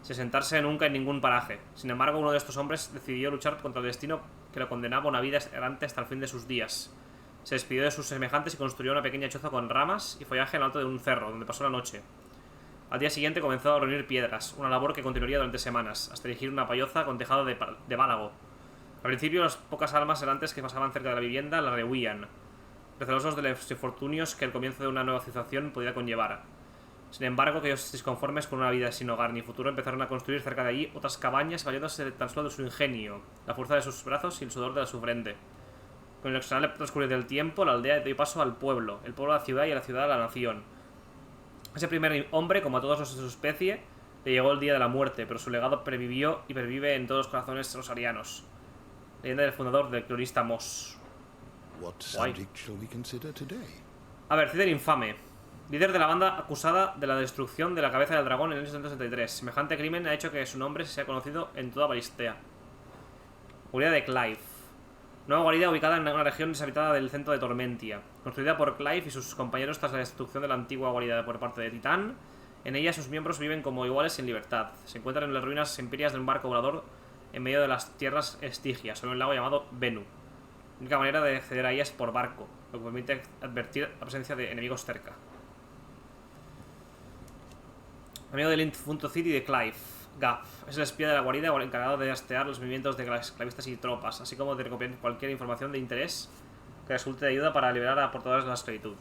sin sentarse nunca en ningún paraje. Sin embargo, uno de estos hombres decidió luchar contra el destino que lo condenaba a una vida errante hasta el fin de sus días. Se despidió de sus semejantes y construyó una pequeña choza con ramas y follaje en lo alto de un cerro, donde pasó la noche. Al día siguiente comenzó a reunir piedras, una labor que continuaría durante semanas, hasta erigir una payoza con tejado de bálago. Al principio, las pocas almas errantes que pasaban cerca de la vivienda la rehuían, recelosos de los infortunios que el comienzo de una nueva civilización podía conllevar. Sin embargo, aquellos disconformes con una vida sin hogar ni futuro empezaron a construir cerca de allí otras cabañas valiéndose tan solo de su ingenio, la fuerza de sus brazos y el sudor de su frente. Con el extraordinario transcurrir del tiempo, la aldea dio paso al pueblo, el pueblo a la ciudad y a la ciudad a la nación. Ese primer hombre, como a todos los de su especie, le llegó el día de la muerte, pero su legado pervivió y pervive en todos los corazones rosarianos. Leyenda del fundador del cronista Moss. A ver, Cid el Infame. Líder de la banda acusada de la destrucción de la cabeza del dragón en el año 1963. Semejante crimen ha hecho que su nombre sea conocido en toda Balistea. Guarida de Clive. Nueva guarida ubicada en una región deshabitada del centro de Tormentia. Construida por Clive y sus compañeros tras la destrucción de la antigua guarida por parte de Titán. En ella sus miembros viven como iguales en libertad. Se encuentran en las ruinas empíricas de un barco volador en medio de las tierras estigias, sobre un lago llamado Venu. La única manera de acceder a ellas es por barco, lo que permite advertir la presencia de enemigos cerca. Amigo de Lint.Cid y de Clive. Gav es el espía de la guarida o el encargado de rastrear los movimientos de esclavistas y tropas, así como de recopilar cualquier información de interés que resulte de ayuda para liberar a portadores de la esclavitud.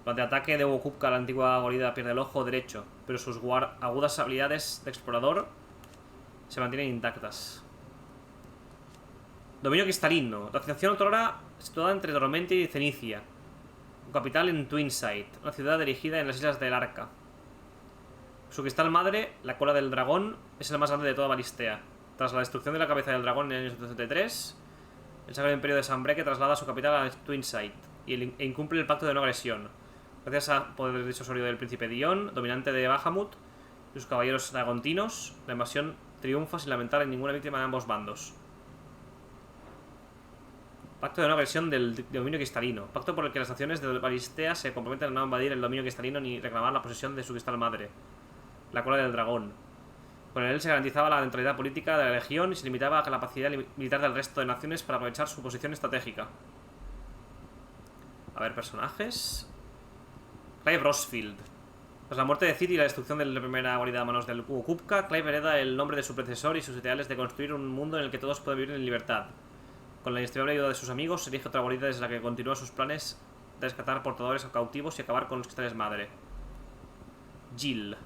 Durante el ataque de Wokupka, la antigua guarida pierde el ojo derecho, pero sus agudas habilidades de explorador se mantienen intactas. Dominio cristalino. La civilización otrora situada entre Tormentia y Cenicia, con capital en Twinside, una ciudad erigida en las islas del Arca. Su cristal madre, la cola del dragón, es el más grande de toda Balistea. Tras la destrucción de la cabeza del dragón en el año 1973, el Sacro Imperio de Sanbreque traslada su capital a Twinside e incumple el pacto de no agresión. Gracias al poder disuasorio del príncipe Dion, dominante de Bahamut, y sus caballeros dragontinos, la invasión triunfa sin lamentar en ninguna víctima de ambos bandos. Pacto de no agresión del dominio cristalino. Pacto por el que las naciones de Balistea se comprometen a no invadir el dominio cristalino ni reclamar la posesión de su cristal madre, la cola del dragón. Con él se garantizaba la neutralidad política de la legión y se limitaba a la capacidad militar del resto de naciones para aprovechar su posición estratégica. A ver, personajes. Clive Rosfield. Tras la muerte de Cid y la destrucción de la primera guarida a manos del Wokupka, Clive hereda el nombre de su predecesor y sus ideales de construir un mundo en el que todos pueden vivir en libertad. Con la inestimable ayuda de sus amigos, se erige otra guarida desde la que continúa sus planes de rescatar portadores cautivos y acabar con los cristales madre. Jill.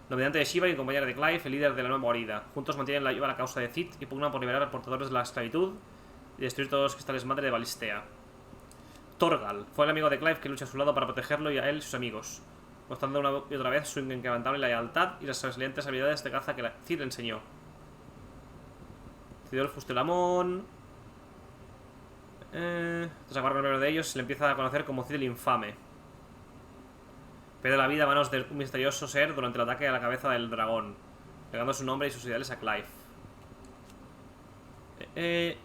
Dominante de Shiva y compañera de Clive, el líder de la nueva guarida. Juntos mantienen la causa de Cid y pugnan por liberar a portadores de la esclavitud y destruir todos los cristales madre de Balistea. Torgal fue el amigo de Clive que lucha a su lado para protegerlo y a él y sus amigos, mostrando una y otra vez su inquebrantable lealtad y las excelentes habilidades de caza que Cid le enseñó. Decidió el fustilamón. Tras acabar con el primero de ellos, se le empieza a conocer como Cid el Infame. Pierde la vida a manos de un misterioso ser durante el ataque a la cabeza del dragón, legando su nombre y sus ideales a Clive.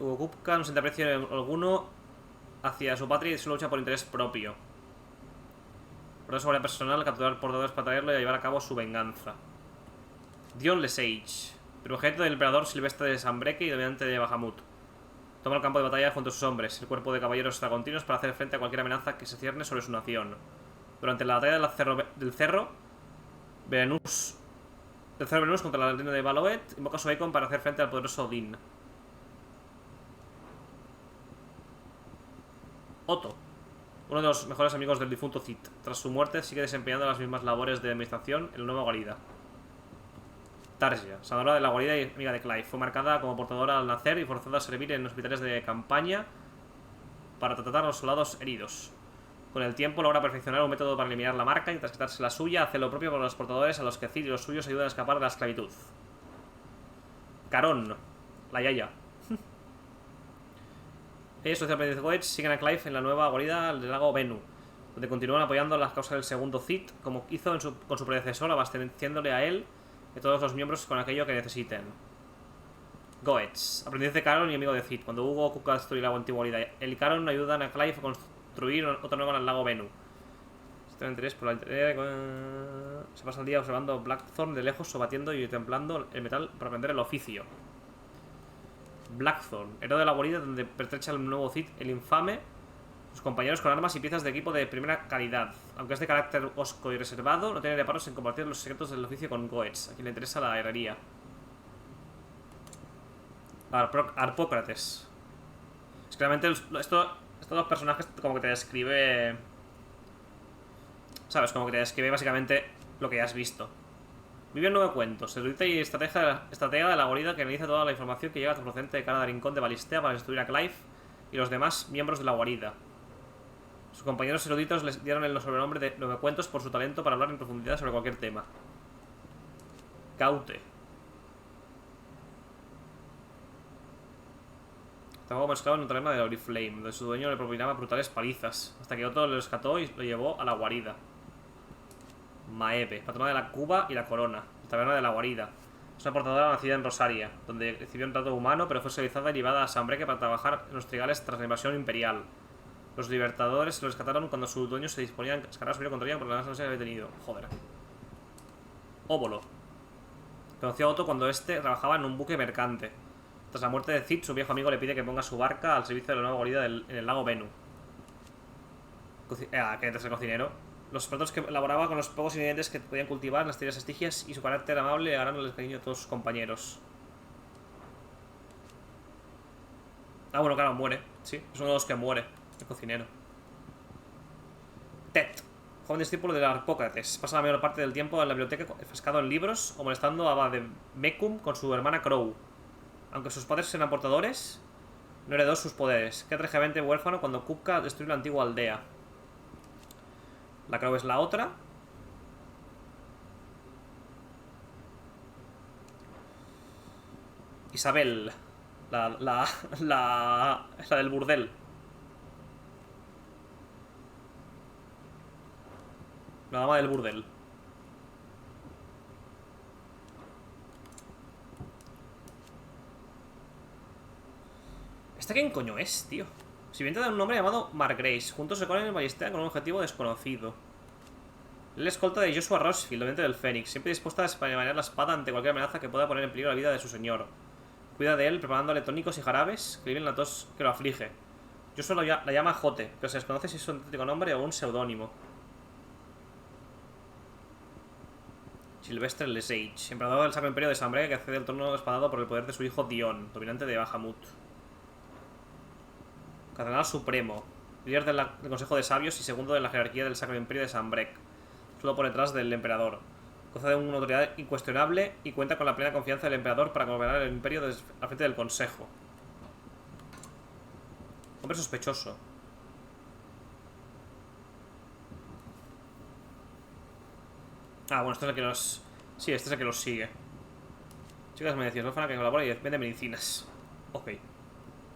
Wokupka no siente aprecio alguno hacia su patria y solo lucha por interés propio. Por eso, guardia personal, capturar portadores para traerlo y llevar a cabo su venganza. Dion Lesage, primogénito del emperador silvestre de Sanbreque y dominante de Bahamut. Toma el campo de batalla junto a sus hombres, el cuerpo de caballeros dragontinos, para hacer frente a cualquier amenaza que se cierne sobre su nación. Durante la batalla del cerro Venus contra la reina de Valoet, invoca a su Icon para hacer frente al poderoso Odín. Otto, uno de los mejores amigos del difunto Cid. Tras su muerte sigue desempeñando las mismas labores de administración en la nueva guarida. Tarja, sanadora de la guarida y amiga de Clive. Fue marcada como portadora al nacer y forzada a servir en hospitales de campaña para tratar a los soldados heridos. Con el tiempo logra perfeccionar un método para eliminar la marca y tras quitarse la suya hace lo propio con los portadores a los que Cid y los suyos ayudan a escapar de la esclavitud. Carón, la yaya. Ellos, socio aprendiz de Goetz, siguen a Clive en la nueva guarida del lago Venu, donde continúan apoyando las causas del segundo Cid, como hizo con su predecesor, abasteciéndole a él y a todos los miembros con aquello que necesiten. Goetz, aprendiz de Caron y amigo de Cid. Cuando Hugo ocupa destruir la antigua guarida, él y Caron ayudan a Clive a construir otra nueva en el lago Venu. Este interés por se pasa el día observando Blackthorn de lejos o batiendo y templando el metal para aprender el oficio. Blackthorn, héroe de la guarida donde pertrecha el nuevo Cid, el infame, sus compañeros con armas y piezas de equipo de primera calidad. Aunque es de carácter hosco y reservado, no tiene reparos en compartir los secretos del oficio con Goetz, a quien le interesa la herrería. Arpócrates. Es claramente estos dos personajes como que te describe, ¿sabes? Como que te describe básicamente lo que ya has visto. Vive en 9 cuentos, erudita y estratega de la guarida que analiza toda la información que llega procedente de cada rincón de Balistea para destruir a Clive y los demás miembros de la guarida. Sus compañeros eruditos les dieron el sobrenombre de 9 cuentos por su talento para hablar en profundidad sobre cualquier tema. Caute. Estaba como esclavo en un taberna de la Oriflame, donde su dueño le propinaba brutales palizas, hasta que otro lo rescató y lo llevó a la guarida. Maeve, patrona de la Cuba y la Corona, taberna de la guarida. Es una portadora nacida en Rosaria, donde recibió un trato humano, pero fue esclavizada y llevada a Sanbreque para trabajar en los trigales tras la invasión imperial. Los libertadores lo rescataron cuando su dueño se disponía a escalar a su vida contra ella por la no se había detenido. Joder. Óbolo. Conoció a Otto cuando este trabajaba en un buque mercante. Tras la muerte de Cid, su viejo amigo le pide que ponga su barca al servicio de la nueva guarida en el lago Venu. Que es el cocinero. Los platos que elaboraba con los pocos ingredientes que podían cultivar en las tierras estigias y su carácter amable le ganaron el cariño de todos sus compañeros. Ah, bueno, claro, muere. Sí, es uno de los que muere, el cocinero. Ted, joven discípulo de Arpócrates. Pasa la mayor parte del tiempo en la biblioteca enfrascado en libros o molestando a de Mecum con su hermana Crow. Aunque sus padres eran portadores, no heredó sus poderes. Queda trágicamente huérfano cuando Kupka destruye la antigua aldea. La Crow es la otra. Isabel. La del burdel. La dama del burdel. ¿Esta quién coño es, tío? Si bien te da un nombre llamado Mark Grace, juntos se corren en Balistea con un objetivo desconocido. Él es escolta de Joshua Rossfield, oyente del Fénix, siempre dispuesta a desenvainar la espada ante cualquier amenaza que pueda poner en peligro la vida de su señor. Cuida de él preparándole tónicos y jarabes que alivian la tos que lo aflige. Joshua la llama Jote, pero se desconoce si es un auténtico nombre o un seudónimo. Sylvester Lesage, emperador del Sacro Imperio de Sanbreque, que accede al trono espadado por el poder de su hijo Dion, dominante de Bahamut. Cardenal Supremo, líder del Consejo de Sabios y segundo de la jerarquía del Sacro Imperio de Sanbreque, solo por detrás del emperador. Goza de una autoridad incuestionable y cuenta con la plena confianza del emperador para gobernar el imperio al frente del Consejo. Hombre sospechoso. Ah, bueno, este es el que los... Sí, este es el que los sigue. Chicas, me decías, orfana que colabora y vende medicinas. Ok.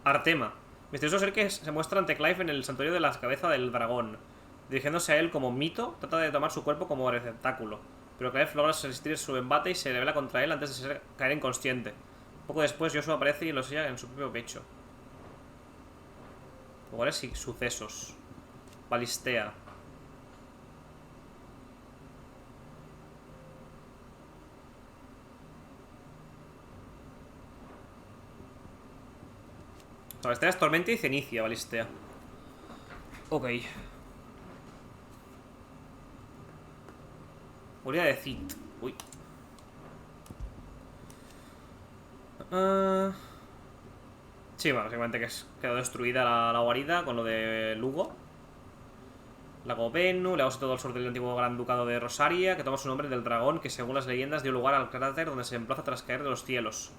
Artema. Misterioso ser que se muestra ante Clive en el santuario de la cabeza del dragón. Dirigiéndose a él como mito, trata de tomar su cuerpo como receptáculo. Pero Clive logra resistir su embate y se revela contra él antes de caer inconsciente. Poco después, Joshua aparece y lo sella en su propio pecho. Lugares y sucesos. Balistea. Balistea es tormenta y cenicia, Balistea. Ok. Guarida de Cid. Uy. Sí, bueno, básicamente que quedó destruida la guarida con lo de Lugo. Lago Venus, le situado al sur del antiguo Gran Ducado de Rosaria, que toma su nombre del dragón que, según las leyendas, dio lugar al cráter donde se emplaza tras caer de los cielos.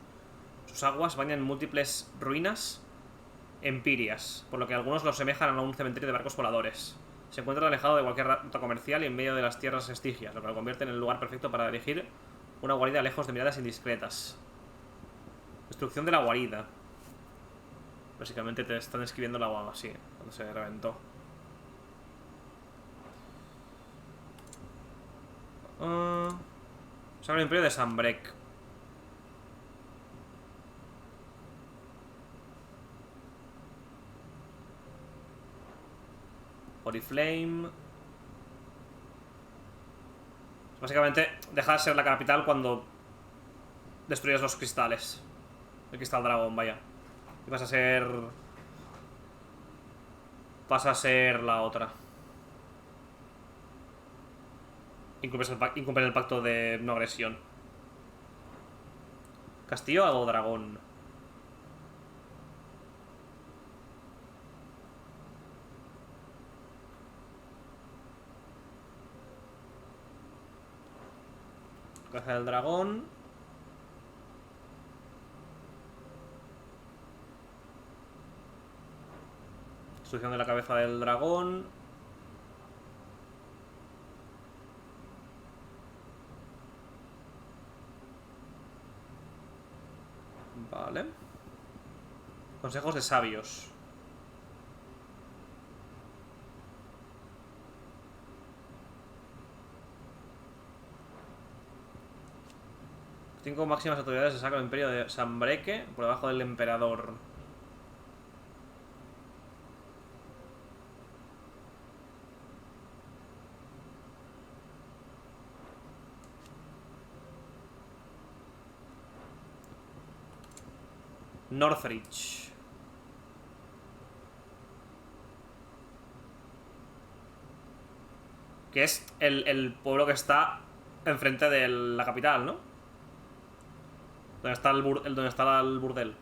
Sus aguas bañan múltiples ruinas empirias, por lo que algunos lo asemejan a un cementerio de barcos voladores. Se encuentra alejado de cualquier ruta comercial y en medio de las tierras estigias, lo que lo convierte en el lugar perfecto para erigir una guarida lejos de miradas indiscretas. Destrucción de la guarida. Básicamente te están describiendo la agua así, cuando se reventó. Sacro Imperio de Sanbreque. Oriflame. Básicamente deja de ser la capital cuando destruyes los cristales. El cristal dragón, vaya. Y pasa a ser la otra. Incumple el pacto de no agresión. Castillo o dragón. Caza del dragón. Destrucción de la cabeza del dragón. Vale. Consejos de sabios. Cinco máximas autoridades de Sacro Imperio de Sanbreque, por debajo del emperador. Northridge. Que es el pueblo que está enfrente de la capital, ¿no? Donde está donde está el burdel.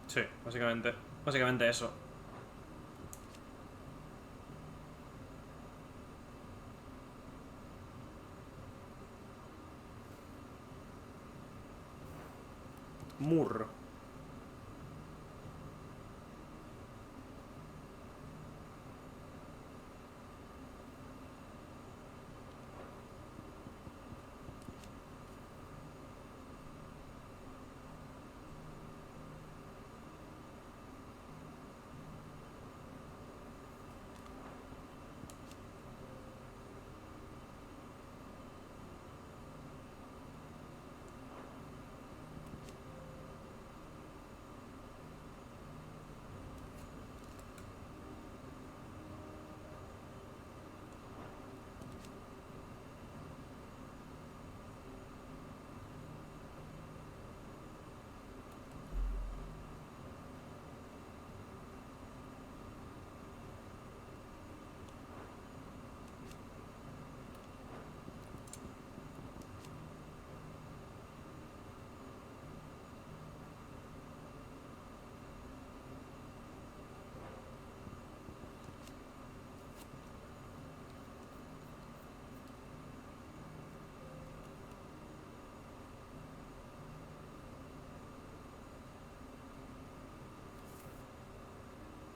Sí, básicamente eso. Mur.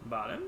Vale.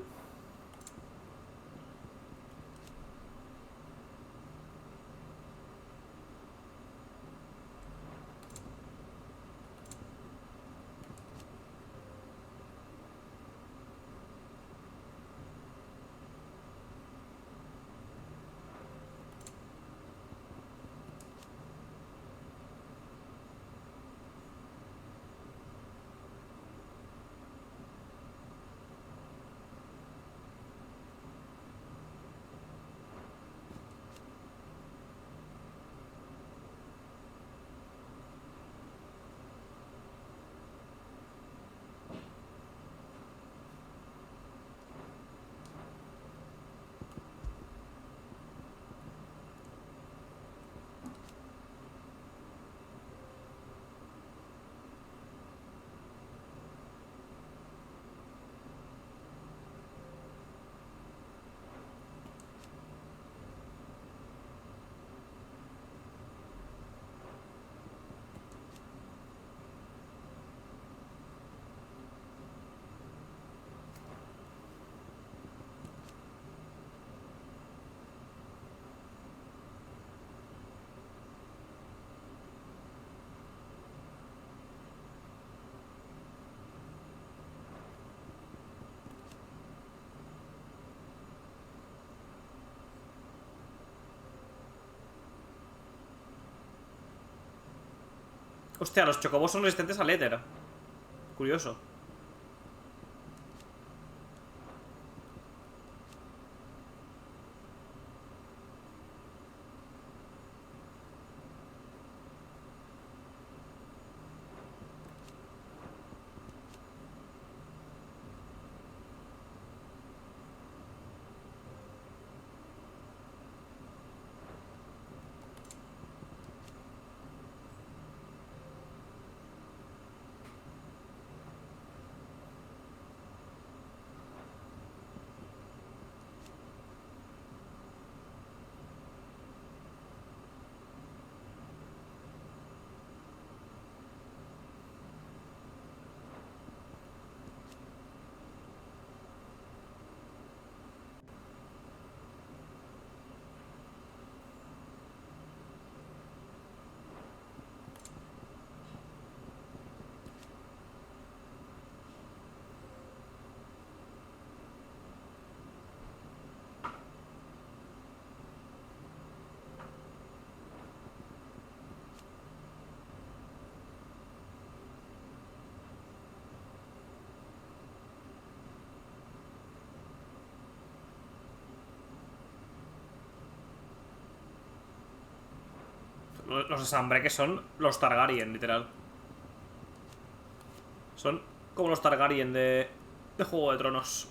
Hostia, los chocobos son resistentes al éter. Curioso. Los de Sanbreque son los Targaryen, literal. Son como los Targaryen de Juego de Tronos.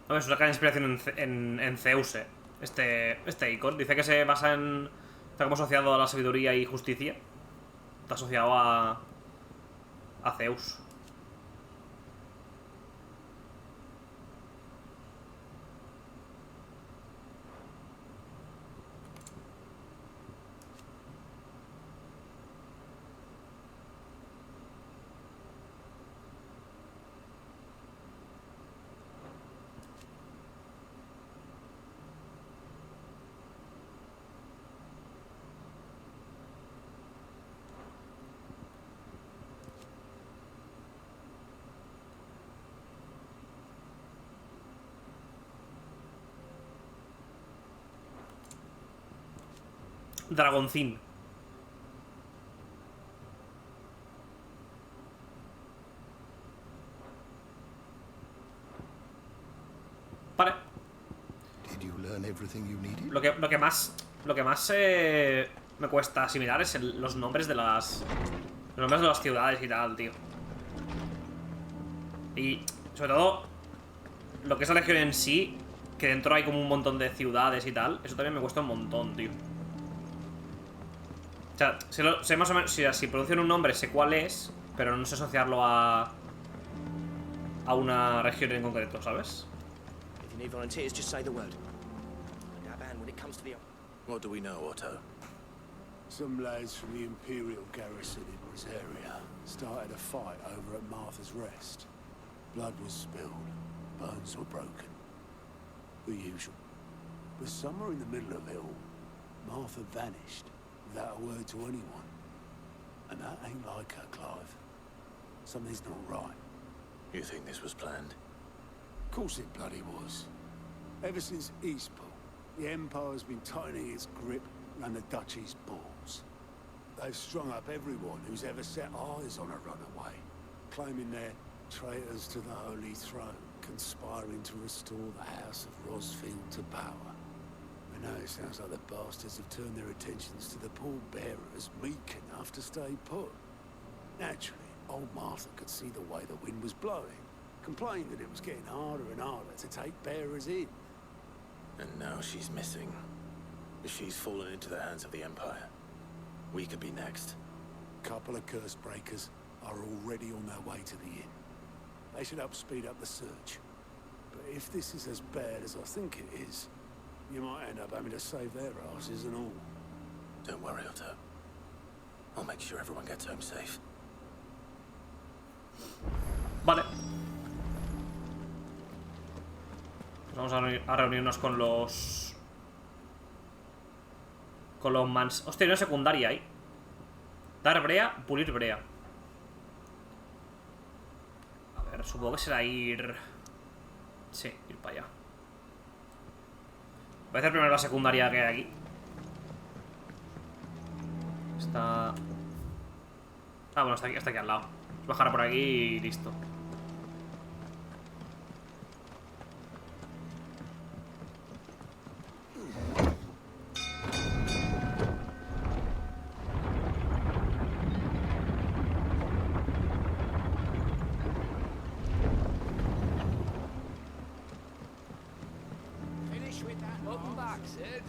A ver, es una gran inspiración en Zeus, este icon. Dice que se basa en... Está como asociado a la sabiduría y justicia. Está asociado a Zeus. Dragoncín. Vale. Lo que más me cuesta asimilar es los nombres de las ciudades y tal, tío. Y sobre todo lo que es la legión en sí, que dentro hay como un montón de ciudades y tal. Eso también me cuesta un montón, tío. O sea, sé más o menos, si pronuncian un nombre sé cuál es, pero no sé asociarlo a una región en concreto, ¿sabes? If you need volunteers, just say the word. And when it comes to the... What do we know, Otto? Some lads from the Imperial garrison in Rosaria started a fight over at Martha's Rest. Blood was spilled, bones were broken. The usual. But somewhere in the middle of it all, Martha vanished without a word to anyone. And that ain't like her, Clive. Something's not right. You think this was planned? Of course it bloody was. Ever since Eastpool, the Empire's been tightening its grip around the Duchy's balls. They've strung up everyone who's ever set eyes on a runaway, claiming they're traitors to the Holy Throne, conspiring to restore the House of Rosfield to power. And now it sounds like the bastards have turned their attentions to the pallbearers meek enough to stay put. Naturally, old Martha could see the way the wind was blowing, complained that it was getting harder and harder to take bearers in. And now she's missing. She's fallen into the hands of the Empire. We could be next. Couple of curse breakers are already on their way to the inn. They should help speed up the search. But if this is as bad as I think it is, you might end up having to save their asses and all. Don't worry, Otto. I'll make sure everyone gets home safe. Vale. Pues vamos a reunirnos con los... Con los mans... Hostia, hay una secundaria ahí. Dar brea, pulir brea. A ver, supongo que será ir... Sí, ir para allá. Voy a hacer primero la secundaria que hay aquí. Está... Ah, bueno, está aquí al lado. Bajar por aquí y listo. Welcome back, Sid.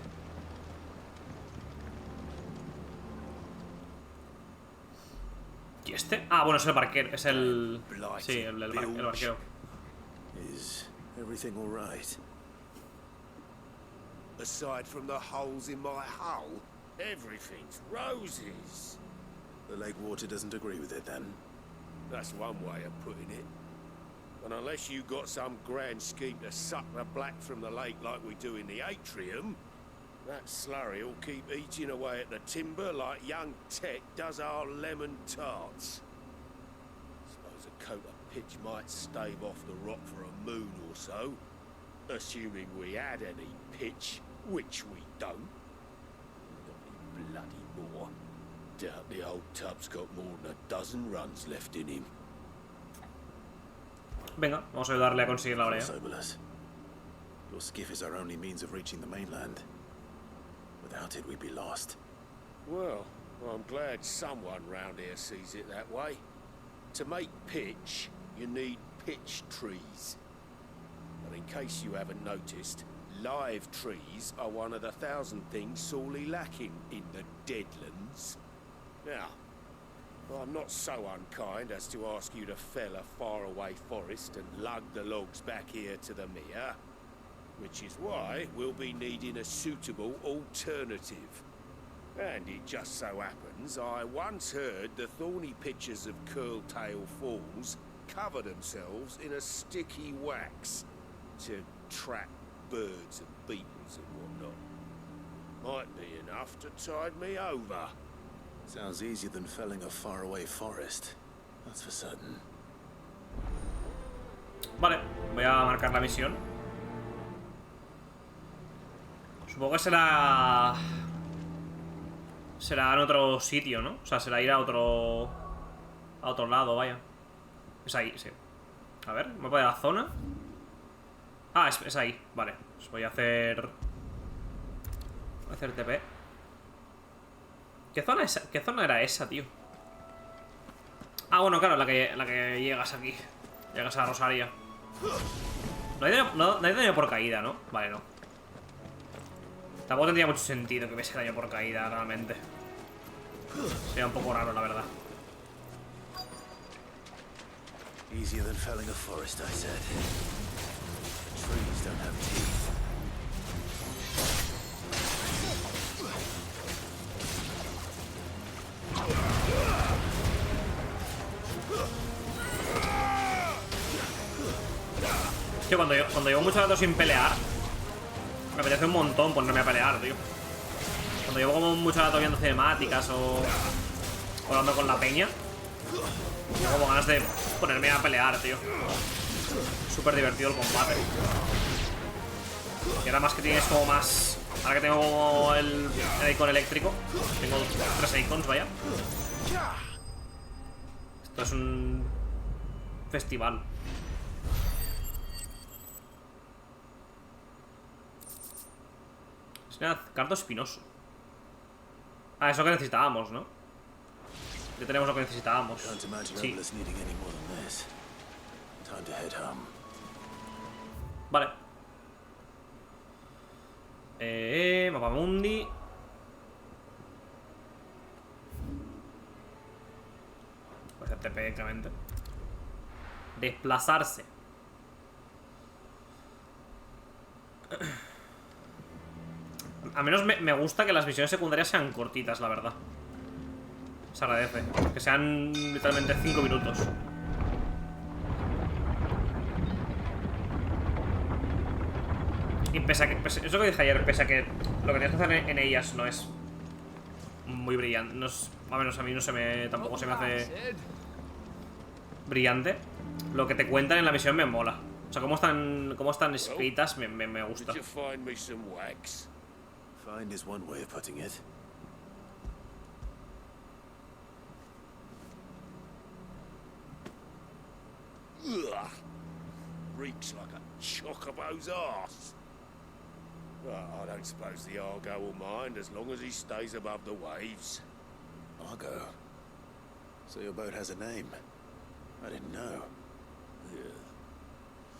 ¿Y este? Ah, bueno, es el barquero. Es el... Sí, el barquero. Is everything all right? Aside from the holes in my hull, everything's roses. The lake water doesn't agree with it, then? That's one way of putting it. And unless you got some grand scheme to suck the black from the lake like we do in the atrium, that slurry will keep eating away at the timber like young Tech does our lemon tarts. Suppose a coat of pitch might stave off the rock for a moon or so, assuming we had any pitch, which we don't. Not any bloody more. Doubt the old tub's got more than a dozen runs left in him. Venga, vamos a ayudarle a conseguir la brea. Your skiff is our only means of reaching the mainland. Without it, we'd be lost. Well, I'm glad someone round here sees it that way. To make pitch, you need pitch trees. But in case you haven't noticed, live trees are one of the 1,000 things sorely lacking in the Deadlands. Now, I'm not so unkind as to ask you to fell a faraway forest and lug the logs back here to the mere, which is why we'll be needing a suitable alternative. And it just so happens I once heard the thorny pitchers of Curltail Falls cover themselves in a sticky wax to trap birds and beetles and whatnot. Might be enough to tide me over. Sounds easier than felling a faraway forest. That's for certain. Vale, voy a marcar la misión. Supongo que será... Será en otro sitio, ¿no? O sea, será ir a otro... A otro lado, vaya. Es ahí, sí. A ver, mapa de la zona. Ah, es ahí, vale. Pues voy a hacer... Voy a hacer TP. ¿Qué zona era esa, tío? Ah, bueno, claro, la que llegas aquí. Llegas a Rosaria. No hay daño por caída, ¿no? Vale, no. Tampoco tendría mucho sentido que hubiese daño por caída, realmente. Sería un poco raro, la verdad. Easier than felling a forest, I said. The trees don't have teeth. Tío, cuando llevo mucho rato sin pelear, me apetece un montón ponerme a pelear, tío. Cuando llevo como mucho rato viendo cinemáticas o hablando con la peña, tengo como ganas de ponerme a pelear, tío. Súper divertido el combate. Y ahora más que tienes como más... Ahora que tengo como el icon eléctrico, tengo 3 icons, vaya. Esto es un festival. Cardo espinoso. Ah, eso que necesitábamos, ¿no? Ya tenemos lo que necesitábamos. Sí. Vale. Mapa mundi. Voy a hacer TP directamente. Desplazarse. Al menos me gusta que las misiones secundarias sean cortitas, la verdad. Se agradece. Que sean literalmente 5 minutos. Y pese a que... eso que dije ayer, pese a que lo que tienes que hacer en ellas no es muy brillante. No es, a menos a mí no se me... tampoco se me hace brillante. Lo que te cuentan en la misión me mola. O sea, cómo están escritas me gusta. Find is one way of putting it. Ugh. Reeks like a chocobo's arse. Well, I don't suppose the Argo will mind as long as he stays above the waves. Argo? So your boat has a name? I didn't know. Yeah.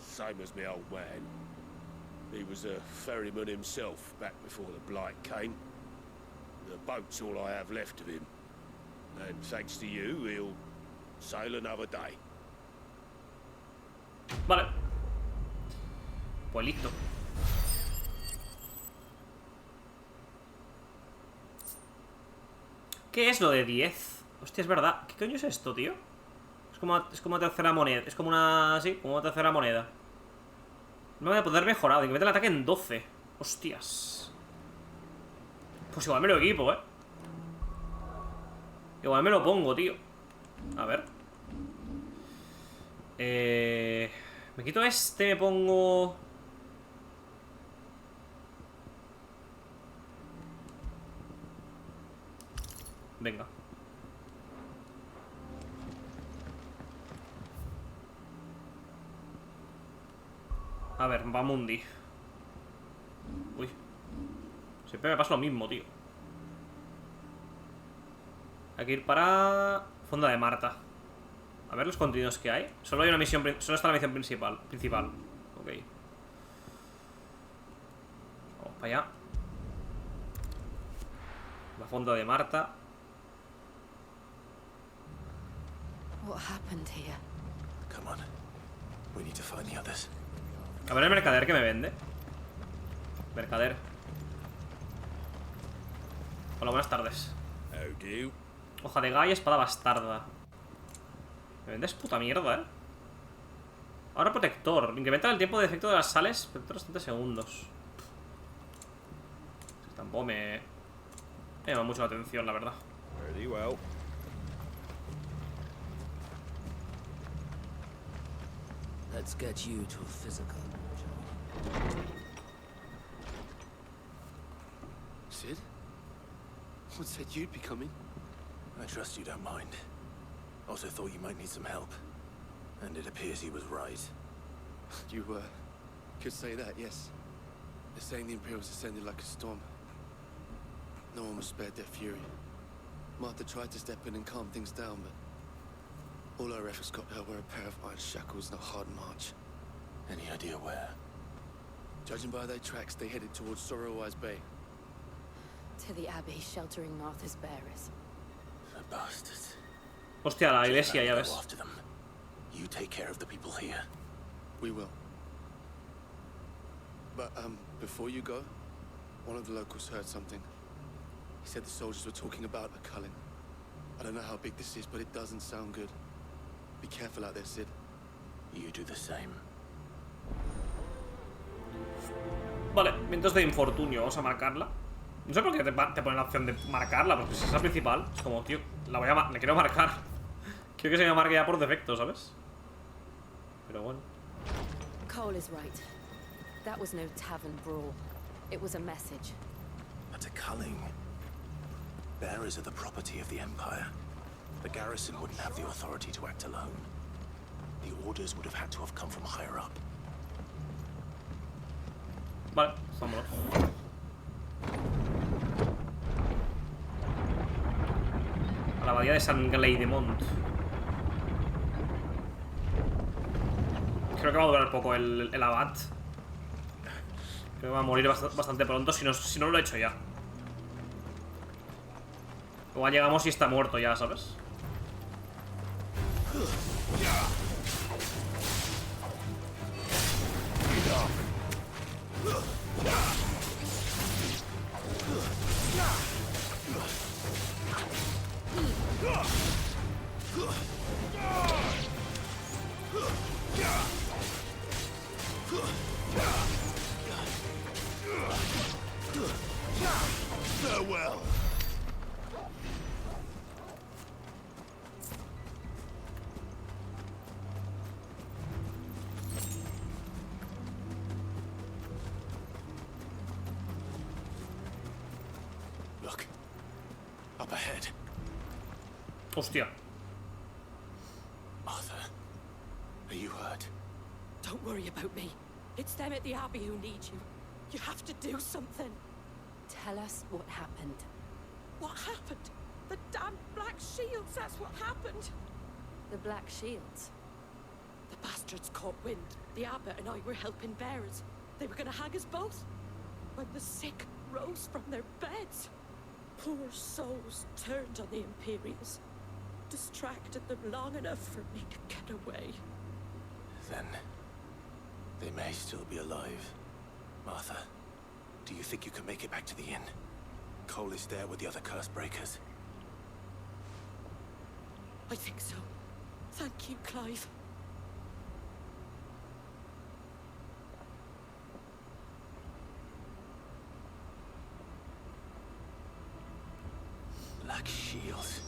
Same as my old man. He was a ferryman himself back before the Blight came. The boat's all I have left of him. And thanks to you, he'll sail another day. Vale. Pues listo. ¿Qué es lo de 10? Hostia, es verdad. ¿Qué coño es esto, tío? Es como una tercera moneda. Es como una... sí, como una tercera moneda. No voy a poder mejorado. Incrementa el ataque en 12. Hostias. Pues igual me lo equipo, Igual me lo pongo, tío. A ver. Me quito este, me pongo... Venga. A ver, va Mundi. Uy. Siempre me pasa lo mismo, tío. Hay que ir para... Fonda de Marta. A ver los contenidos que hay. Solo hay una misión... Solo está la misión principal. Ok. Vamos para allá. La Fonda de Marta. What happened here? Come on. We need to find the others. A ver el mercader que me vende. Mercader. Hola, buenas tardes. Hoja de Gaia y espada bastarda. Me vendes puta mierda, Ahora protector. Incrementa el tiempo de efecto de las sales por 30 segundos. Tampoco me llama mucho la atención, la verdad. Very well. Let's get you to a physical. Sid? What said you'd be coming? I trust you don't mind. Also thought you might need some help. And it appears he was right. You, could say that, yes. They're saying the Imperials descended like a storm. No one was spared their fury. Martha tried to step in and calm things down, but all our efforts got her were a pair of iron shackles and a hard march. Any idea where? Judging by their tracks, they headed towards Sorrowwise Bay. To the Abbey, sheltering Martha's bearers. The bastards. Hostia, la iglesia, ya ves. After them. You take care of the people here. We will. But, before you go, one of the locals heard something. He said the soldiers were talking about a culling. I don't know how big this is, but it doesn't sound good. Be careful out there, Sid. You do the same. Vale, vientos de infortunio, vamos a marcarla. No sé por qué te pone la opción de marcarla, porque si es la principal, es como, tío, la quiero marcar. Quiero que se me marque ya por defecto, ¿sabes? Pero bueno. Cole is right. That was no tavern brawl. It was a message. But a culling. Bearers are the property of the Empire. The garrison wouldn't have the authority to act alone. The orders would have had to have come from higher up. Vale, vámonos. A la abadía de San Gleidemont. Creo que va a durar poco el abad. Creo que va a morir bastante pronto si no lo he hecho ya. Igual llegamos y está muerto ya, ¿sabes? Farewell. Look. Up ahead. Hostia. Arthur, are you hurt? Don't worry about me. It's them at the Abbey who need you. You have to do something. Tell us what happened. What happened? The damn Black Shields, that's what happened. The Black Shields? The bastards caught wind. The Abbot and I were helping bearers. They were gonna hang us both. When the sick rose from their beds, poor souls turned on the Imperials. Distracted them long enough for me to get away. Then they may still be alive. Martha, do you think you can make it back to the inn? Cole is there with the other curse breakers. I think so. Thank you, Clive. Black Shields.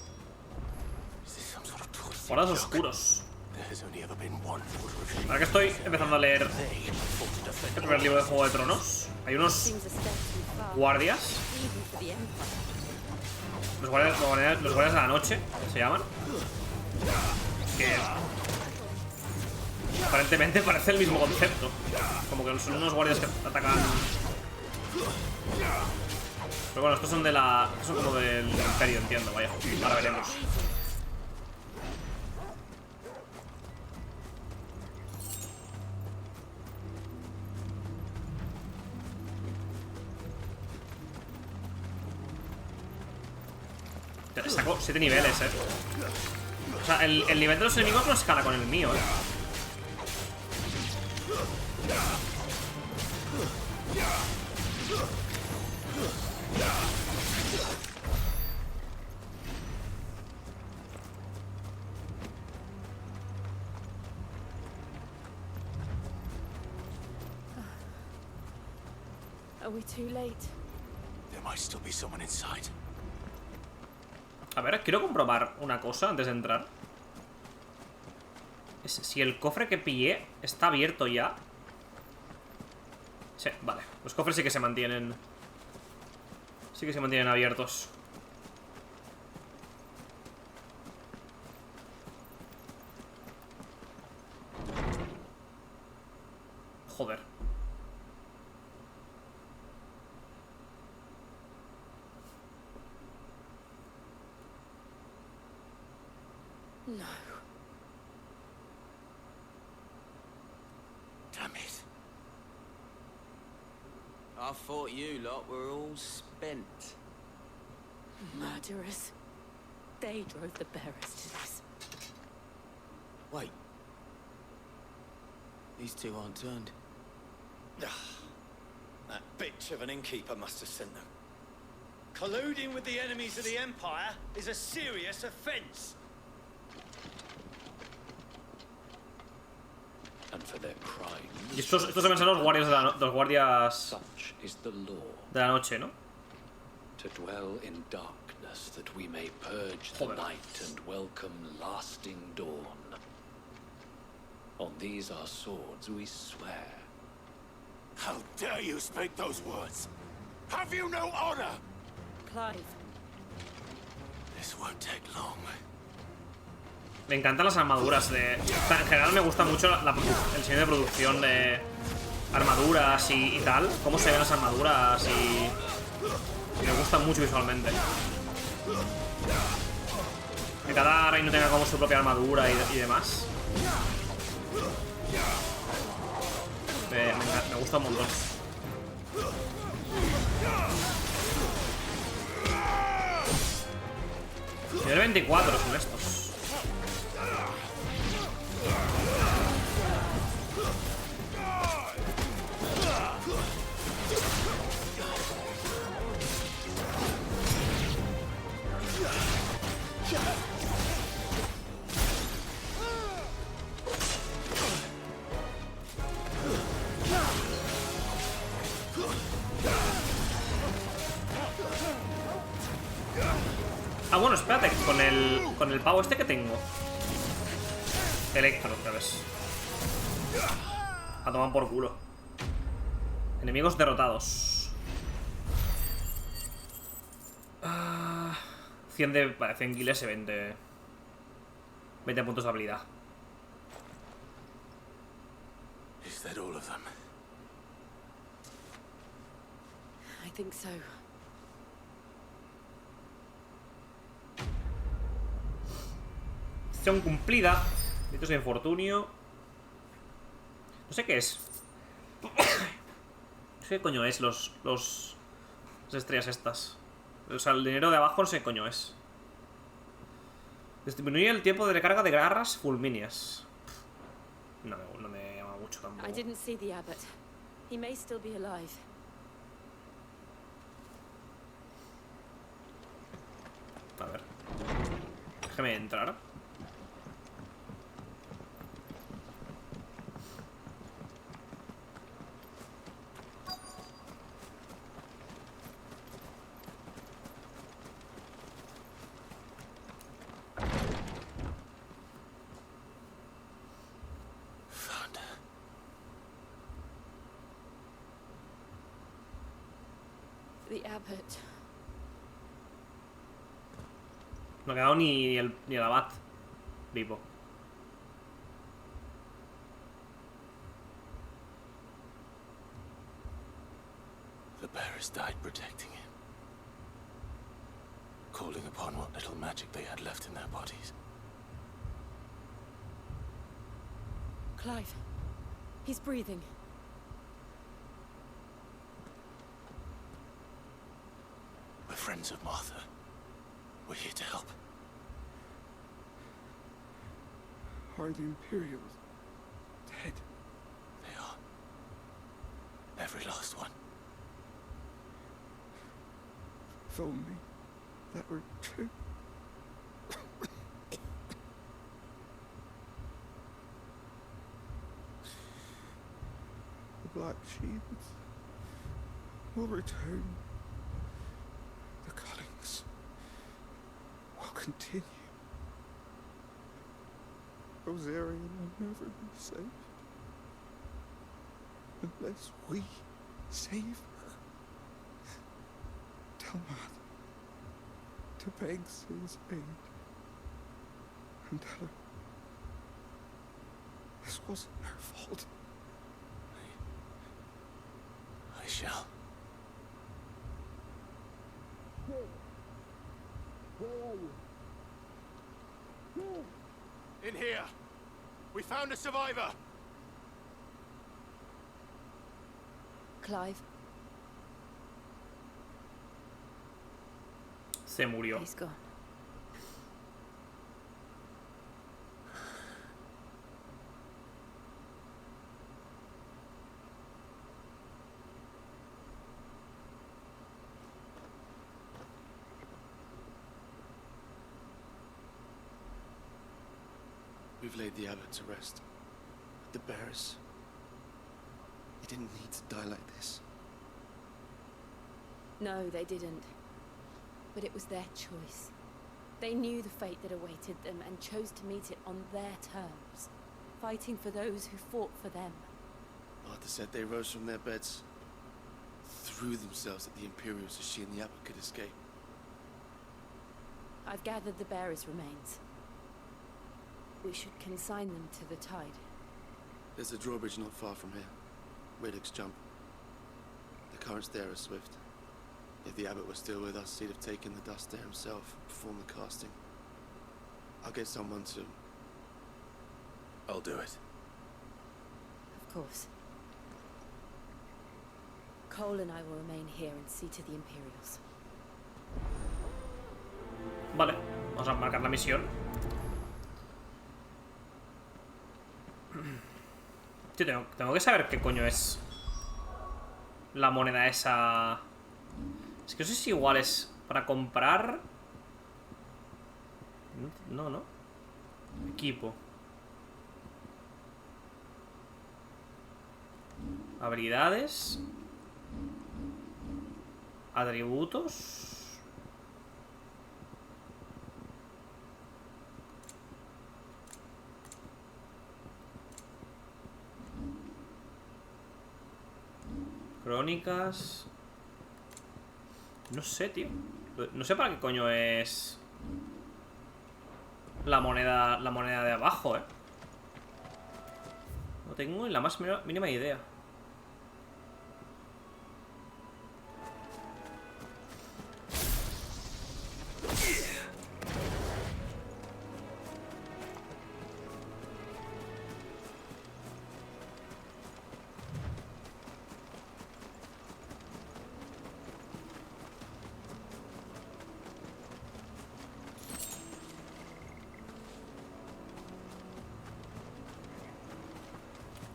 Is this some sort of twisted Horas joke? oscuros. There has only ever been one order of shields. Ahora que estoy empezando a leer el primer libro de Juego de Tronos, hay unos guardias. Los guardias de la noche, se llaman. Que aparentemente parece el mismo concepto. Como que son unos guardias que atacan. Pero bueno, estos son de la. Son como del Imperio, entiendo, vaya. Ahora veremos. Saco 7 niveles, O sea, el nivel de los enemigos no escala con el mío, Are we too late? There might still be someone inside. A ver, quiero comprobar una cosa antes de entrar. Si el cofre que pillé está abierto ya. Sí, vale. Los cofres sí que se mantienen. Sí que se mantienen abiertos. Joder. No. Damn it. I thought you lot were all spent. Murderers. They drove the bearers to this. Wait. These two aren't turned. That bitch of an innkeeper must have sent them. Colluding with the enemies of the Empire is a serious offense. And for their crime. Y estos deben ser los guardias de la noche, ¿no? To dwell in darkness that we may purge the night and welcome lasting dawn. On these our swords we swear. How dare you speak those words? Have you no honor? Clive. This won't take long. Me encantan las armaduras de... En general me gusta mucho el diseño de producción de armaduras y tal. Cómo se ven las armaduras y... Me gustan mucho visualmente. Que cada reino tenga como su propia armadura y demás. Me gusta un montón. Nivel 24 son estos. bueno, espérate, con el pavo este que tengo. Electro, ya ves. A tomar por culo. Enemigos derrotados. 100 de... Vale, 100 kills y 20 puntos de habilidad. Is that all of them? I think so. Misión cumplida. Mitos de infortunio. No sé qué es. No sé qué coño es las estrellas estas. O sea, el dinero de abajo no sé qué coño es. Disminuye el tiempo de recarga de garras fulminias. No me llama mucho tampoco. I didn't see the abbot. He may still be alive. A ver. Déjame entrar. The abbot. No ha quedado ni el abad vivo. The bearers died protecting him, calling upon what little magic they had left in their bodies. Clive. He's breathing. We're friends of Martha. We're here to help. Are the Imperials dead? They are. Every last one. If only that were true. The Black Shields will return. The cuttings will continue. Rosarian will never be saved unless we save her. Tell Mother to beg Sin's aid and tell her this wasn't her fault. I shall. Where are you? In here. We found a survivor. Clive. Se murió. He's gone. We've laid the abbot to rest. The bearers. He didn't need to die like this. No, they didn't. But it was their choice. They knew the fate that awaited them and chose to meet it on their terms, fighting for those who fought for them. Martha said they rose from their beds, threw themselves at the Imperials so she and the abbot could escape. I've gathered the bearers' remains. We should consign them to the tide. There's a drawbridge not far from here. Radix jump. The currents there are swift. If the abbot was still with us, he'd have taken the dust there himself, performed the casting. I'll get someone to... I'll do it. Of course. Cole and I will remain here and see to the Imperials. Vale, vamos a marcar la misión. Tío, tengo que saber qué coño es la moneda esa. Es que no sé si igual es para comprar. No. Equipo. Habilidades. Atributos. Crónicas. No sé, tío. No sé para qué coño es la moneda de abajo, No tengo ni la más mínima idea.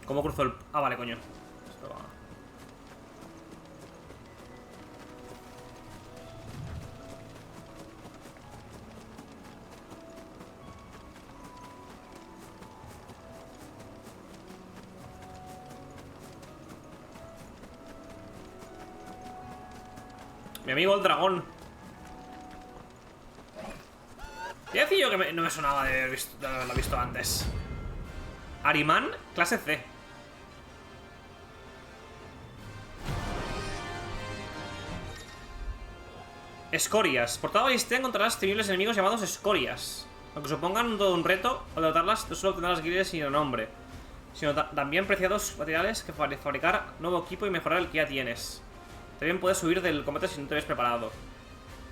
¿Cómo cruzó el...? Ah, vale, coño. Esto va... Mi amigo el dragón. Ya decía yo que no me sonaba de haberlo visto antes. Arimán, clase C. Escorias. Por toda Este encontrarás temibles enemigos llamados escorias. Aunque supongan todo un reto, al derrotarlas no solo obtendrás guildes sin nombre, sino también preciados materiales que fabricar nuevo equipo y mejorar el que ya tienes. También puedes huir del combate si no te ves preparado.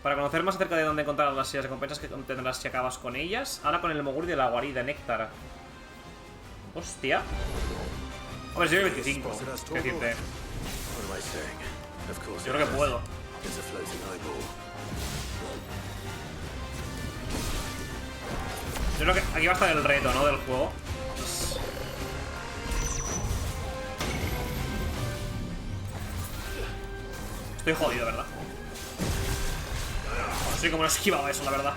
Para conocer más acerca de dónde encontrar las recompensas que obtendrás si acabas con ellas, habla con el Moguri de la guarida, Néctar. Hostia. Hombre, soy el 25. ¿Qué decirte? Yo creo que puedo. Yo creo que aquí va a estar el reto, ¿no? Del juego. Estoy jodido, ¿verdad? No sé cómo no he esquivado eso, la verdad.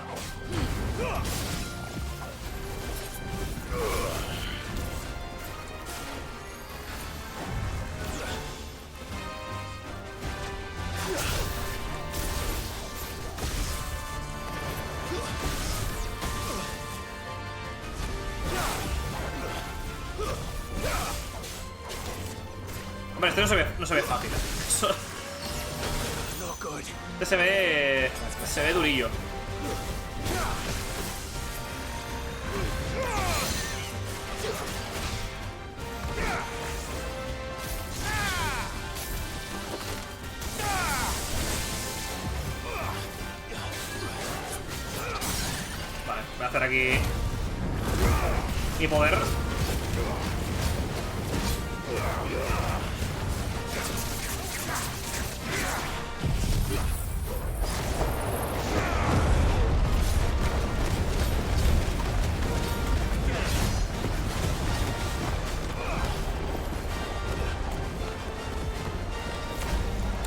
Hombre, este no se ve fácil. Este se ve durillo. Vale, voy a hacer aquí mi poder.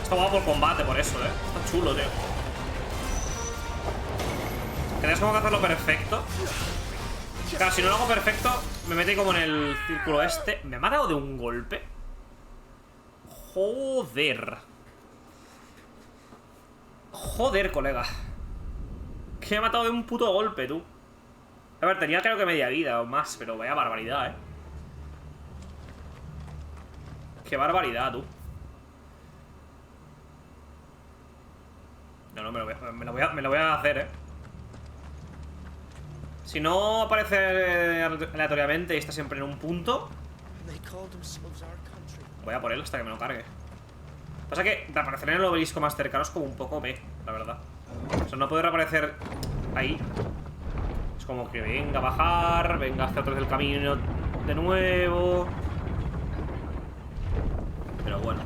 Está guapo el combate por eso, Está chulo, tío. ¿Crees cómo que hacerlo perfecto? Claro, si no lo hago perfecto, me mete como en el círculo este. ¿Me ha matado de un golpe? Joder. Joder, colega. Que me ha matado de un puto golpe, tú. A ver, tenía creo que media vida o más, pero vaya barbaridad, Qué barbaridad, tú. No, me lo voy a hacer, Si no aparece aleatoriamente y está siempre en un punto, voy a por él hasta que me lo cargue. Pasa que reaparecer en el obelisco más cercano es como un poco la verdad. O sea, no puede reaparecer ahí. Es como que venga a bajar, venga hacia atrás del camino de nuevo. Pero bueno.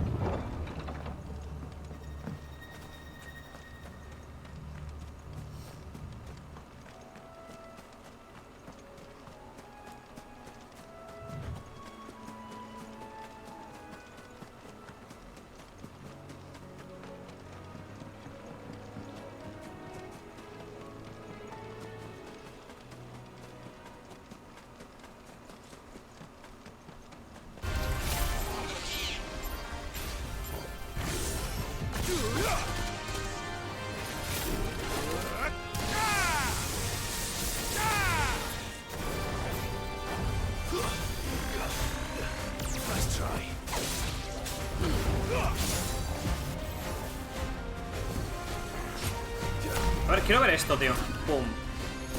A ver, quiero ver esto, tío. Pum,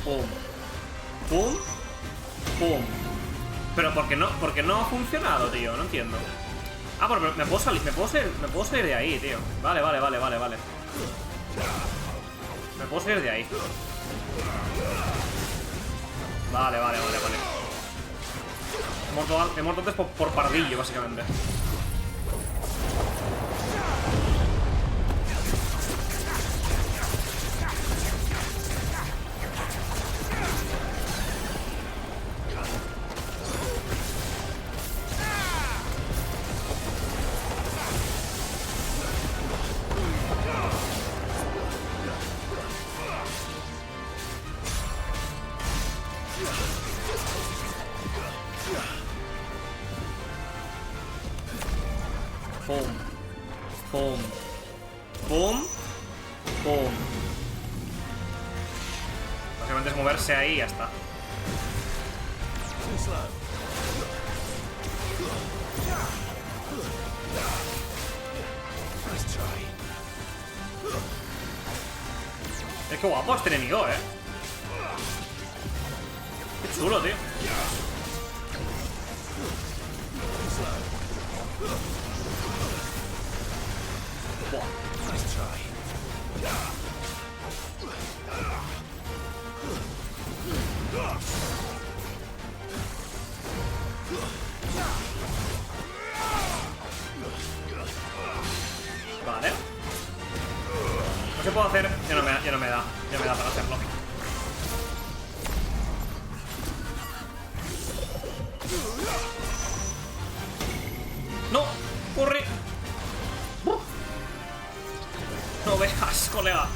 pum, pum, pum. Pero ¿por qué no ha funcionado, tío? No entiendo. Ah, pero me puedo salir de ahí, tío. Vale. Me puedo salir de ahí. Vale. He muerto antes por pardillo, básicamente. Pum. Básicamente es moverse ahí y ya está. Es que guapo este enemigo, Qué chulo, tío. Vale. No se puede hacer. Ya no me da para hacerlo. No, corre. No veas, colega.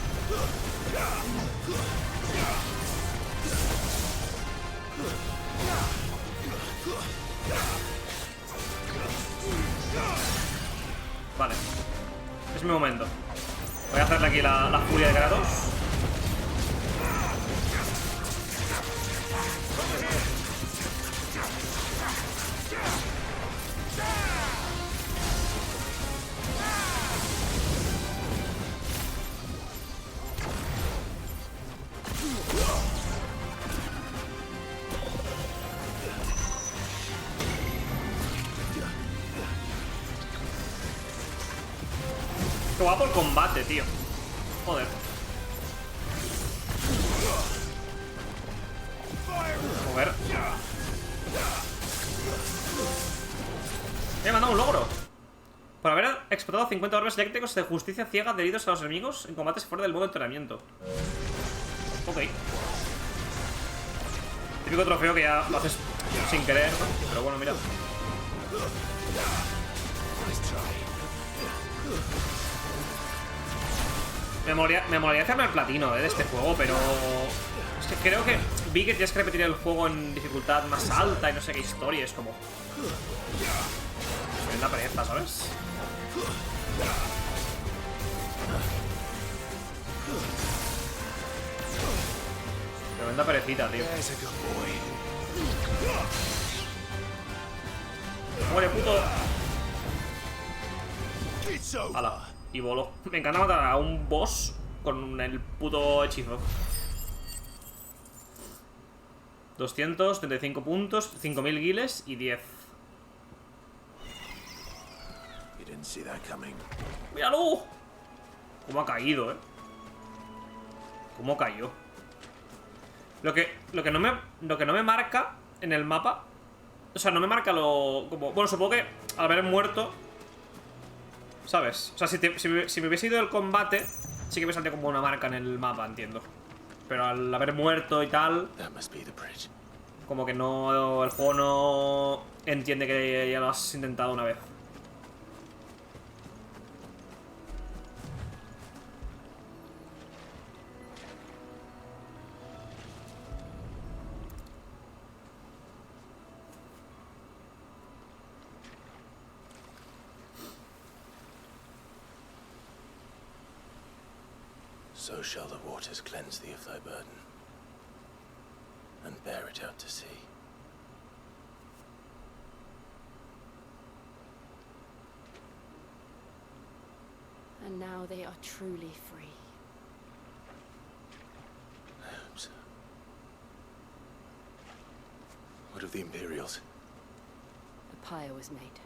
Vale. Es mi momento. Voy a hacerle aquí la furia de Kratos. Qué guapo el combate, tío. Joder. Joder. Me he mandado un logro. Por haber explotado 50 orbes eléctricos de justicia ciega adheridos a los enemigos en combates fuera del modo de entrenamiento. Ok. Típico trofeo que ya lo haces sin querer, ¿no? Pero bueno, mira. Me molaría hacerme el platino de este juego, pero es que creo que vi que tienes que repetir el juego en dificultad más alta y no sé qué historia. Es como... Es una pereza, ¿sabes? Tremenda perecita, tío. Muere, puto. Hala. Y voló. Me encanta matar a un boss con el puto hechizo. 235 puntos, 5000 guiles y 10. ¡Míralo! ¿Cómo ha caído, ¿Cómo cayó? Lo que no me marca en el mapa. O sea, no me marca lo... Como, bueno, supongo que al haber muerto, ¿sabes? O sea, si me hubiese ido del combate, sí que me salía como una marca en el mapa, entiendo. Pero al haber muerto y tal, como que no... El juego no entiende que ya lo has intentado una vez. So shall the waters cleanse thee of thy burden, and bear it out to sea. And now they are truly free. What of the Imperials? The pyre was made.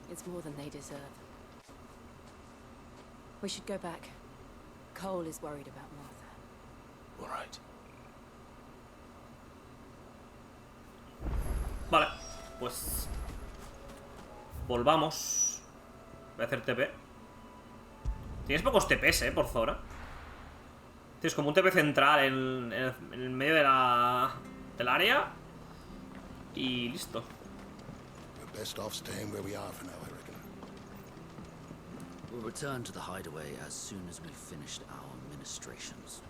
It's more than they deserve. We should go back. Cole is worried about Martha. All right. Vale, pues volvamos. Voy a hacer TP. Tienes pocos TPs, por zona. Tienes como un TP central en el medio de del área. Y listo. We're best off staying where we are for now, I reckon. We'll return to the hideaway as soon as we've finished our ministrations.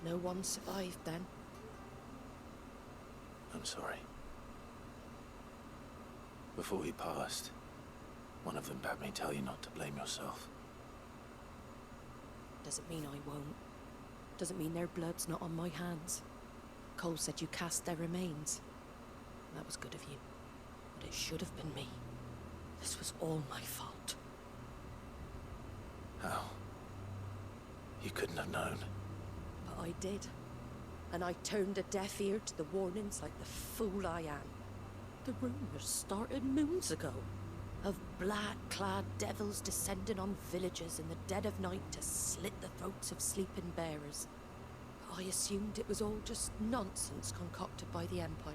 No one survived then? I'm sorry. Before he passed, one of them bade me tell you not to blame yourself. Doesn't mean I won't. Doesn't mean their blood's not on my hands. Cole said you cast their remains. That was good of you. But it should have been me. This was all my fault. How? You couldn't have known. But I did. And I turned a deaf ear to the warnings like the fool I am. The rumors started moons ago. Of black-clad devils descending on villages in the dead of night to slit the throats of sleeping bearers. But I assumed it was all just nonsense concocted by the Empire.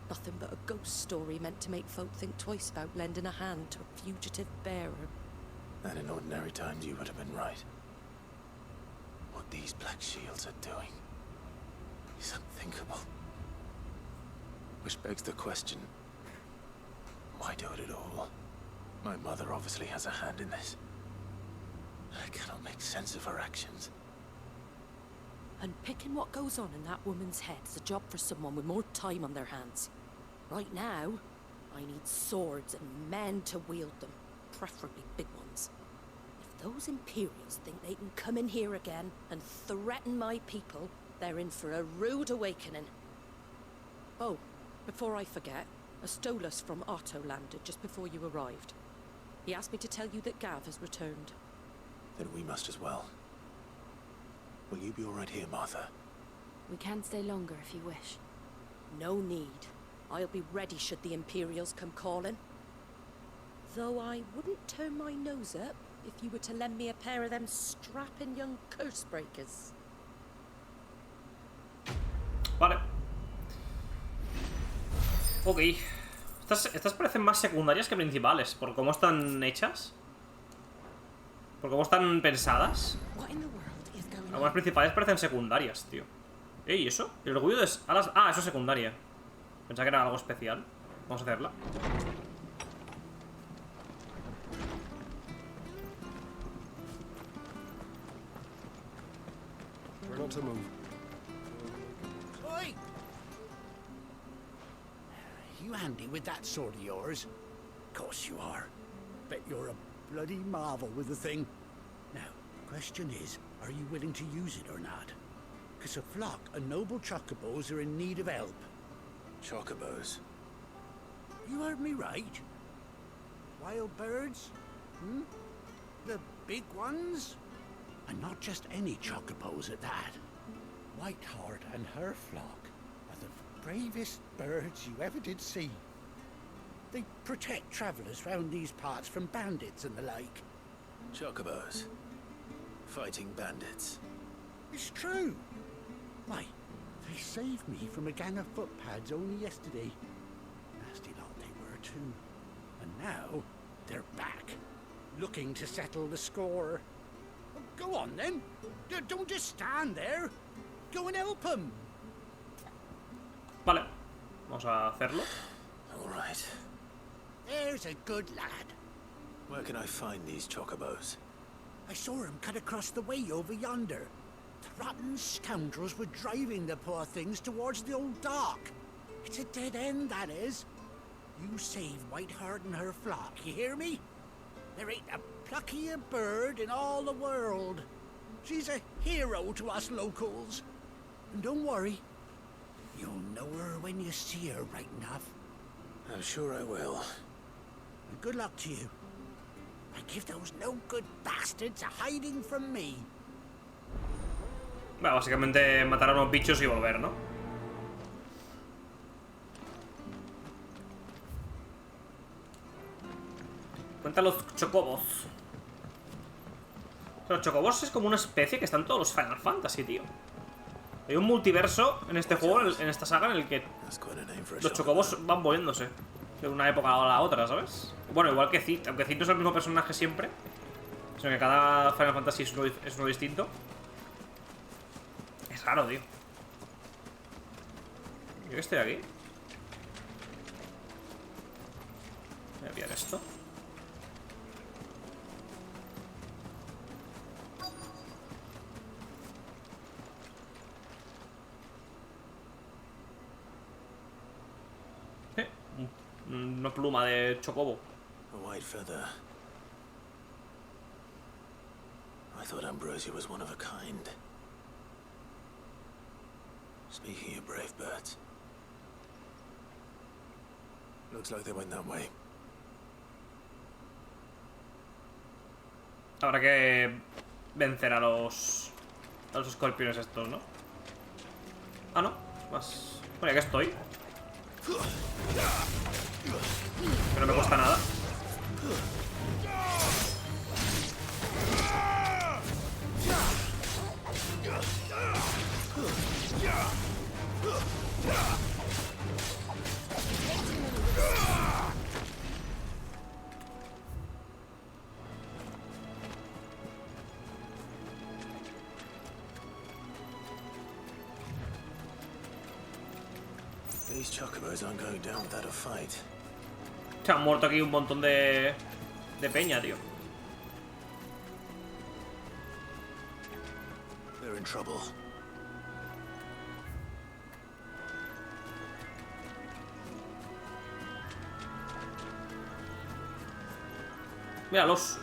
Nothing but a ghost story meant to make folk think twice about lending a hand to a fugitive bearer. And in ordinary times you would have been right. What these Black Shields are doing is unthinkable. Which begs the question, why do it at all? My mother obviously has a hand in this. I cannot make sense of her actions. Unpicking what goes on in that woman's head is a job for someone with more time on their hands. Right now, I need swords and men to wield them, preferably big ones. If those Imperials think they can come in here again and threaten my people, they're in for a rude awakening. Oh, before I forget, a Stolas from Otto landed just before you arrived. He asked me to tell you that Gav has returned. Then we must as well. Will you be all right here, Martha? We can stay longer if you wish. No need. I'll be ready should the Imperials come calling. Though I wouldn't turn my nose up if you were to lend me a pair of them strapping young curse breakers. Vale. Ok. Estas parecen más secundarias que principales, por cómo están hechas. Por cómo están pensadas. Algunas principales parecen secundarias, tío. Ey, ¿eso? El orgullo de alas... Ah, eso es secundaria. Pensaba que era algo especial. Vamos a hacerla. We're not to move. Oi! You handy with that sword of yours? Course you are. Bet you're a bloody marvel with the thing. Now, question is, are you willing to use it or not? 'Cause a flock of noble chocobos are in need of help. Chocobos? You heard me right. Wild birds? Hmm? The big ones? And not just any chocobos at that. Whiteheart and her flock are the bravest birds you ever did see. They protect travellers round these parts from bandits and the like. Chocobos? Fighting bandits? It's true. Why, they saved me from a gang of footpads only yesterday. Nasty lot they were too. And now they're back, looking to settle the score. Well, go on then. Don't just stand there. Go and help them. Vale. Vamos a hacerlo. All right. There's a good lad. Where can I find these chocobos? I saw him cut across the way over yonder. The rotten scoundrels were driving the poor things towards the old dock. It's a dead end, that is. You save Whiteheart and her flock, you hear me? There ain't a pluckier bird in all the world. She's a hero to us locals. And don't worry, you'll know her when you see her right enough. I'm sure I will. And good luck to you. I give those no good bastards a hiding from me. Bueno, básicamente matar a unos bichos y volver, ¿no? Cuenta los chocobos. Los chocobos es como una especie que está en todos los Final Fantasy, tío. Hay un multiverso en este juego, en esta saga, en el que los chocobos van volviéndose de una época a la otra, ¿sabes? Bueno, igual que Cid, aunque Cid no es el mismo personaje siempre, sino que cada Final Fantasy es uno distinto. Es raro, tío. Yo que estoy aquí. Voy a pillar esto. Una pluma de chocobo. A white feather. I thought Ambrosia was one of a kind. Speaking of brave birds, looks like they went that way. Habrá que vencer a los escorpiones estos, ¿no? Ah, no, más. Bueno, ya que estoy. Que no me cuesta nada. These chocobos aren't going down without a fight. Se han muerto aquí un montón de peña, tío. They're in trouble. Míralos.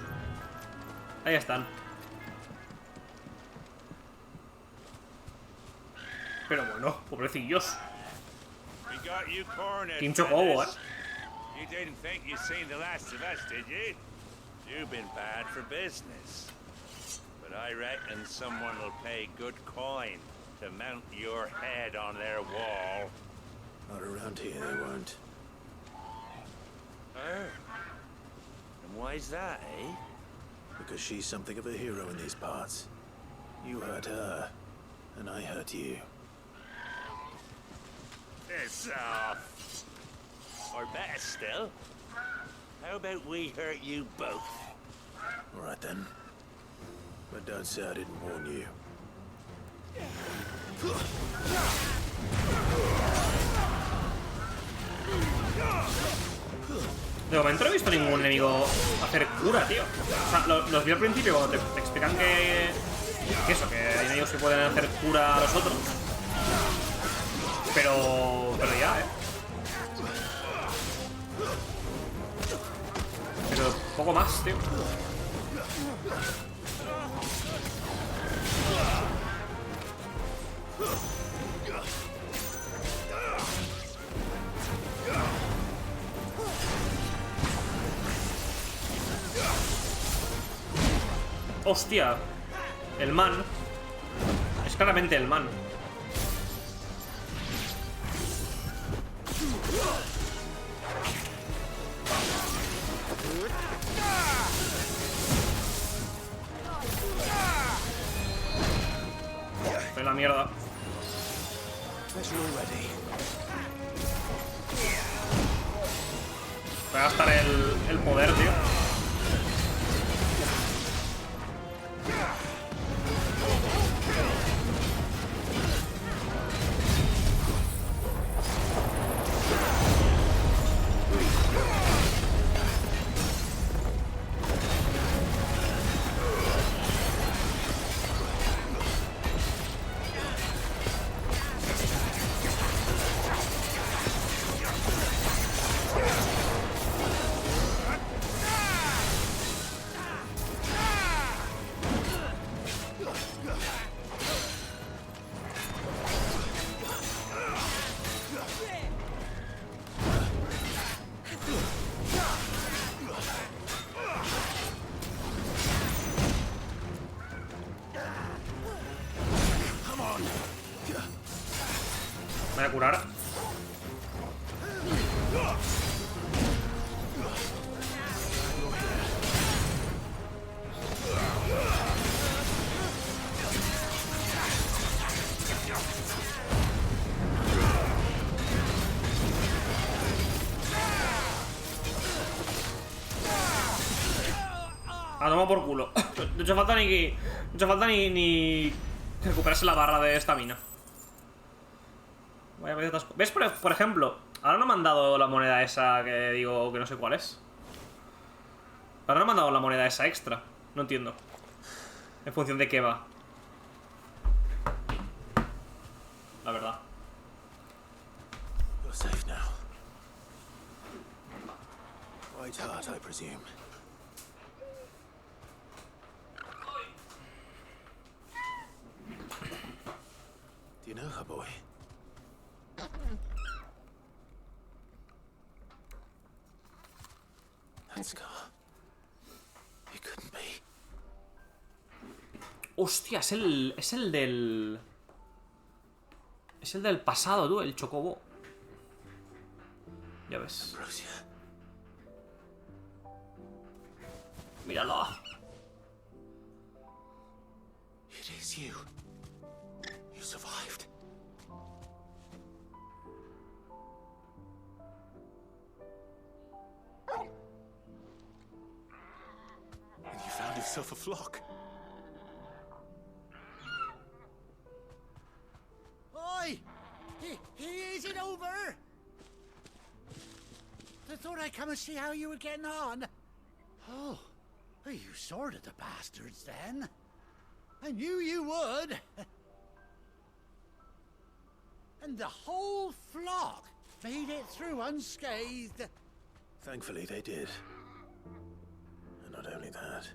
Ahí están. Pero bueno, pobrecillos. Team Chocobo, You didn't think you'd seen the last of us, did you? You've been bad for business. But I reckon someone will pay good coin to mount your head on their wall. Not around here, they won't. Oh. And why's that, eh? Because she's something of a hero in these parts. You hurt her, and I hurt you. Piss off. Or better still, how about we hurt you both? All right then. But don't say I didn't warn you. De momento no he visto ningún enemigo hacer cura, tío. O sea, los vi al principio cuando te explican que eso, que hay enemigos que pueden hacer cura a los otros. Pero ya, Pero poco más, tío. Hostia. El man. Es claramente el man. Fue la mierda. Voy a gastar el poder, tío. Voy a curar. A tomar por culo. No ha hecho falta ni. No ha hecho falta ni recuperarse la barra de estamina. ¿Ves? Por ejemplo, ahora no me han dado la moneda esa que digo que no sé cuál es. Ahora no me han dado la moneda esa extra. No entiendo. En función de qué va. La verdad. You're safe now. White Heart, I presume. Do you know her, boy? That scar. It couldn't be. Hostia, es el del... Es el del pasado, tú, el chocobo. Ya ves. Míralo. It is you. You survived. And you found yourself a flock. Oi! Is it over? I thought I'd come and see how you were getting on. Oh, you sorted the bastards then. I knew you would. And the whole flock made it through unscathed. Thankfully they did. And not only that.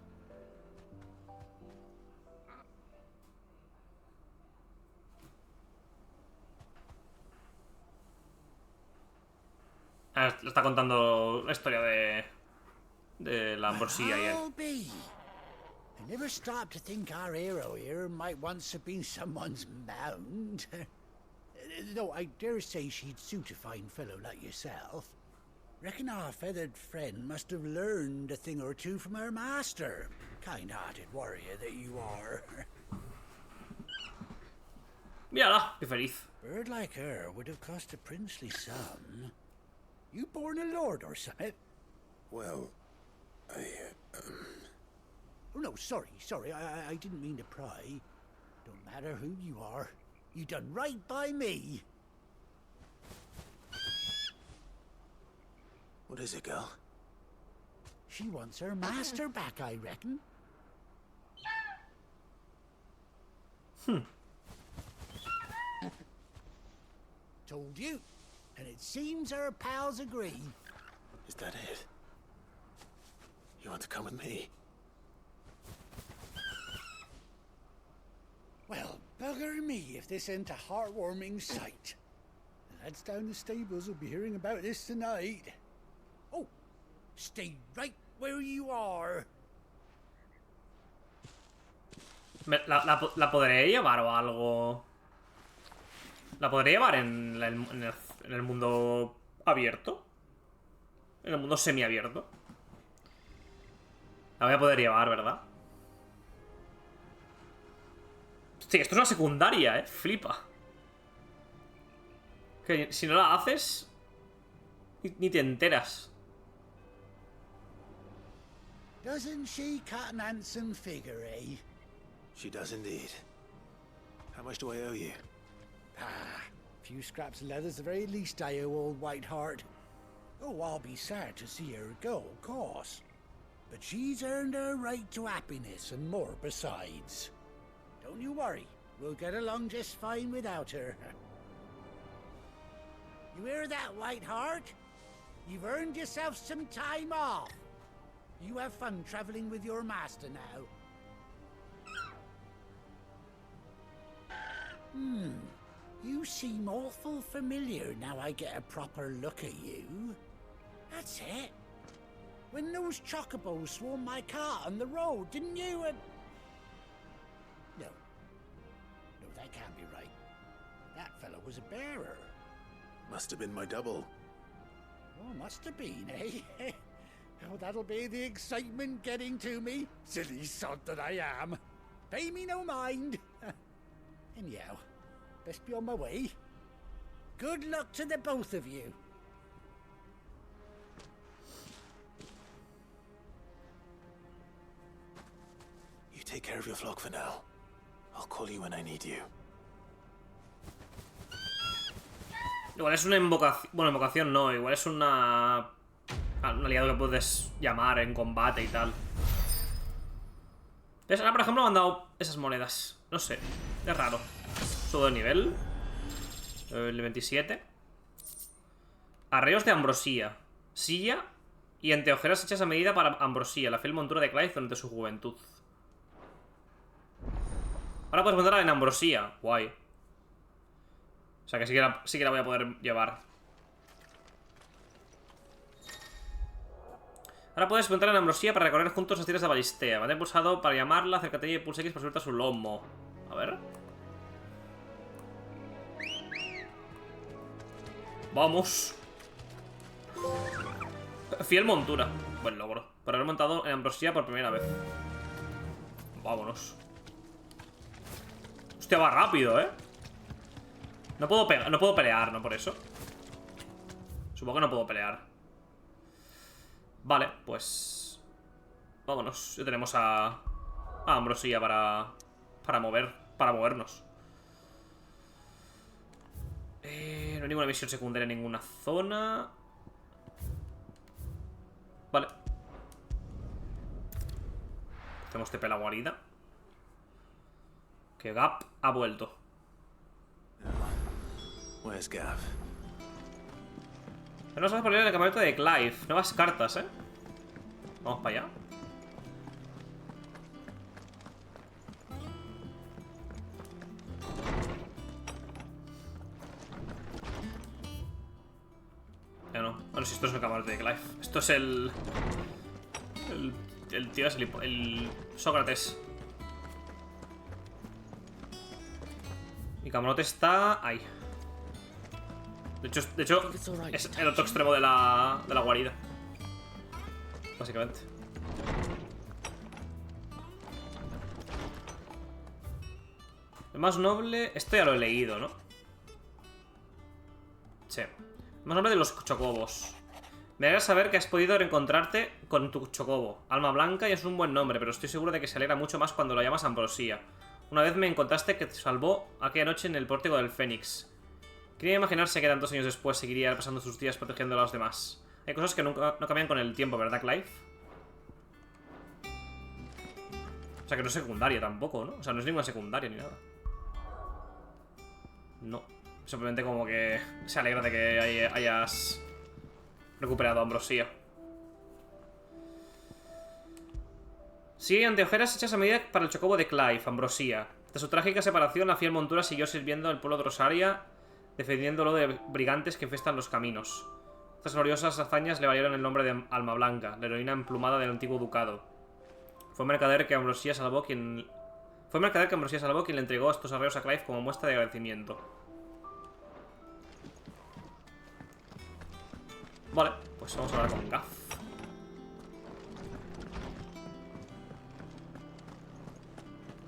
Le está contando la historia de la ambrosía y él. I'll be. I never stopped to think our hero here might once have been someone's mount. Though I dare say she'd suit a fine fellow like yourself. Reckon our feathered friend must have learned a thing or two from her master. Kind-hearted warrior that you are. Mírala, qué feliz. Bird like her would have cost a princely sum. You born a lord or something? Well, Oh no, sorry. I didn't mean to pry. Don't matter who you are. You done right by me. what is it, girl? She wants her master back, I reckon. Told you. And it seems her pals agree. Is that it? You want to come with me? Well, bugger me if this ain't a heartwarming sight. The lads down the stables will be hearing about this tonight. Oh, stay right where you are. ¿La podré llevar o algo? ¿La podré llevar en el mundo abierto? ¿En el mundo semiabierto? La voy a poder llevar, ¿verdad? Hostia, esto es una secundaria, flipa. Que si no la haces ni te enteras. Doesn't she cut an handsome figure, eh? She does indeed. How much do I owe you? A few scraps of leather's the very least I owe old Whiteheart. Oh, I'll be sad to see her go, of course. But she's earned her right to happiness and more besides. Don't you worry, we'll get along just fine without her. You hear that, Whiteheart? You've earned yourself some time off. You have fun traveling with your master now. You seem awful familiar now I get a proper look at you. That's it. When those chocobos swarmed my cart on the road, didn't you? No, that can't be right. That fellow was a bearer. Must have been my double. Oh, must have been, eh? Oh, that'll be the excitement getting to me. Silly sod that I am. Pay me no mind. Anyhow, best be on my way. Good luck to the both of you. You take care of your flock for now. I'll call you when I need you. Igual es una invocación... Bueno, invocación no. Igual es un aliado que puedes llamar en combate y tal. ¿Ves? Ahora, por ejemplo, me han dado esas monedas. No sé. Es raro. Subo de nivel. El 27. Arreos de ambrosía. Silla. Y anteojeras hechas a medida para ambrosía. La fiel montura de Clive durante su juventud. Ahora puedes montarla en ambrosía. Guay. O sea que sí que la voy a poder llevar. Ahora puedes montar en ambrosía para recorrer juntos las tiras de balistea. Mantén pulsado para llamarla, acércate y pulsa X para subirte a su lomo. A ver. Vamos. Fiel montura. Buen logro. Por haber montado en ambrosía por primera vez. Vámonos. Hostia, va rápido, ¿eh? No puedo pelear, ¿no? Por eso. Supongo que no puedo pelear. Vale, pues... vámonos. Ya tenemos a ambrosía para movernos. No hay ninguna misión secundaria en ninguna zona. Vale. Hacemos TP la guarida. Que Gap ha vuelto. Where's Gav? Nos vamos a poner en el campamento de Clive. Nuevas cartas, ¿eh? Vamos para allá. Ya no. Bueno, si esto es el campamento de Clive. Esto es el tío es el Sócrates. Mi camarote está ahí. De hecho es el otro extremo de la guarida. Básicamente. El más noble... Esto ya lo he leído, ¿no? Sí. El más noble de los chocobos. Me alegra saber que has podido reencontrarte con tu chocobo. Alma blanca y es un buen nombre, pero estoy seguro de que se alegra mucho más cuando lo llamas ambrosía. Una vez me encontraste que te salvó aquella noche en el pórtico del Fénix. Quería imaginarse que tantos años después seguiría pasando sus días protegiendo a los demás. Hay cosas que no cambian con el tiempo, ¿verdad, Clive? O sea, que no es secundaria tampoco, ¿no? O sea, no es ninguna secundaria ni nada. No. Simplemente como que se alegra de que hayas recuperado a ambrosía. Sí, anteojeras hechas a medida para el chocobo de Clive, ambrosía. Tras su trágica separación, la fiel montura siguió sirviendo al pueblo de Rosaria, defendiéndolo de brigantes que infestan los caminos. Estas gloriosas hazañas le valieron el nombre de Alma Blanca, la heroína emplumada del antiguo ducado. Fue mercader que Ambrosía salvó quien le entregó estos arreos a Clive como muestra de agradecimiento. Vale, pues vamos a hablar con Gav.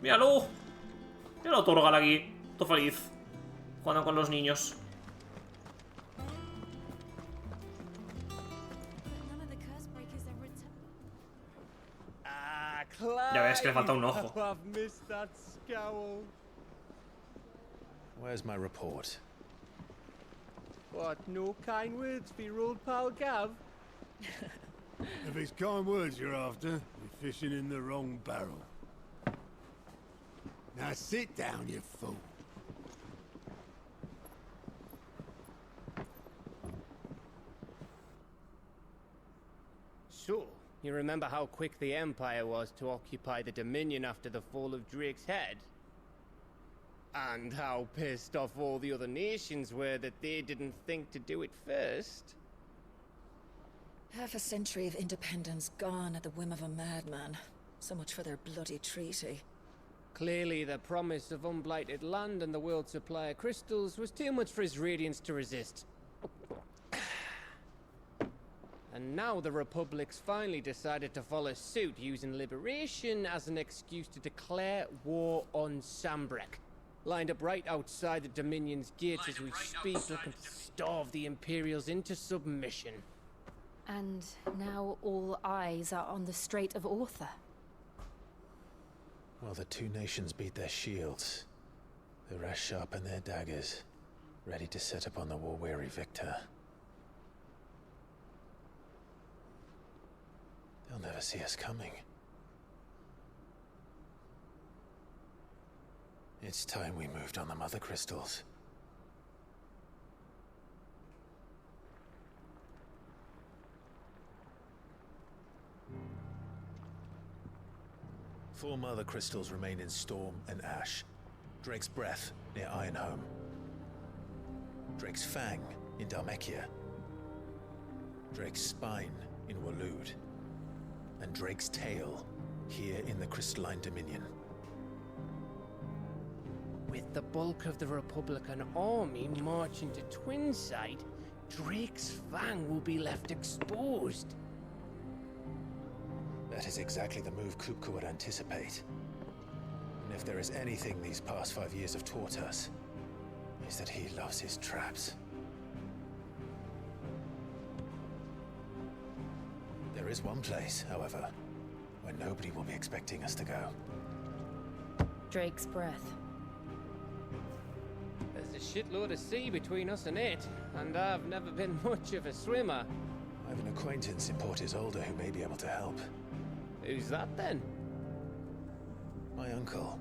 ¡Míralo! ¡Míralo, Torgal aquí! Todo feliz. Jugando con los niños. Ya ves que le falta un ojo. Where's my report? What, no kind words for your old pal Gav? If it's kind words you're after, you're fishing in the wrong barrel. Now sit down, you fool. So, you remember how quick the Empire was to occupy the Dominion after the fall of Drake's head? And how pissed off all the other nations were that they didn't think to do it first? Half a century of independence gone at the whim of a madman. So much for their bloody treaty. Clearly, the promise of unblighted land and the world's supply of crystals was too much for his radiance to resist. And now the Republic's finally decided to follow suit, using liberation as an excuse to declare war on Sanbreque. Lined up right outside the Dominion's gates as we speak, looking to starve the Imperials into submission. And now all eyes are on the Strait of Author. While the two nations beat their shields, the rest sharpen their daggers, ready to set upon the war-weary victor. They'll never see us coming. It's time we moved on the mother crystals. Four mother crystals remain in Storm and Ash. Drake's Breath near Ironhome. Drake's Fang in Dhalmekia. Drake's Spine in Waloed. And Drake's Tail here in the Crystalline Dominion. With the bulk of the Republican army marching to Twinside, Drake's Fang will be left exposed. That is exactly the move Kupka would anticipate. And if there is anything these past 5 years have taught us, is that he loves his traps. There is one place, however, where nobody will be expecting us to go. Drake's Breath. There's a shitload of sea between us and it, and I've never been much of a swimmer. I have an acquaintance in Port Isolde who may be able to help. Who's that then? My uncle,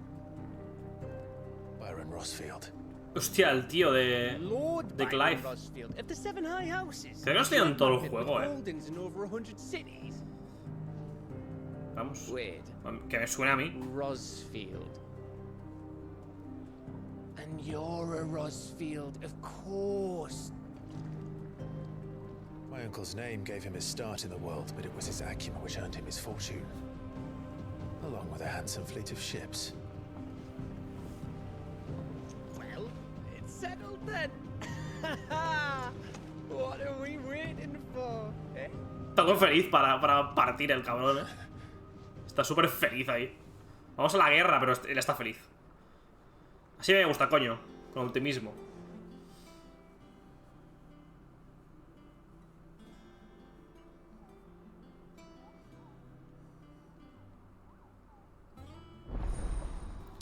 Byron Rossfield. Hostia, el tío de Clive. Of the Seven High Houses. Creo que los tienen en todo el juego, Holdings in over 100 cities. Vamos. Wait. Que me suena a mí. Rossfield. And you're a Rossfield, of course. My uncle's name gave him his start in the world, but it was his acumen which earned him his fortune. Along with a handsome fleet of ships. Well, it's settled then. What are we waiting for, eh? Está muy feliz para partir el cabrón, Está súper feliz ahí. Vamos a la guerra, pero él está feliz. Así me gusta, coño. Con optimismo.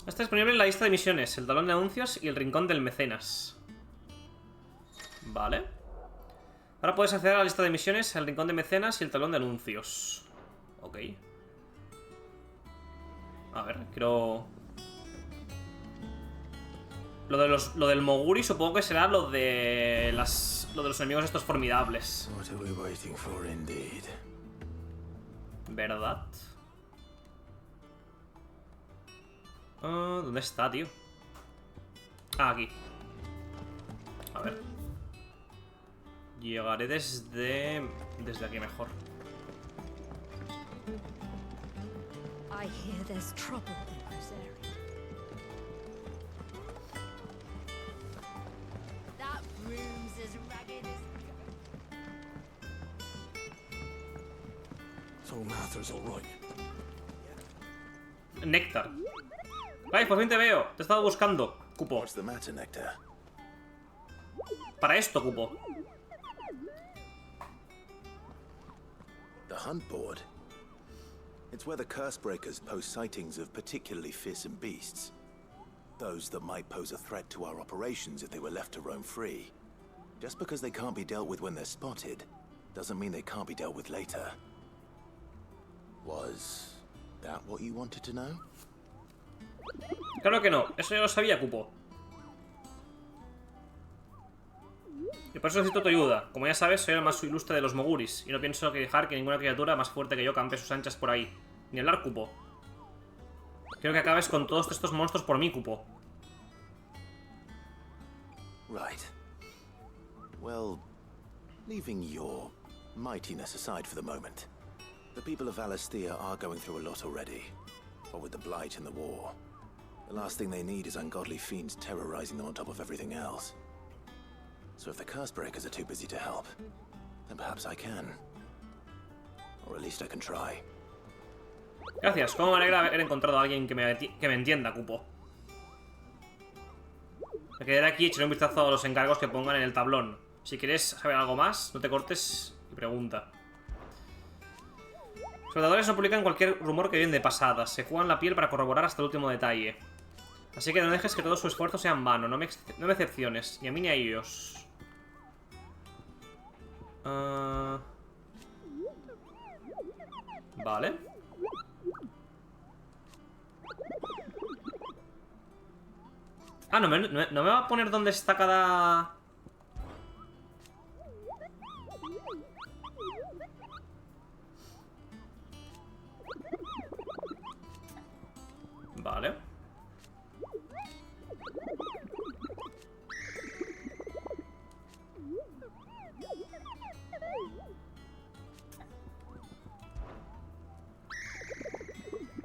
Está disponible en la lista de misiones, el talón de anuncios y el rincón del mecenas. Vale. Ahora puedes acceder a la lista de misiones, el rincón de mecenas y el talón de anuncios. Ok. A ver, quiero... Lo del Moguri supongo que será lo de los enemigos estos formidables. ¿Verdad? ¿Dónde está, tío? Ah, aquí. A ver. Llegaré desde aquí mejor. I hear there's trouble in this area. That room's as ragged as... So Martha's all right. Néctar. Ay, por fin te veo. Te he estado buscando. Cupo. What's the matter, Nectar? Para esto, Cupo. The hunt board. It's where the Cursebreakers post sightings of particularly fearsome beasts. Those that might pose a threat to our operations if they were left to roam free. Just because they can't be dealt with when they're spotted, doesn't mean they can't be dealt with later. Was that what you wanted to know? Claro que no, eso ya lo sabía, Cupo. Y por eso necesito tu ayuda. Como ya sabes, soy el más ilustre de los Moguris, y no pienso dejar que ninguna criatura más fuerte que yo campe sus anchas por ahí. Ni hablar, Cupo. Quiero que acabes con todos estos monstruos por mí, Cupo. Right. Well, leaving your mightiness aside for the moment, the people of Alastia are going through a lot already. What with the Blight and the war. The last thing they need is ungodly fiends terrorizing them on top of everything else. So if the curse breakers are too busy to help, then perhaps I can. Or at least I can try. Gracias, cómo me alegra haber encontrado a alguien que me entienda, Cupo. Me quedaré aquí y echaré un vistazo a los encargos que pongan en el tablón. Si quieres saber algo más, no te cortes y pregunta. Los soldadores no publican cualquier rumor que viene de pasadas. Se juegan la piel para corroborar hasta el último detalle. Así que no dejes que todo su esfuerzo sea en vano. No me decepciones, ni a mí ni a ellos. Vale. Ah, no me va a poner dónde está cada... Vale.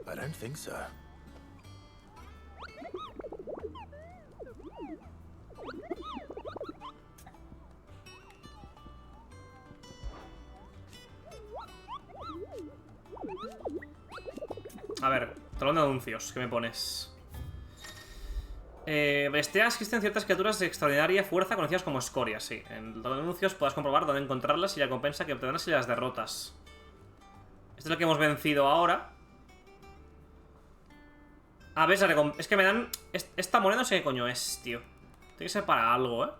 I don't think so. A ver, talón de anuncios, ¿qué me pones? Bestia, existen ciertas criaturas de extraordinaria fuerza conocidas como escorias, sí. En el talón de anuncios podrás comprobar dónde encontrarlas y la recompensa que obtendrás si las derrotas. Este es el que hemos vencido ahora. A ver, es que me dan... Esta moneda no sé qué coño es, tío. Tiene que ser para algo, ¿eh?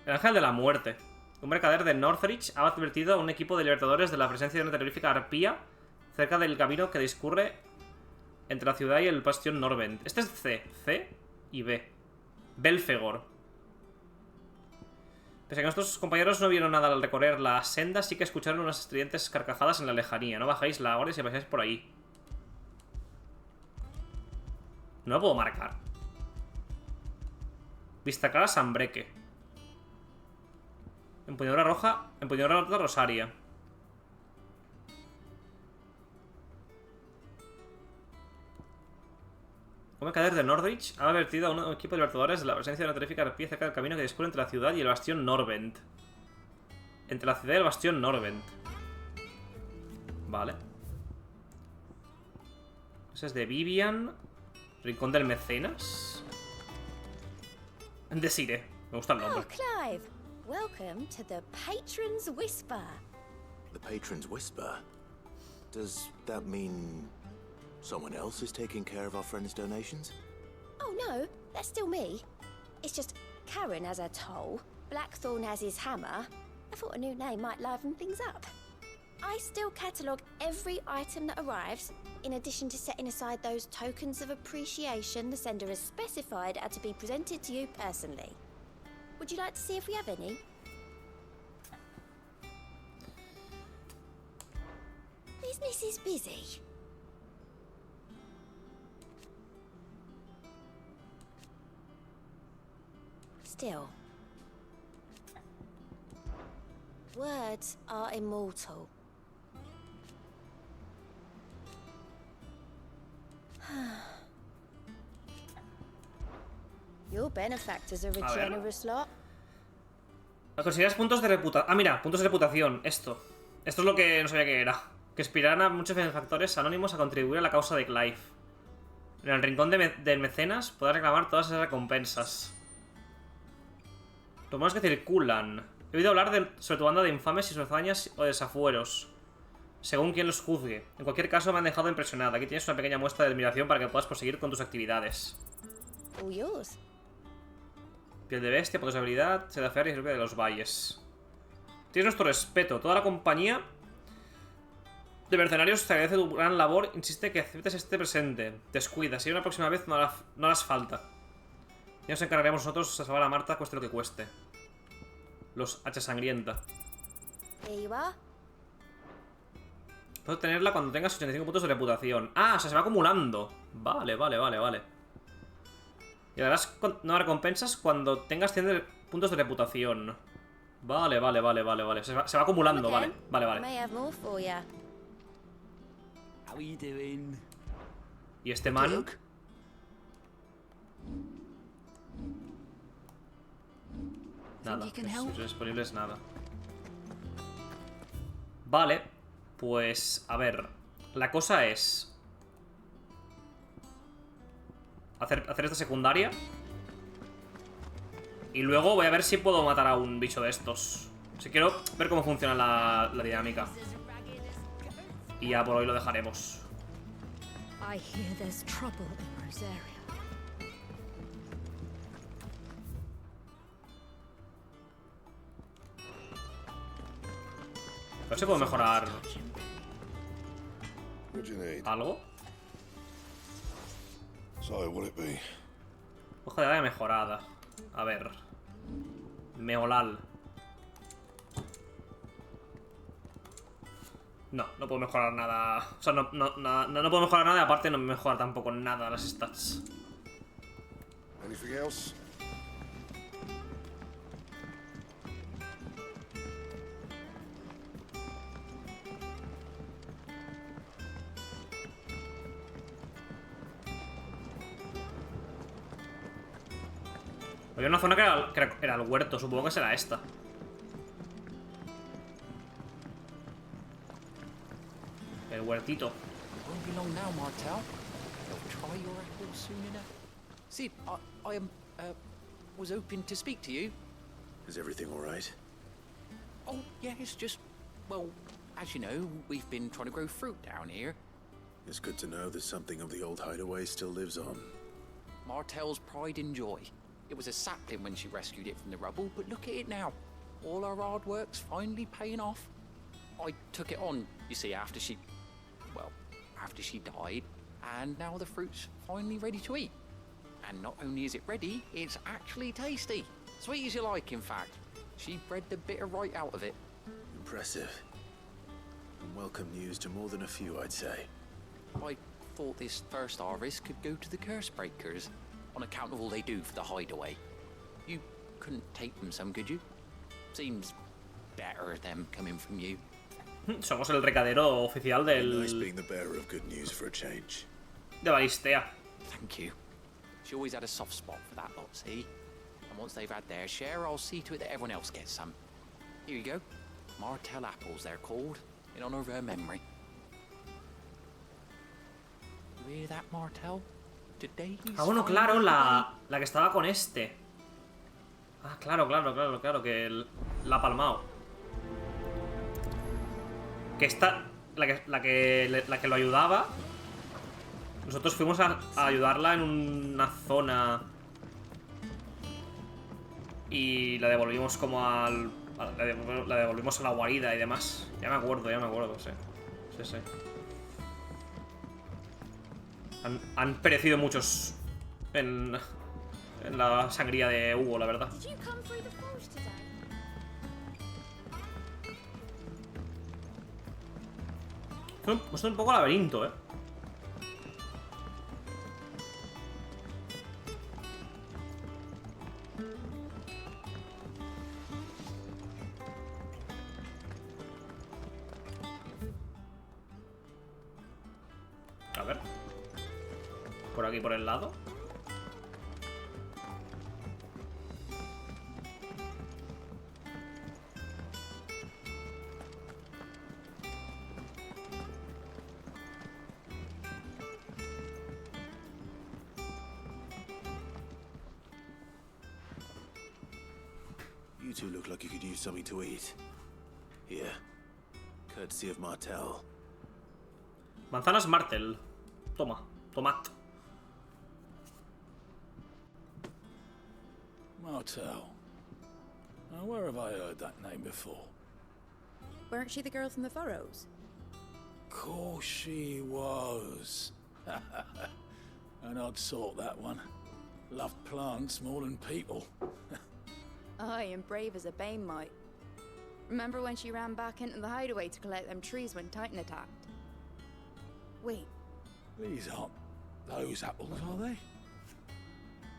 El ángel de la muerte. Un mercader de Northridge ha advertido a un equipo de libertadores de la presencia de una terrorífica arpía cerca del camino que discurre entre la ciudad y el bastión Norvent. Este es C y B. Belfegor. Pese a que nuestros compañeros no vieron nada al recorrer la senda, sí que escucharon unas estridentes carcajadas en la lejanía. No bajáis la guardia si pasáis por ahí. No lo puedo marcar. Vista clara Sanbreque. Empuñadura roja. Empuñadura roja rosaria. Un mercader de Northridge ha advertido a un equipo de libertadores de la presencia de una terrífica arpía cerca del camino que discurre entre la ciudad y el bastión Norvent. Entre la ciudad y el bastión Norvent. Vale. Ese es de Vivian. Rincón del Mecenas. Desire. Me gusta el nombre. Oh, Clive. Welcome to the Patron's Whisper. The Patron's Whisper? Does that mean someone else is taking care of our friend's donations? Oh no, that's still me. It's just Karen has her toll, Blackthorn has his hammer. I thought a new name might liven things up. I still catalogue every item that arrives, in addition to setting aside those tokens of appreciation the sender has specified are to be presented to you personally. Would you like to see if we have any? Business is busy. Still, words are immortal. Your benefactors are a generous lot. Consideras puntos de reputación. Ah, mira, puntos de reputación. Esto es lo que no sabía que era. Que inspirarán a muchos benefactores anónimos a contribuir a la causa de Clive. En el rincón del mecenas podrás reclamar todas esas recompensas. Los monos que circulan. He oído hablar sobre tu banda de infames y sus hazañas o desafueros, según quien los juzgue. En cualquier caso, me han dejado impresionada. Aquí tienes una pequeña muestra de admiración para que puedas proseguir con tus actividades. All yours. Piel de bestia, puntos de habilidad, seda férrea y rubia de los valles. Tienes nuestro respeto. Toda la compañía de mercenarios te agradece tu gran labor. Insiste que aceptes este presente. Descuida. Si hay una próxima vez, no harás falta. Ya nos encargaremos nosotros de salvar a Marta, cueste lo que cueste. Los H sangrienta. There you are. Puedes tenerla cuando tengas 85 puntos de reputación. Ah, o sea, se va acumulando. Vale. Y darás nuevas recompensas cuando tengas 100 puntos de reputación. Vale. Se va acumulando, vale. May have more for ya. How are you doing? Y este man... Nada, disponibles nada. Vale, pues a ver. La cosa es hacer esta secundaria. Y luego voy a ver si puedo matar a un bicho de estos. Si quiero ver cómo funciona la dinámica. Y ya por hoy lo dejaremos. I hear there's trouble in Rosaria. A ver si puedo mejorar algo. Hoja de daga mejorada. A ver. Meolal. No puedo mejorar nada. O sea, no puedo mejorar nada. Y aparte no me mejora tampoco nada las stats. Había una zona que era el huerto. Supongo que será esta. El huertito. Won't be long now, Martel. They'll try your apples soon enough. Sid, I was hoping to speak to you. Is everything all right? Oh, yeah, it's just, well, as you know, we've been trying to grow fruit down here. It's good to know that something of the old hideaway still lives on. Martel's pride and joy. It was a sapling when she rescued it from the rubble, but look at it now. All our hard work's finally paying off. I took it on, you see, after she died, and now the fruit's finally ready to eat. And not only is it ready, it's actually tasty. Sweet as you like, in fact. She bred the bitter right out of it. Impressive. And welcome news to more than a few, I'd say. I thought this first harvest could go to the curse breakers, on account of all they do for the hideaway. You couldn't take them some, could you? Seems better them coming from you. Somos el recadero oficial del... Nice being the bearer of good news for a change. De Balistea. Thank you. She always had a soft spot for that lot, see? And once they've had their share, I'll see to it that everyone else gets some. Here you go. Martel apples, they're called, in honor of her memory. You hear that, Martel? Today's Ah, bueno, claro, la que estaba con este. Ah, claro, que la ha palmado. Que esta, la que lo ayudaba. Nosotros fuimos a ayudarla en una zona y la devolvimos como al... La devolvimos a la guarida y demás. Ya me acuerdo, sí. Sí. Han perecido muchos en la sangría de Hugo, la verdad. Esto es un poco laberinto, ¿eh? A ver. Por aquí, por el lado. You two look like you could use something to eat. Here. Courtesy of Martel. Manzanas Martel. Toma, tomat. Martel. Now, where have I heard that name before? Weren't she the girl from the Furrows? Course she was. An odd sort, that one. Loved plants more than people. Aye, and brave as a bane might. Remember when she ran back into the hideaway to collect them trees when Titan attacked? Wait. These aren't those apples, are they?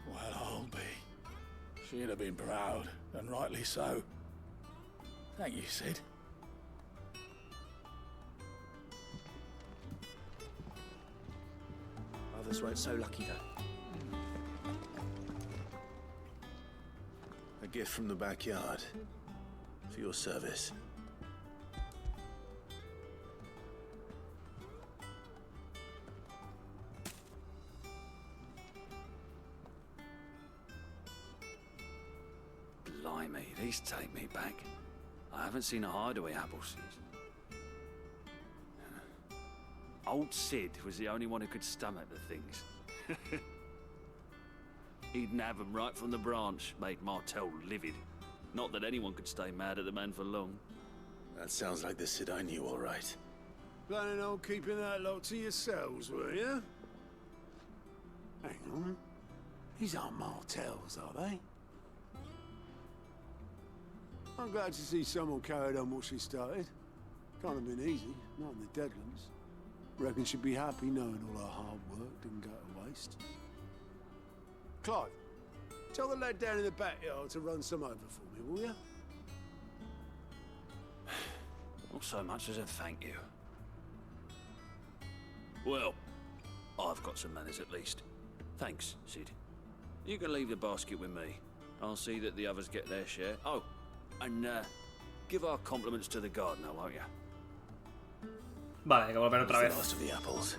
Well, I'll be. She'd have been proud, and rightly so. Thank you, Sid. us weren't so lucky, though. A gift from the backyard. For your service. Blimey, these take me back. I haven't seen a hideaway apple since. Old Sid was the only one who could stomach the things. He'd nab them right from the branch, made Martel livid. Not that anyone could stay mad at the man for long. That sounds like the Sid I knew, all right. Planning on keeping that lot to yourselves, were you? Hang on. These aren't Martels, are they? I'm glad to see someone carried on what she started. Can't have been easy, not in the Deadlands. Reckon she'd be happy knowing all her hard work didn't go to waste. Clive, tell the lad down in the backyard to run some over for me, will you? Not so much as a thank you. Well, I've got some manners at least. Thanks, Sid. You can leave the basket with me. I'll see that the others get their share. Oh, and give our compliments to the gardener, won't you? Vale, hay que volver otra vez.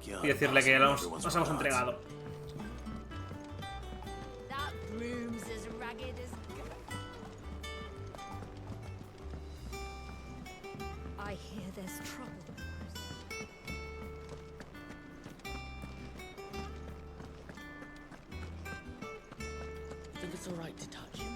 Y decirle que nos hemos entregado. That room's as ragged as... I hear there's trouble. Think it's all right to touch him?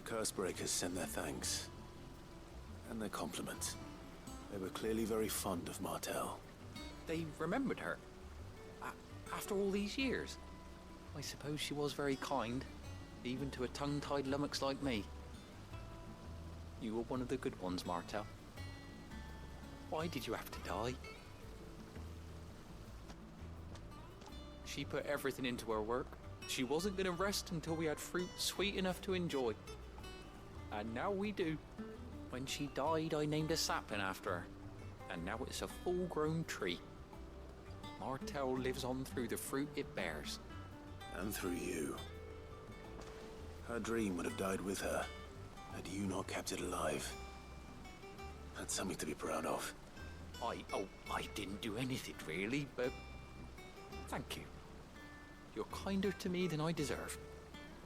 Cursebreakers send their thanks. And their compliments. They were clearly very fond of Martel. They remembered her. After all these years. I suppose she was very kind, even to a tongue-tied lummox like me. You were one of the good ones, Martel. Why did you have to die? She put everything into her work. She wasn't going to rest until we had fruit sweet enough to enjoy. And now we do. When she died, I named a sapling after her. And now it's a full-grown tree. Martel lives on through the fruit it bears. And through you. Her dream would have died with her, had you not kept it alive. That's something to be proud of. I didn't do anything really, but thank you. You're kinder to me than I deserve.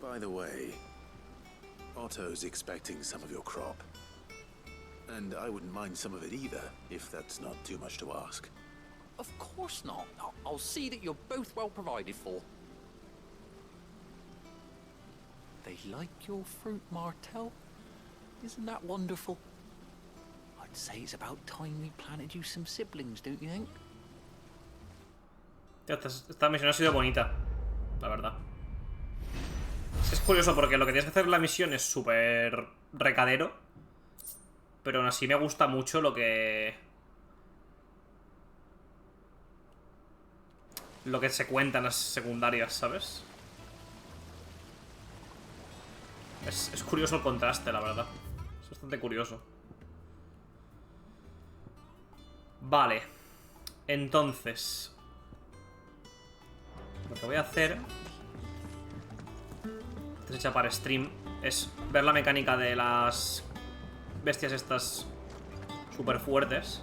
By the way, Otto's expecting some of your crop. And I wouldn't mind some of it either, if that's not too much to ask. Of course not. I'll see that you're both well provided for. They like your fruit, Martel. Isn't that wonderful? I'd say it's about time we planted you some siblings, don't you think? Esta misión ha sido bonita, la verdad. Es curioso porque lo que tienes que hacer en la misión es súper recadero, pero aún así me gusta mucho lo que se cuenta en las secundarias, ¿sabes? Es curioso el contraste, la verdad. Es bastante curioso. Vale. Entonces, lo que voy a hacer, hecha para stream, es ver la mecánica de las bestias estas súper fuertes.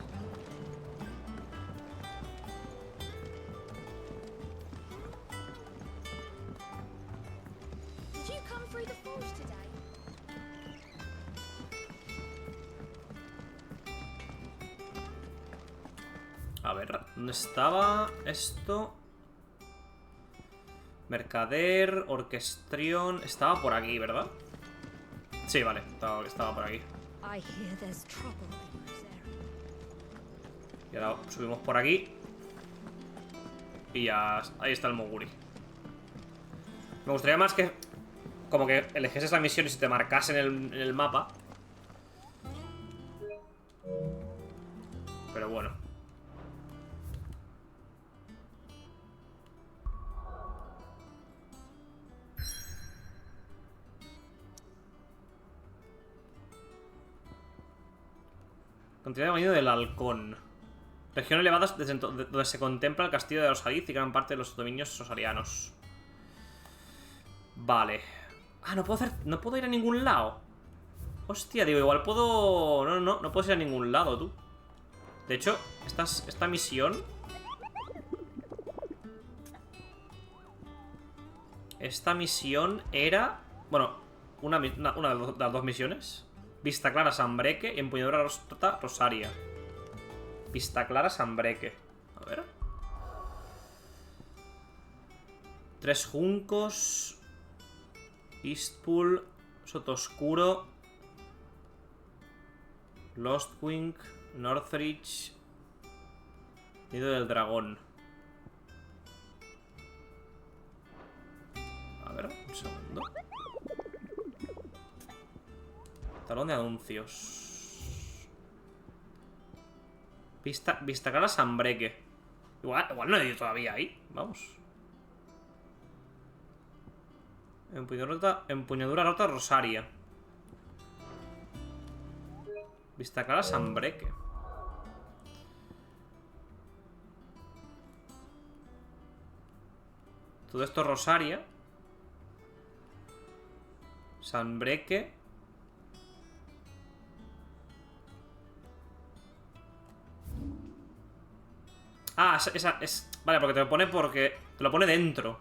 A ver, ¿dónde estaba esto? Mercader, orquestrión... Estaba por aquí, ¿verdad? Sí, vale, estaba por aquí. Y ahora subimos por aquí. Y ya... Ahí está el Moguri. Me gustaría más que como que eligieses la misión y se te marcase en el mapa. Pero bueno. Continúa el camino del halcón. Región elevada donde se contempla el castillo de Rosariz y gran parte de los dominios sosarianos. Vale. Ah, no puedo ir a ningún lado. Hostia, digo, igual puedo... No puedes ir a ningún lado, tú. De hecho, esta misión... Esta misión era... Bueno, una de las dos misiones. Vista Clara, Sanbreque y empuñadura rota, Rosaria. Vista Clara, Sanbreque. A ver. 3 juncos. Eastpool. Soto Oscuro. Lostwing. Northridge. Nido del Dragón. A ver, un segundo. Talón de anuncios. Vista Clara, Sanbreque. Igual no he ido todavía ahí. Vamos. Empuñadura rota, Rosaria. Vista Clara, Sanbreque. Todo esto Rosaria. Sanbreque. Ah, esa es... Vale, porque te lo pone dentro.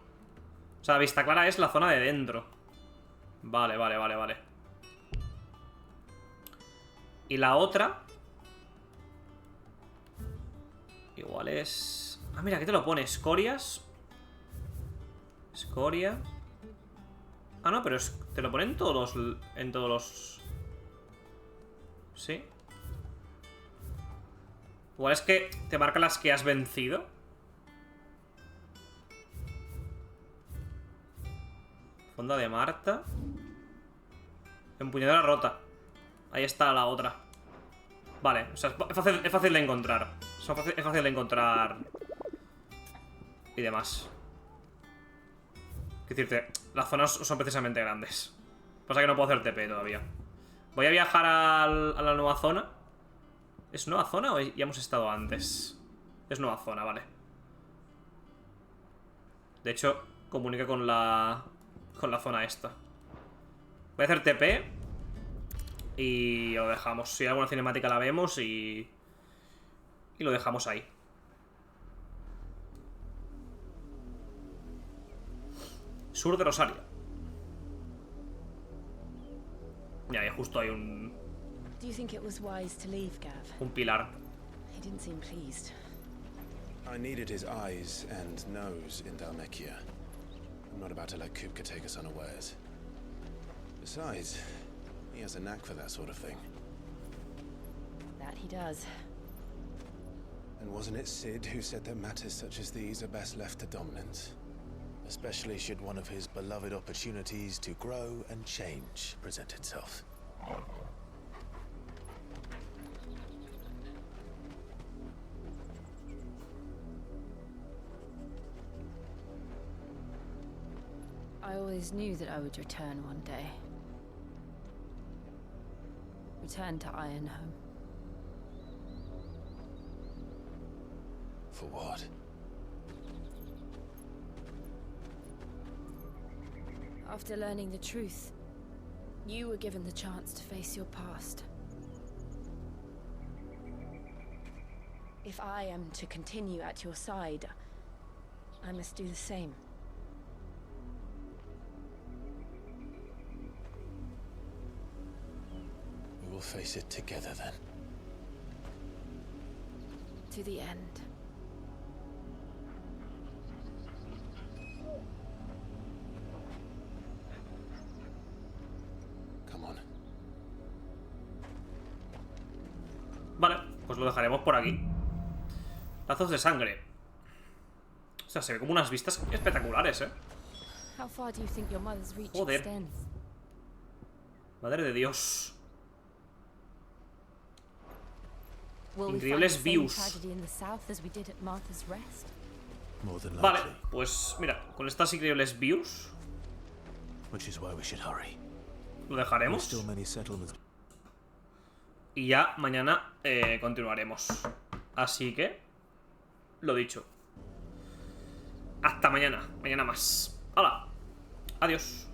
O sea, Vista Clara es la zona de dentro. Vale. Y la otra... Igual es... Ah, mira, aquí te lo pone. Escorias. Escoria. Ah, no, pero te lo pone en todos los... ¿Sí? Igual es que te marca las que has vencido. Fonda de Marta. Empuñadura rota. Ahí está la otra. Vale, o sea, es fácil de encontrar. Es fácil de encontrar. Y demás. Quiero decirte, las zonas son precisamente grandes. Pasa que no puedo hacer TP todavía. Voy a viajar a la nueva zona. ¿Es nueva zona o ya hemos estado antes? Es nueva zona, vale. De hecho, comunica con la zona esta. Voy a hacer TP y lo dejamos. Si hay alguna cinemática la vemos y lo dejamos ahí. Sur de Rosaria. Ya, justo hay un Do you think it was wise to leave, Gav? un pilar. He didn't seem pleased. I needed his eyes and nose in Dhalmekia. I'm not about to let Kupka take us unawares. Besides, he has a knack for that sort of thing. That he does. And wasn't it Sid who said that matters such as these are best left to dominance? Especially should one of his beloved opportunities to grow and change present itself. I always knew that I would return one day. Return to Ironhome. For what? After learning the truth, you were given the chance to face your past. If I am to continue at your side, I must do the same. We will face it together then. To the end. Come on. Vale, pues lo dejaremos por aquí. Lazos de sangre. O sea, se ve como unas vistas espectaculares, ¿eh? How far do you think your mother's reach Joder. extends? Madre de Dios. Will we find the Increíbles same views. tragedy in the south as we did at Martha's Rest? More than Vale, likely. pues mira, con estas increíbles views Which is why we should hurry. lo There's dejaremos. still many settlements. Y ya mañana continuaremos. Así que, lo dicho. Hasta mañana. Mañana más. ¡Hala! Adiós.